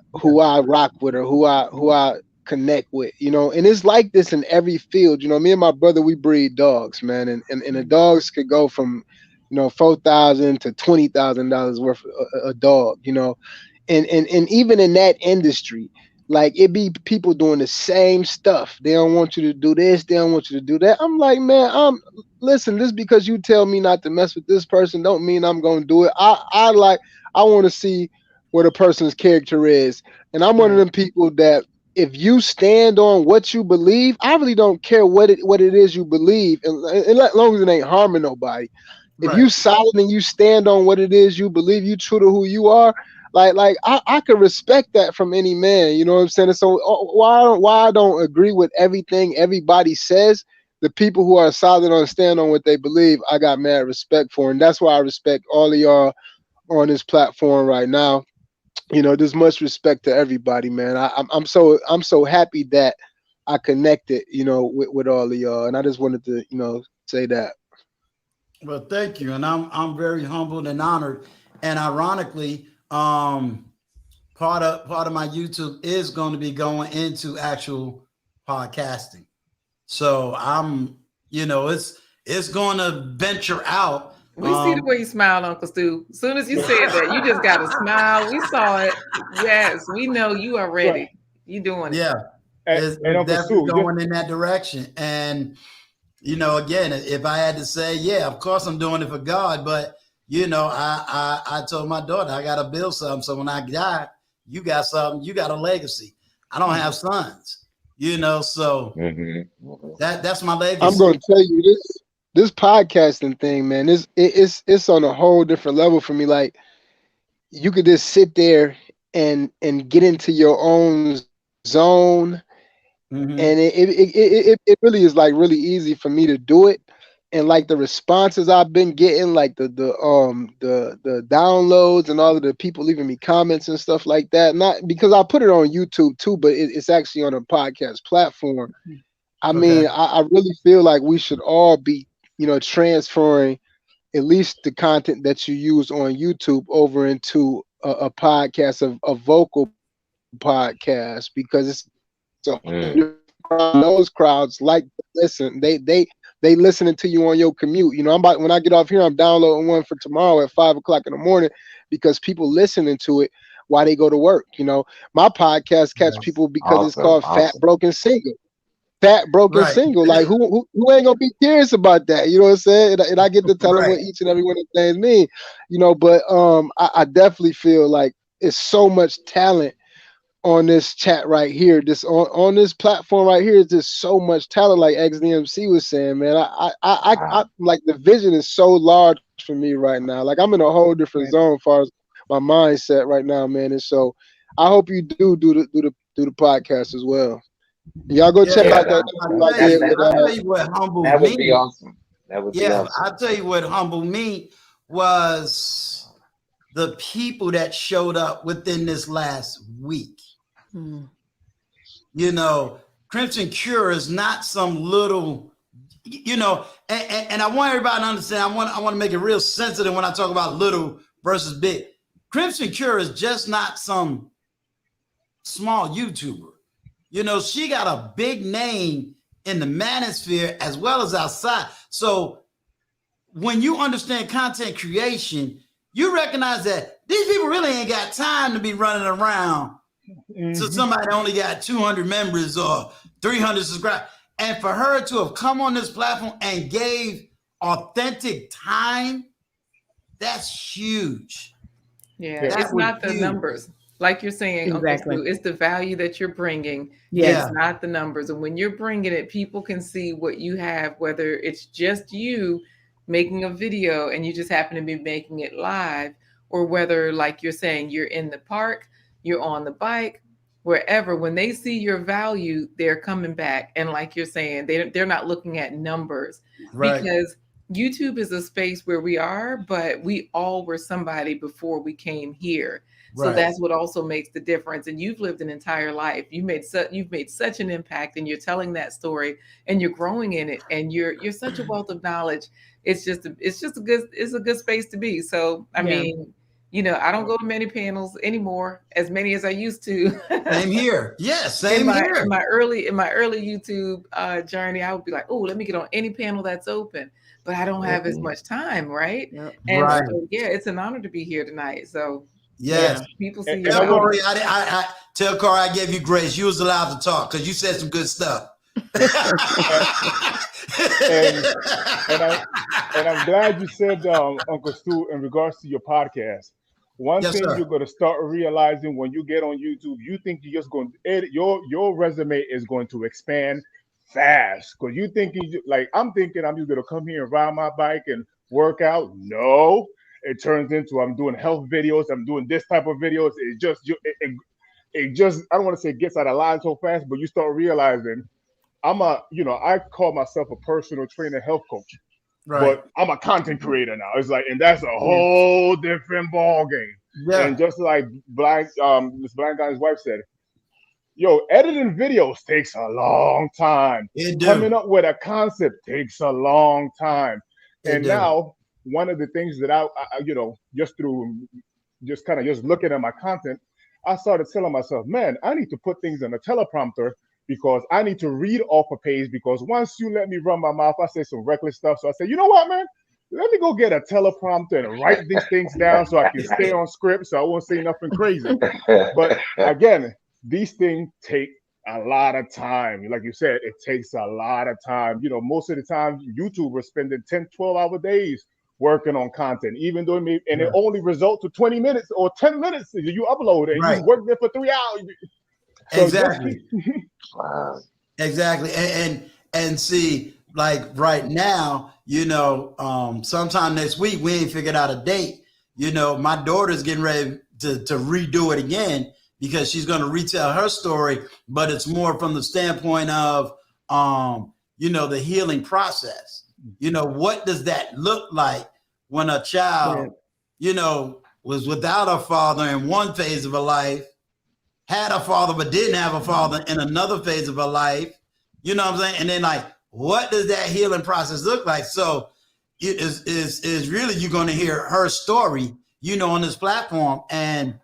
rock with or who I connect with, and it's like this in every field. Me and my brother, we breed dogs, man, and the dogs could go from, $4,000 to $20,000 worth of a dog, and even in that industry, like it be people doing the same stuff. They don't want you to do this, they don't want you to do that. I'm like, man, listen, just because you tell me not to mess with this person don't mean I'm gonna do it. I want to see what a person's character is. And I'm one of them people that if you stand on what you believe, I really don't care what it is you believe, and as long as it ain't harming nobody. If you solid and you stand on what it is you believe, you true to who you are, like I can respect that from any man. You know what I'm saying? So why I don't agree with everything everybody says, the people who are solid on stand on what they believe, I got mad respect for, and that's why I respect all of y'all on this platform right now. You know, there's much respect to everybody, man. I'm so happy that I connected, you know, with all of y'all, and I just wanted to, you know, say that. Well, thank you, and I'm very humbled and honored. And ironically, part of my YouTube is going to be going into actual podcasting. So I'm, you know, it's going to venture out. We see the way you smile, Uncle Stu. As soon as you said that, you just got a smile. We saw it. Yes, we know you are ready. You doing it. Yeah, it's definitely going in that direction. And you know, again, if I had to say, yeah, of course I'm doing it for God, but you know, I told my daughter I gotta build something. So when I die, you got something, you got a legacy. I don't have sons, you know, so that's my legacy. I'm gonna tell you this podcasting thing, man, it's on a whole different level for me. Like, you could just sit there and get into your own zone. And it really is like really easy for me to do it, and like the responses I've been getting, like the downloads and all of the people leaving me comments and stuff like that. Not because I put it on YouTube too, but it's actually on a podcast platform. I mean, I really feel like we should all be, you know, transferring at least the content that you use on YouTube over into a podcast, a vocal podcast, because it's so those crowds like to listen. They listening to you on your commute. You know, when I get off here, I'm downloading one for tomorrow at 5 o'clock in the morning, because people listening to it while they go to work. You know, my podcast catch people because it's called Fat Broken Single. Fat Broken Single. Like who ain't gonna be curious about that? You know what I'm saying? And I get to tell them what each and every one of the things mean. You know, but I definitely feel like it's so much talent on this chat right here, this on this platform right here, is just so much talent. Like XDMC was saying, man, I like the vision is so large for me right now. Like I'm in a whole different zone as far as my mindset right now, man. And so I hope you do the podcast as well. Y'all go check out that. I'll tell you what humbled me. That would be awesome. That would be awesome. I'll tell you what humbled me was the people that showed up within this last week. You know, Crimson Cure is not some little, you know, and I want everybody to understand. I want to make it real sensitive when I talk about little versus big. Crimson Cure is just not some small YouTuber. You know, she got a big name in the manosphere as well as outside. So when you understand content creation, you recognize that these people really ain't got time to be running around to somebody that only got 200 members or 300 subscribers. And for her to have come on this platform and gave authentic time, that's huge. Yeah, it's not the numbers. Like you're saying, exactly. Uncle Stu, it's the value that you're bringing. Yeah. It's not the numbers. And when you're bringing it, people can see what you have, whether it's just you making a video and you just happen to be making it live, or whether, like you're saying, you're in the park, you're on the bike, wherever. When they see your value, they're coming back. And like you're saying, they're not looking at numbers, because YouTube is a space where we are, but we all were somebody before we came here. So that's what also makes the difference. And you've lived an entire life. You've made such an impact, and you're telling that story, and you're growing in it, and you're such a wealth of knowledge. It's a good space to be. So I mean, you know, I don't go to many panels anymore, as many as I used to. Same here. Yes, same here. In my early YouTube journey, I would be like, oh, let me get on any panel that's open. But I don't have as much time, right? And so, it's an honor to be here tonight. So people see you. Tell Corey, I tell Corey I gave you grace. You was allowed to talk because you said some good stuff. and I'm glad you said, Uncle Stu, in regards to your podcast. One Yes, thing sir. you're going to start realizing when you get on YouTube, you think you're just going to edit your resume is going to expand fast because you think like I'm thinking I'm just going to come here and ride my bike and work out. No, it turns into I'm doing health videos. I'm doing this type of videos. It just I don't want to say it gets out of line so fast, but you start realizing I call myself a personal trainer, health coach. Right. But I'm a content creator now. It's like, and that's a whole different ball game. Yeah. And just like this blind guy's wife said, editing videos takes a long time. It do. Coming up with a concept takes a long time. It And do. now one of the things that I just through just kind of just looking at my content, I started telling myself, man, I need to put things on a teleprompter because I need to read off a page because once you let me run my mouth, I say some reckless stuff. So I say, you know what, man? Let me go get a teleprompter and write these things down so I can stay on script so I won't say nothing crazy. But again, these things take a lot of time. Like you said, it takes a lot of time. Most of the time, YouTubers spending 10, 12-hour days working on content, even though it only results to 20 minutes or 10 minutes you upload it and Right. you work there for 3 hours. So Exactly. Wow. Exactly. And see, like right now, sometime next week, we ain't figured out a date. My daughter's getting ready to redo it again because she's going to retell her story, but it's more from the standpoint of, the healing process. What does that look like when a child, was without a father in one phase of her life, had a father but didn't have a father in another phase of her life, you know what I'm saying? And then like, what does that healing process look like? So it is really, you're going to hear her story, on this platform. And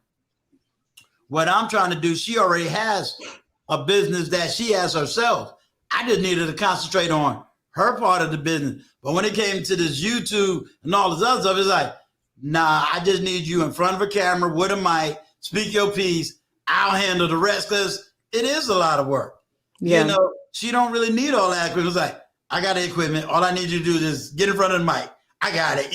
what I'm trying to do, she already has a business that she has herself. I just needed to concentrate on her part of the business. But when it came to this YouTube and all this other stuff, it's like, nah, I just need you in front of a camera with a mic, speak your piece. I'll handle the rest because it is a lot of work. Yeah. She don't really need all that equipment. It's like, I got the equipment. All I need you to do is get in front of the mic. I got it,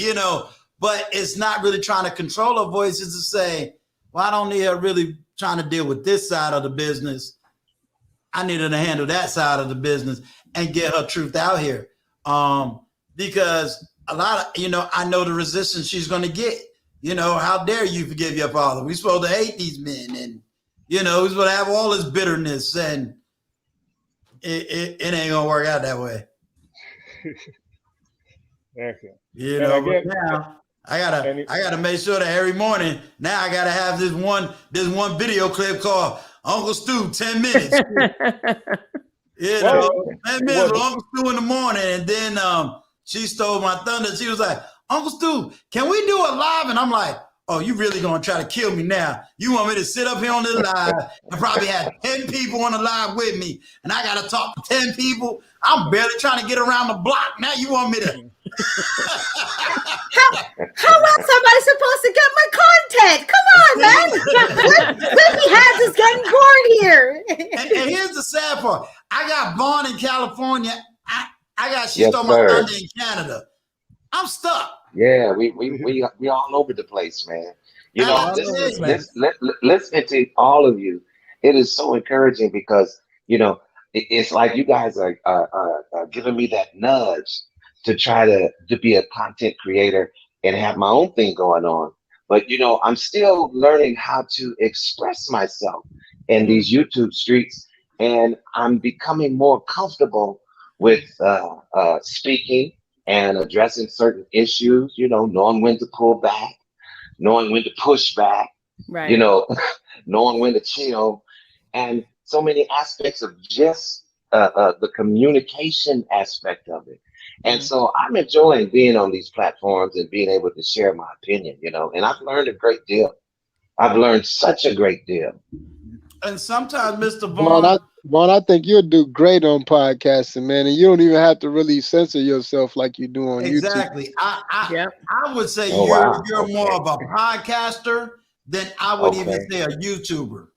but it's not really trying to control her voice. It's to say, well, I don't need her really trying to deal with this side of the business. I need her to handle that side of the business and get her truth out here. Because a lot of, I know the resistance she's going to get. How dare you forgive your father? We're supposed to hate these men and, we're supposed to have all this bitterness and it ain't going to work out that way. Excellent. But now I gotta make sure that every morning now I gotta have this one video clip called Uncle Stu 10 minutes. 10 minutes with Uncle Stu in the morning, and then she stole my thunder. She was like, Uncle Stu, can we do it live? And I'm like, oh, you really gonna try to kill me now? You want me to sit up here on this live and probably have 10 people on the live with me, and I gotta talk to 10 people? I'm barely trying to get around the block. Now you want me to? How else am I supposed to get my content? Come on, man. Let me have this getting bored here. And here's the sad part. I got born in California. She Yes, stole my sir. thunder in Canada. I'm stuck. Yeah, we all over the place, man. Listening to all of you, it is so encouraging because it's like you guys are giving me that nudge to try to be a content creator and have my own thing going on. But I'm still learning how to express myself in these YouTube streets, and I'm becoming more comfortable with speaking and addressing certain issues, knowing when to pull back, knowing when to push back, Right. knowing when to chill, and so many aspects of just the communication aspect of it. And so I'm enjoying being on these platforms and being able to share my opinion, and I've learned a great deal. I've learned such a great deal. And sometimes, Mr. Vaughn, Vaughn, I think you'll do great on podcasting, man, and you don't even have to really censor yourself like you do on YouTube. exactly. I would say Oh, wow. you're more Okay. of a podcaster than I would even Okay. say a YouTuber.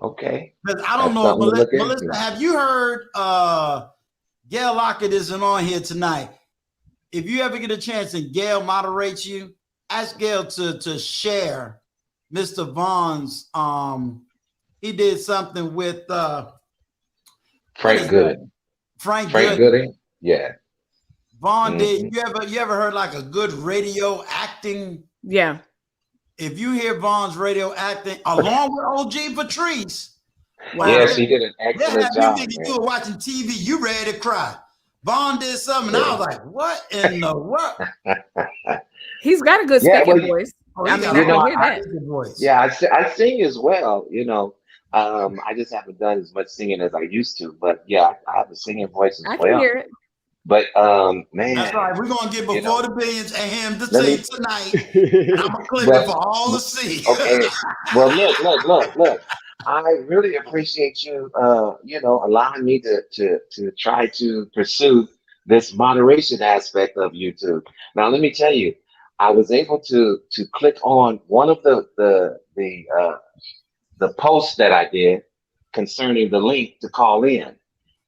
Okay. Because I don't That's know, something to look into. Melissa, have you heard Gail Lockett isn't on here tonight? If you ever get a chance and Gail moderates you, ask Gail to share Mr. Vaughn's. He did something with Frank Gooding. Frank Gooding. Yeah. Vaughn did. You ever heard like a good radio acting? Yeah. If you hear Vaughn's radio acting along with OG Patrice, wow. Yes, he did an excellent job. You were watching TV, you ready to cry. Vaughn did something, and I was like, "What in the world?" He's got a good speaking voice. I mean, I can hear that. Yeah, I sing as well. You know, I just haven't done as much singing as I used to. But yeah, I have a singing voice as well. I can hear it. But man, that's right. We're gonna get Before the Billions and him to sing tonight. I'm gonna clip it for all to see. Okay. Well, look. I really appreciate you, allowing me to try to pursue this moderation aspect of YouTube. Now, let me tell you, I was able to click on one of the posts that I did concerning the link to call in.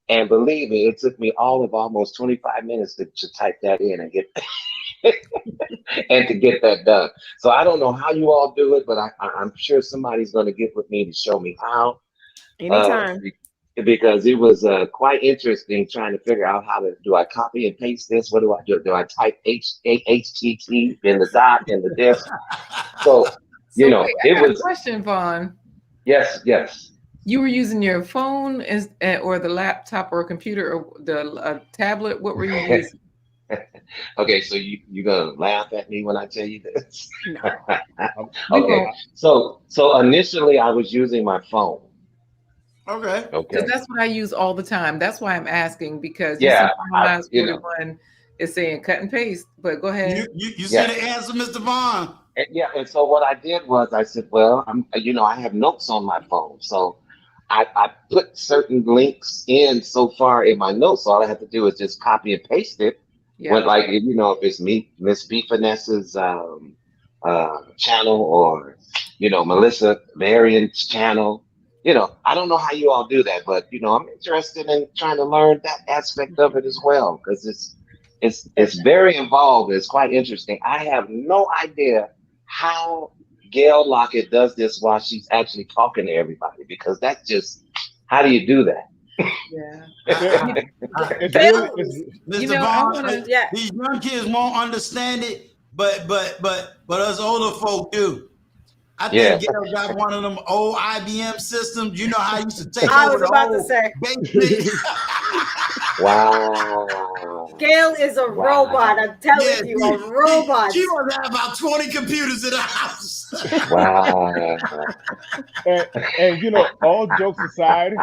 And believe me, it took me all of almost 25 minutes to type that in and get and to get that done. So I don't know how you all do it, but I'm sure somebody's going to get with me to show me how. Anytime. Because it was quite interesting trying to figure out do I copy and paste this? What do I do? Do I type HTT in the dot in the disk? So wait, it was a question, Vaughn. Yes. You were using your phone or the laptop or a computer or the tablet. What were you using? Okay, so you're gonna laugh at me when I tell you this? No. Okay, so initially I was using my phone. Okay. Because that's what I use all the time. That's why I'm asking, because one is saying cut and paste. But go ahead. You see the answer, Mr. Vaughn? And so what I did was I said, well, I have notes on my phone, so I put certain links in so far in my notes. All I have to do is just copy and paste it. Yeah. When, like, if it's me, Miss B Finesse's channel, or Melissa Varian's channel, I don't know how you all do that, but I'm interested in trying to learn that aspect of it as well, because it's very involved. It's quite interesting. I have no idea how Gail Lockett does this while she's actually talking to everybody, because that's just, how do you do that? Yeah. Mr. Vaughn, these young kids won't understand it, but us older folk do. I think Gail got one of them old IBM systems. You know how I used to take over the whole Wow. Gail is a robot. I'm telling you, a robot. She must have about 20 computers in the house. Wow. and all jokes aside,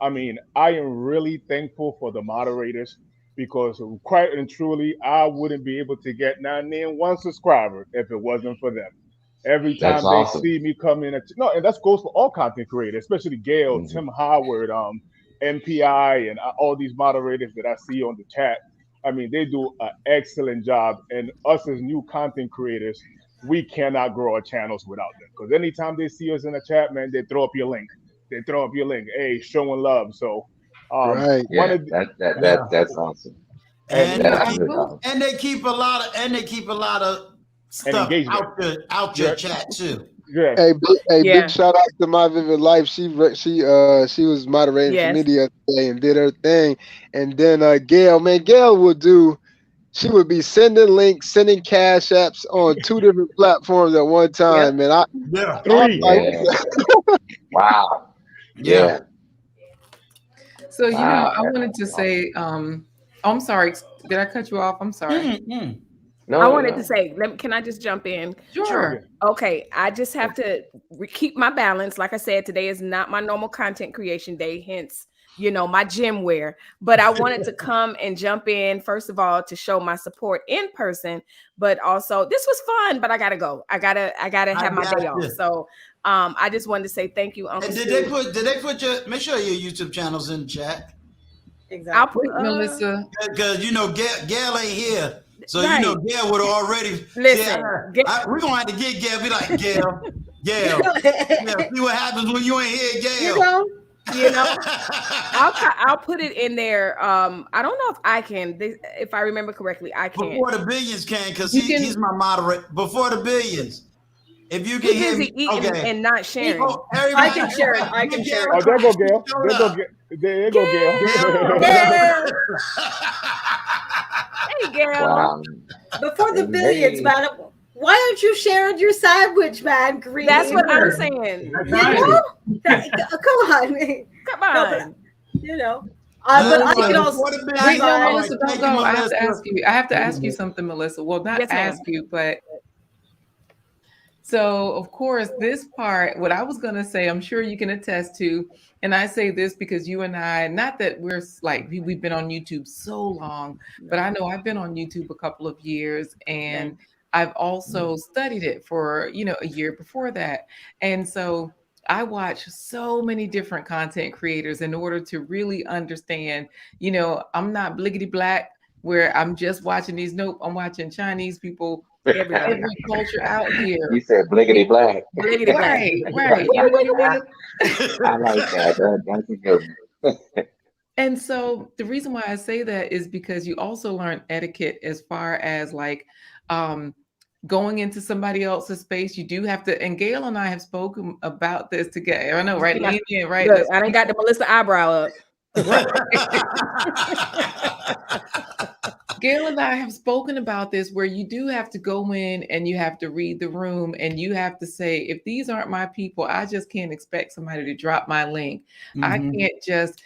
I mean, I am really thankful for the moderators, because quite and truly, I wouldn't be able to get one subscriber if it wasn't for them. Every time see me come in, and that goes for all content creators, especially Gail, Tim Howard, MPI, and all these moderators that I see on the chat. I mean, they do an excellent job. And us as new content creators, we cannot grow our channels without them. Because anytime they see us in the chat, man, they throw up your link. Hey, showing love. So, right. That's awesome. And they keep a lot of stuff out your chat too. Yeah. Big shout out to My Vivid Life. She was moderating for me the other day and did her thing. And then Gail she would be sending links, sending cash apps on 2 different platforms at one time. Man, 3. Wow. Yeah. So I wanted to say, I'm sorry. Did I cut you off? I'm sorry. No, I wanted to say, can I just jump in? Sure. Okay, I just have to keep my balance. Like I said, today is not my normal content creation day, hence, my gym wear. But I wanted to come and jump in, first of all, to show my support in person, but also this was fun, but I gotta go. I gotta have my day off. So I just wanted to say thank you, Uncle. And did they put make sure your YouTube channel's in the chat? Exactly. I'll put Melissa. Because Gail ain't here. So Gail would have already listen. We're gonna have to get Gail. Be like, Gail. See what happens when you ain't here, Gail. You know, I'll put it in there. I don't know if I can. If I remember correctly, I can. Before the billions can, because You can- he's my moderator. Before the billions. If you can He's hear busy me, eating okay. and not sharing. Oh, everybody- I can share it. I can share it. Oh, there go Gail. There you go, Gail. Yeah. Hey, Gail. Wow. Before the billions, man. Why aren't you sharing your sandwich, man? Green. That's what I'm saying. You know? Come on. Come on. You know. But I can also. Before the billions, Wait, no, all right, Melissa, don't thank go. you, I have to Melissa. ask you. I have to ask you something, Melissa. Well, not Yes, ma'am. ask you, but so of course, this part, what I was gonna say, I'm sure you can attest to, and I say this because you and I, not that we're like we've been on YouTube so long, but I know I've been on YouTube a couple of years, and I've also studied it for a year before that, and so I watch so many different content creators in order to really understand. I'm not bliggity black where I'm just watching these. Nope, I'm watching Chinese people, every culture out here. You said bliggity black. Bliggity black. Right. You know what I mean? I like that. That's a good one. And so the reason why I say that is because you also learn etiquette as far as like going into somebody else's space. You do have to, and Gail and I have spoken about this together. I know, right? Yeah. Lean in, right? Look, I done got the Melissa eyebrow up. Gail and I have spoken about this where you do have to go in and you have to read the room and you have to say, if these aren't my people, I just can't expect somebody to drop my link. I can't just,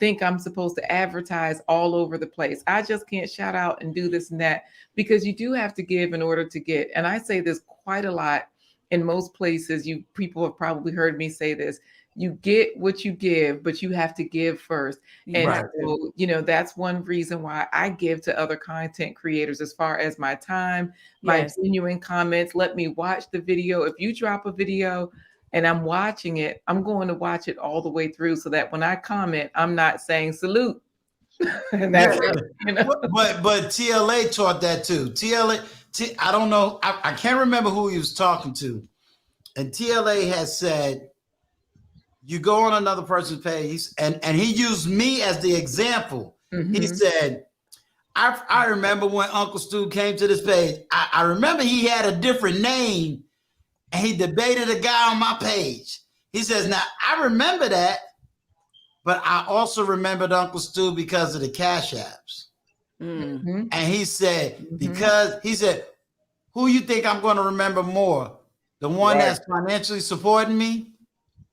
think I'm supposed to advertise all over the place. I just can't shout out and do this and that, because you do have to give in order to get. And I say this quite a lot in most places. People have probably heard me say this. You get what you give, but you have to give first. And Right. so, that's one reason why I give to other content creators as far as my time, my Yes. genuine comments. Let me watch the video. If you drop a video and I'm watching it, I'm going to watch it all the way through so that when I comment, I'm not saying salute. And that's it. But TLA taught that too. I don't know. I can't remember who he was talking to. And TLA has said, you go on another person's page, and he used me as the example. Mm-hmm. He said, I remember when Uncle Stu came to this page. I remember he had a different name, and he debated a guy on my page. He says, now, I remember that, but I also remembered Uncle Stu because of the Cash Apps. Mm. And he said, who you think I'm going to remember more? The one Right. that's financially supporting me,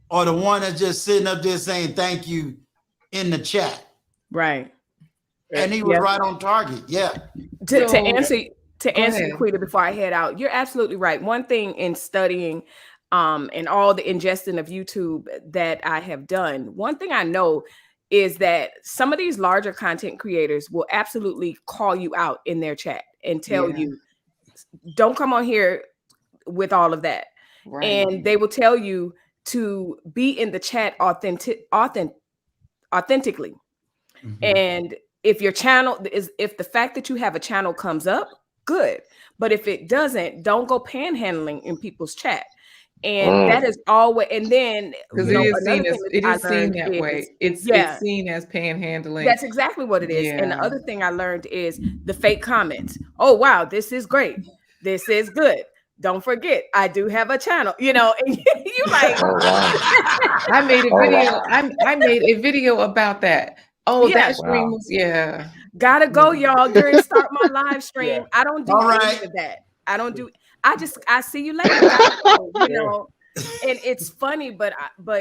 or the one that's just sitting up there saying thank you in the chat? Right. And he was Yeah. right on target. Yeah. To So- answer Go ahead. Quita, before I head out, you're absolutely right. One thing in studying and all the ingesting of YouTube that I have done, one thing I know is that some of these larger content creators will absolutely call you out in their chat and tell Yeah. you, don't come on here with all of that. Right. And they will tell you to be in the chat authentically. And if your channel if the fact that you have a channel comes up, good. But if it doesn't, don't go panhandling in people's chat. And that is always, and then Because you know, it is another seen thing as that it I is seen learned that way. is- It's yeah. seen as panhandling. That's exactly what it is. And the Yeah. other thing I learned is the fake comments. Oh wow, this is great. This is good. Don't forget, I do have a channel. And you like, Oh, wow. I made a Oh, video. wow. I made a video about that. Oh, Yeah. that stream was gotta go, y'all. During start my live stream. Yeah. I don't do All any right. of that. I don't do. I see you later. Gotta go, Yeah. And it's funny, but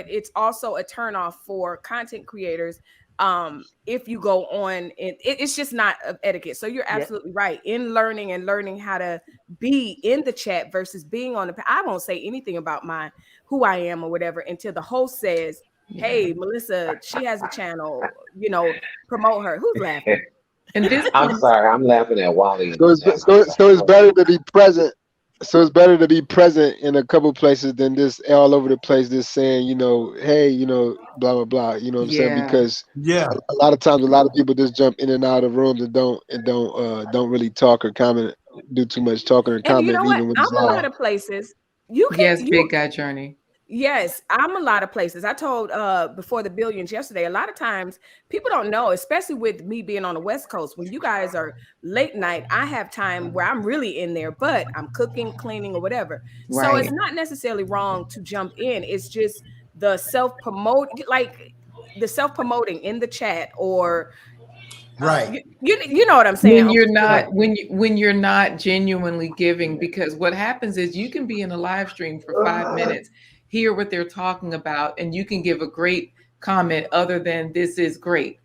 it's also a turnoff for content creators. If you go on, and it's just not of etiquette. So you're absolutely right in learning how to be in the chat versus being on the. I won't say anything about who I am or whatever until the host says, "Hey, Melissa, she has a channel. Promote her." Who's laughing? And this I'm sorry, I'm laughing at Wally. So it's better to be present. So it's better to be present in a couple places than this all over the place, just saying, hey, blah blah blah. You know what I'm saying? Yeah. Because Yeah. a lot of times, a lot of people just jump in and out of rooms and don't really talk or comment, do too much talking or And comment you know what? even when I'm it's a lot live. of places. You can. yes, big guy journey. Yes, I'm a lot of places. I told before the billions yesterday, a lot of times people don't know, especially with me being on the West Coast, when you guys are late night, I have time where I'm really in there, but I'm cooking, cleaning, or whatever. So Right. it's not necessarily wrong to jump in. It's just the self-promoting in the chat, or Right. you know what I'm saying. When you're Uncle Phil. not when you're not genuinely giving, because what happens is you can be in a live stream for 5 minutes, hear what they're talking about, and you can give a great comment other than "this is great,"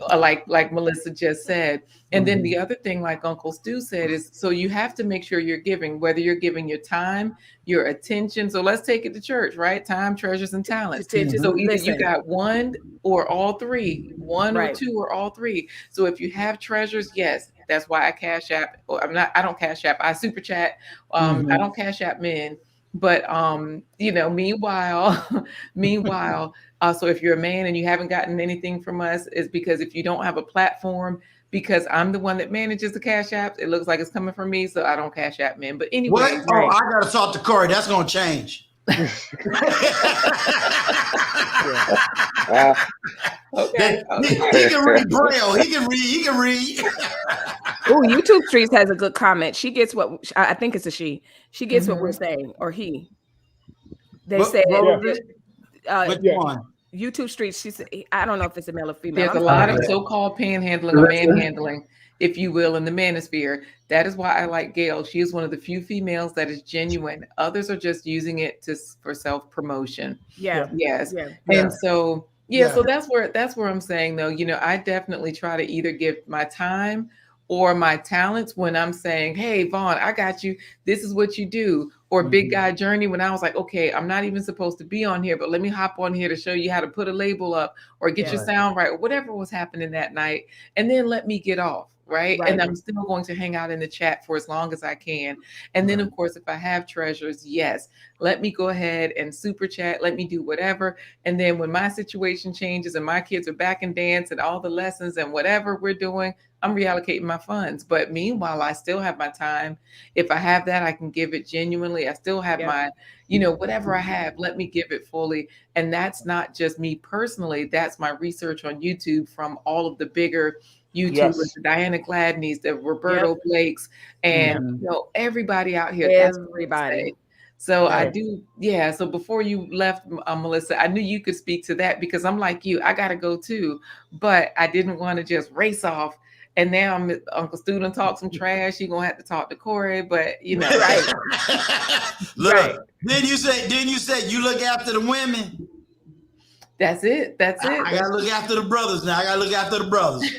like Melissa just said. And then the other thing, like Uncle Stu said, is so you have to make sure you're giving, whether you're giving your time, your attention. So let's take it to church, right? Time, treasures, and talents. Attention. So either you Listen. got one or all three, one or Right. two or all three. So if you have treasures, yes, that's why I cash app. Or I don't cash app. I super chat. I don't cash app men. But meanwhile, so if you're a man and you haven't gotten anything from us, it's because if you don't have a platform, because I'm the one that manages the cash apps, it looks like it's coming from me, so I don't cash app men. But anyway, What? Oh, I gotta talk to Corey. That's gonna change. okay. He can read Braille. He can read. Oh, YouTube Streets has a good comment. She gets what I think it's a she. She gets what we're saying, or he. They What- said what was it? Which Yeah. one? YouTube Streets. She said, I don't know if it's a male or female. There's I'm a lot of sorry. so-called panhandling or manhandling, if you will, in the manosphere. That is why I like Gail. She is one of the few females that is genuine. Others are just using it for self-promotion. Yeah. Yes. Yeah. And so, Yeah. so that's where I'm saying, though, I definitely try to either give my time or my talents when I'm saying, hey, Vaughn, I got you. This is what you do. Or Big Guy Journey, when I was like, okay, I'm not even supposed to be on here, but let me hop on here to show you how to put a label up or get your sound right, or whatever was happening that night. And then let me get off. Right. And I'm still going to hang out in the chat for as long as I can. And then, of course, if I have treasures, yes, let me go ahead and super chat. Let me do whatever. And then when my situation changes and my kids are back in dance and all the lessons and whatever we're doing, I'm reallocating my funds. But meanwhile, I still have my time. If I have that, I can give it genuinely. I still have my, whatever I have, let me give it fully. And that's not just me personally. That's my research on YouTube from all of the bigger YouTubers, the Diana Gladneys, the Roberto Blakes, and everybody out here. Everybody. So I do, So before you left, Melissa, I knew you could speak to that because I'm like you. I gotta go too, but I didn't want to just race off. And now I'm Uncle Student talk some trash. You're gonna have to talk to Corey, but right. Look, Didn't you say you look after the women? That's it. I gotta look after the brothers now. I gotta look after the brothers.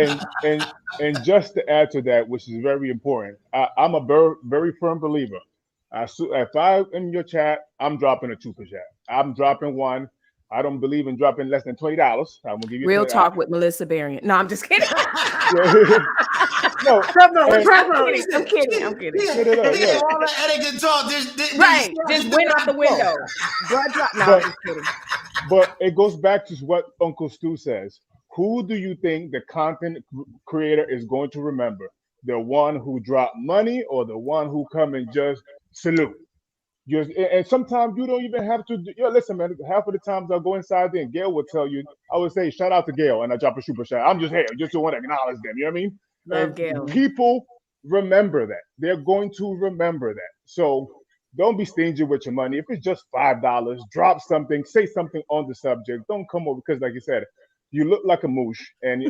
Okay. And just to add to that, which is very important, I'm a very, very firm believer. If I'm in your chat, I'm dropping a super chat. I'm dropping one. I don't believe in dropping less than $20. I'm gonna give you Real $20. talk with Melissa Berrien. No, I'm just kidding. No, I'm kidding. No. All that etiquette talk. Just went out the window. Blood drop. No, I'm just kidding. But it goes back to what Uncle Stu says. Who do you think the content creator is going to remember? The one who dropped money or the one who come and just salute? And sometimes you don't even have to. Listen, man. Half of the times I'll go inside there and Gail will tell you. I would say, shout out to Gail, and I drop a super chat. I'm just here, just to want to acknowledge them. You know what I mean? Love Gail. People remember that. They're going to remember that. So don't be stingy with your money. If it's just $5, drop something, say something on the subject. Don't come over because, like you said, you look like a mooch, and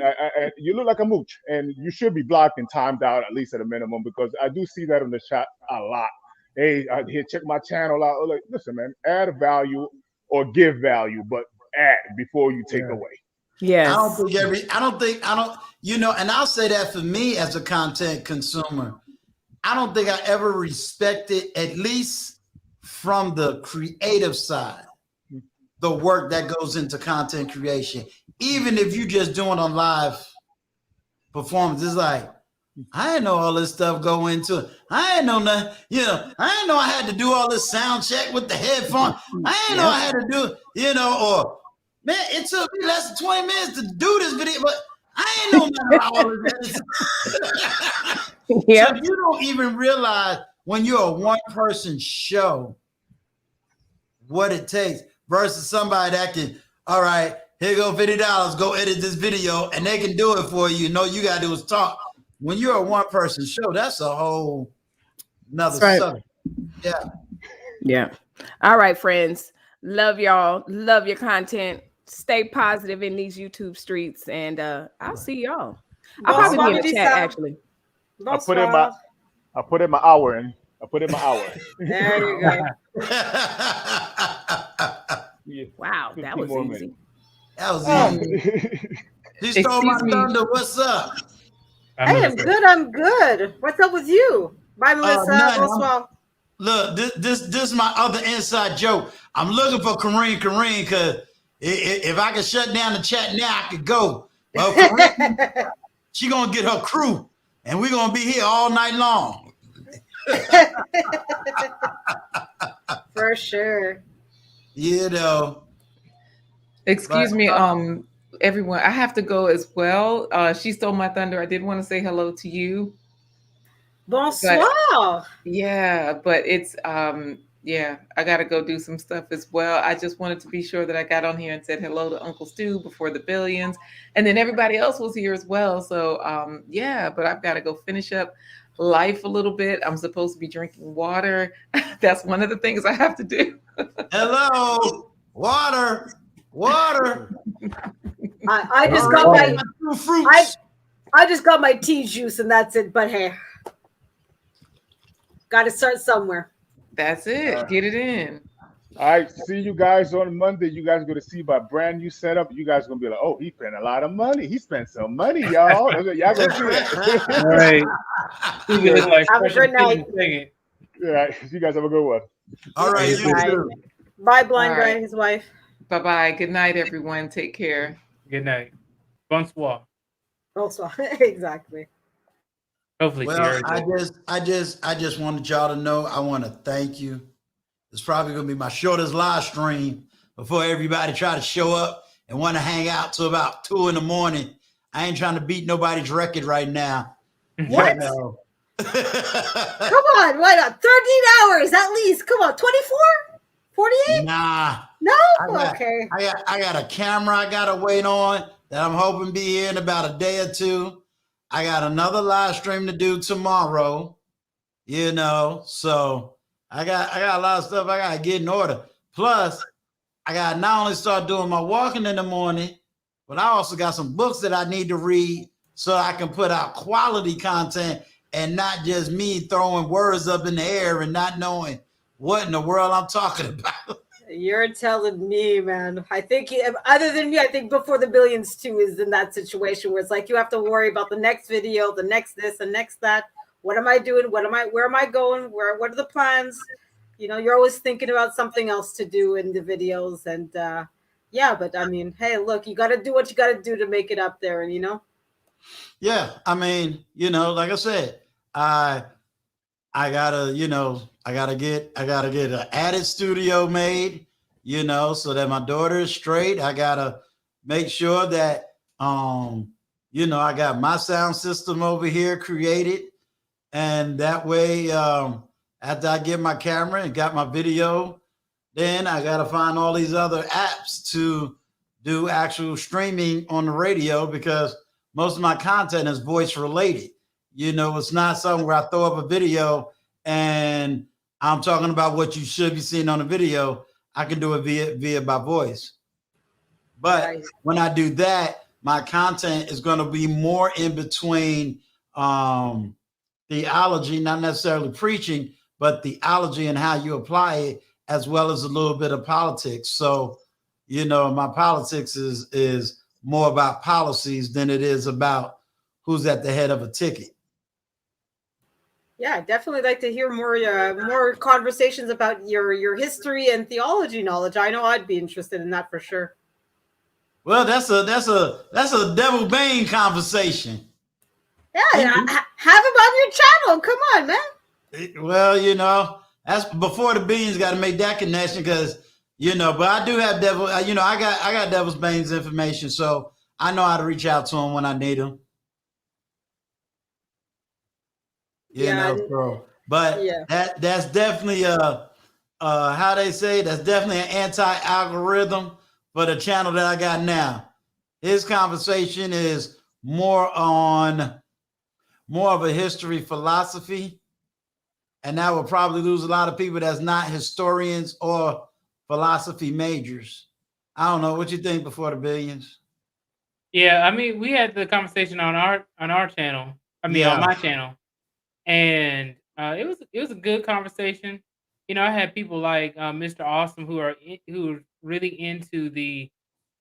you look like a mooch, and you should be blocked and timed out at least at a minimum, because I do see that on the chat a lot. Hey, here, check my channel out. Like, listen, man, add value or give value, but add before you take away. Yes. And I'll say that for me as a content consumer, I don't think I ever respected, at least from the creative side, the work that goes into content creation. Even if you just doing a live performance, it's like, I didn't know all this stuff go into it. I didn't know nothing. I didn't know I had to do all this sound check with the headphone. I didn't know I had to do, or man, it took me less than 20 minutes to do this video, but I ain't know nothing about all of this. So you don't even realize when you're a one-person show, what it takes versus somebody that can, all right, here go $50, go edit this video, and they can do it for you. No, you gotta do is talk. When you're a one-person show, that's a whole another That's right. subject. Yeah. Yeah. All right, friends. Love y'all. Love your content. Stay positive in these YouTube streets, and I'll see y'all. I'll probably be in the chat actually. I put in my hour in. I put in my hour. There you go. Yeah, Wow, that 15 was more easy. That was minutes. easy. He stole my Excuse me. thunder. What's up? Hey, I'm good. I'm good. What's up with you? Bye, Melissa. nothing. Bonsoir. Look, this is my other inside joke. I'm looking for Kareem because if I could shut down the chat now, I could go. Well, Kareem, she gonna get her crew, and we're gonna be here all night long. For sure. You know. Excuse me, everyone. I have to go as well. She stole my thunder. I did want to say hello to you. Bonsoir. Yeah, but it's yeah, I gotta go do some stuff as well. I just wanted to be sure that I got on here and said hello to Uncle Stu before the billions, and then everybody else was here as well. So yeah, but I've got to go finish up life a little bit. I'm supposed to be drinking water. That's one of the things I have to do. Hello, water. I just got my fruits. I just got my tea juice and that's it. But hey, got to start somewhere. That's it. Get it in. All right, see you guys on Monday. You guys are going to see my brand new setup. You guys are going to be like, oh, he spent a lot of money. He spent some money, y'all. Y'all going to see it. All right. Have a good night. Yeah, you guys have a good one. All right, you Bye. too. Bye, Blind All Guy right. and his wife. Bye-bye. Good night, everyone. Take care. Good night. Bonsoir. Also, exactly. Hopefully, she Well, heard that. I just wanted y'all to know I want to thank you. It's probably gonna be my shortest live stream before everybody try to show up and want to hang out till about 2 a.m. I ain't trying to beat nobody's record right now. What? No. Come on, why not? 13 hours at least. Come on, 24? 48? Nah. No? got- Okay. I got a camera I gotta wait on that I'm hoping be here in about a day or two. I got another live stream to do tomorrow, so I got a lot of stuff I gotta get in order. Plus, I gotta not only start doing my walking in the morning, but I also got some books that I need to read so I can put out quality content and not just me throwing words up in the air and not knowing what in the world I'm talking about. You're telling me, man. I think other than me, I think Before the Billions too is in that situation where it's like you have to worry about the next video, the next this, the next that. What am I doing? Where am I going? What are the plans? You're always thinking about something else to do in the videos. And yeah, but I mean, hey, look, you got to do what you got to do to make it up there. And Yeah, I mean, like I said, I gotta get an added studio made, so that my daughter is straight. I gotta make sure that I got my sound system over here created, and that way, after I get my camera and got my video, then I gotta find all these other apps to do actual streaming on the radio because most of my content is voice related. It's not something where I throw up a video and I'm talking about what you should be seeing on the video. I can do it via by voice. But Right. when I do that, my content is going to be more in between theology, not necessarily preaching, but theology and how you apply it, as well as a little bit of politics. So, my politics is more about policies than it is about who's at the head of a ticket. yeah, I'd definitely like to hear more conversations about your history and theology knowledge. I know I'd be interested in that for sure. Well, that's a Devil Bane conversation. Yeah, have him on your channel. Come on, man. Well, that's Before the Billions got to make that connection because, but I do have Devil, I got Devil's Bane's information, so I know how to reach out to him when I need him. Yeah, So But Yeah. that's definitely how they say, that's definitely an anti-algorithm for the channel that I got now. His conversation is more of a history philosophy, and that will probably lose a lot of people that's not historians or philosophy majors. I don't know what you think before the billions. Yeah, I mean, we had the conversation on our channel. I mean, Yeah. on my channel, and it was a good conversation. You know, I had people like Mr. Awesome who are really into the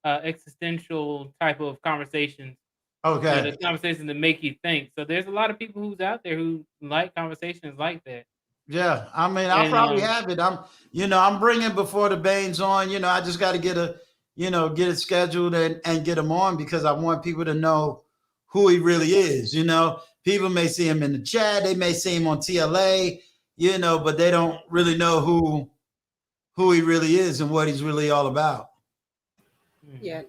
existential type of conversations. You know, Okay. the conversations that make you think. So there's a lot of people who's out there who like conversations like that. Yeah, I mean, I'll And probably have it. I'm bringing Before the Banes on. I just got to get it scheduled and get him on because I want people to know who he really is. People may see him in the chat, they may see him on TLA, but they don't really know who he really is and what he's really all about. Yeah.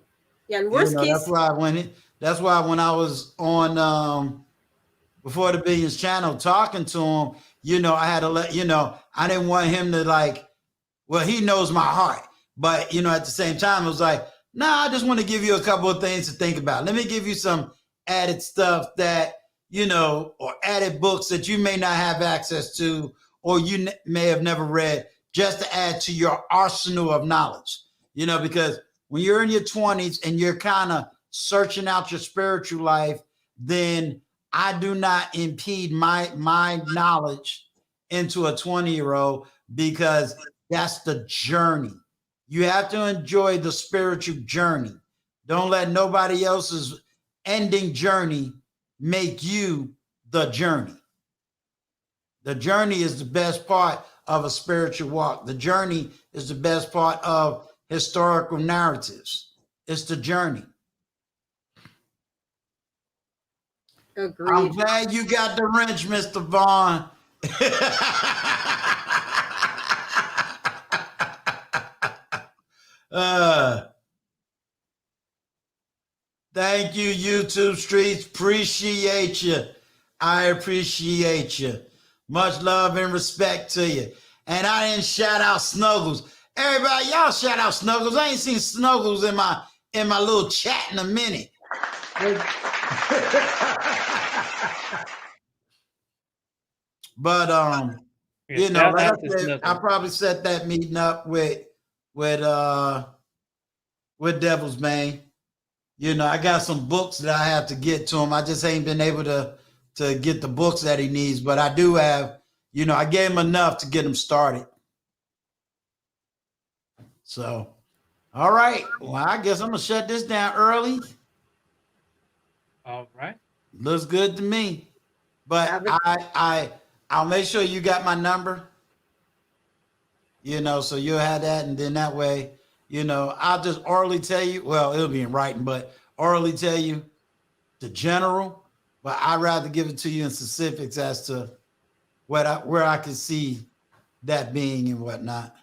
Yeah. And worst case, That's why when I was on Before the Billions channel talking to him, I had to let I didn't want him to he knows my heart, but at the same time, it was like, nah, I just want to give you a couple of things to think about. Let me give you some added stuff that, or added books that you may not have access to, or you may have never read, just to add to your arsenal of knowledge, because when you're in your 20s and you're kind of searching out your spiritual life, then I do not impede my knowledge into a 20-year-old because that's the journey. You have to enjoy the spiritual journey. Don't let nobody else's ending journey make you the journey. The journey is the best part of a spiritual walk. The journey is the best part of historical narratives. It's the journey. agreed. I'm glad you got the wrench, Mr. Vaughn. Thank you, YouTube streets. Appreciate you. I appreciate you. Much love and respect to you. And I didn't shout out Snuggles. Everybody, y'all shout out Snuggles. I ain't seen Snuggles in my little chat in a minute. But like I said, I probably set that meeting up with Devil's Bane. I got some books that I have to get to him. I just ain't been able to get the books that he needs, but I do have, I gave him enough to get him started. So, all right. Well, I guess I'm gonna shut this down early. All right. Looks good to me. But I'll make sure you got my number. So you'll have that, and then that way, I'll just orally tell you. Well, it'll be in writing, but orally tell you the general. But I'd rather give it to you in specifics as to where I can see that being and whatnot.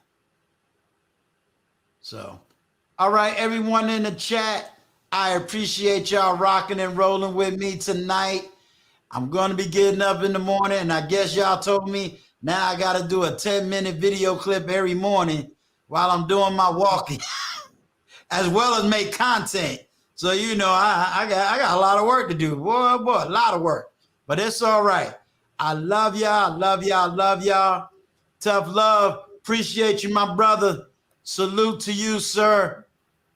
So, all right, everyone in the chat, I appreciate y'all rocking and rolling with me tonight. I'm going to be getting up in the morning, and I guess y'all told me now I got to do a 10-minute video clip every morning while I'm doing my walking, as well as make content. So, I got a lot of work to do. Boy, a lot of work. But it's all right. I love y'all. Love y'all. Love y'all. Tough love. Appreciate you, my brother. Salute to you, sir.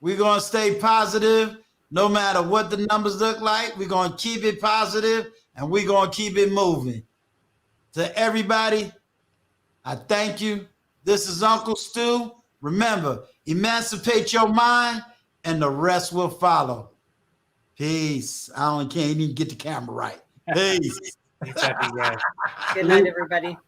We're going to stay positive no matter what the numbers look like. We're going to keep it positive, and we're going to keep it moving. To everybody, I thank you. This is Uncle Stu. Remember, emancipate your mind, and the rest will follow. Peace. I can't even get the camera right. Peace. Exactly, guys. Good night, everybody.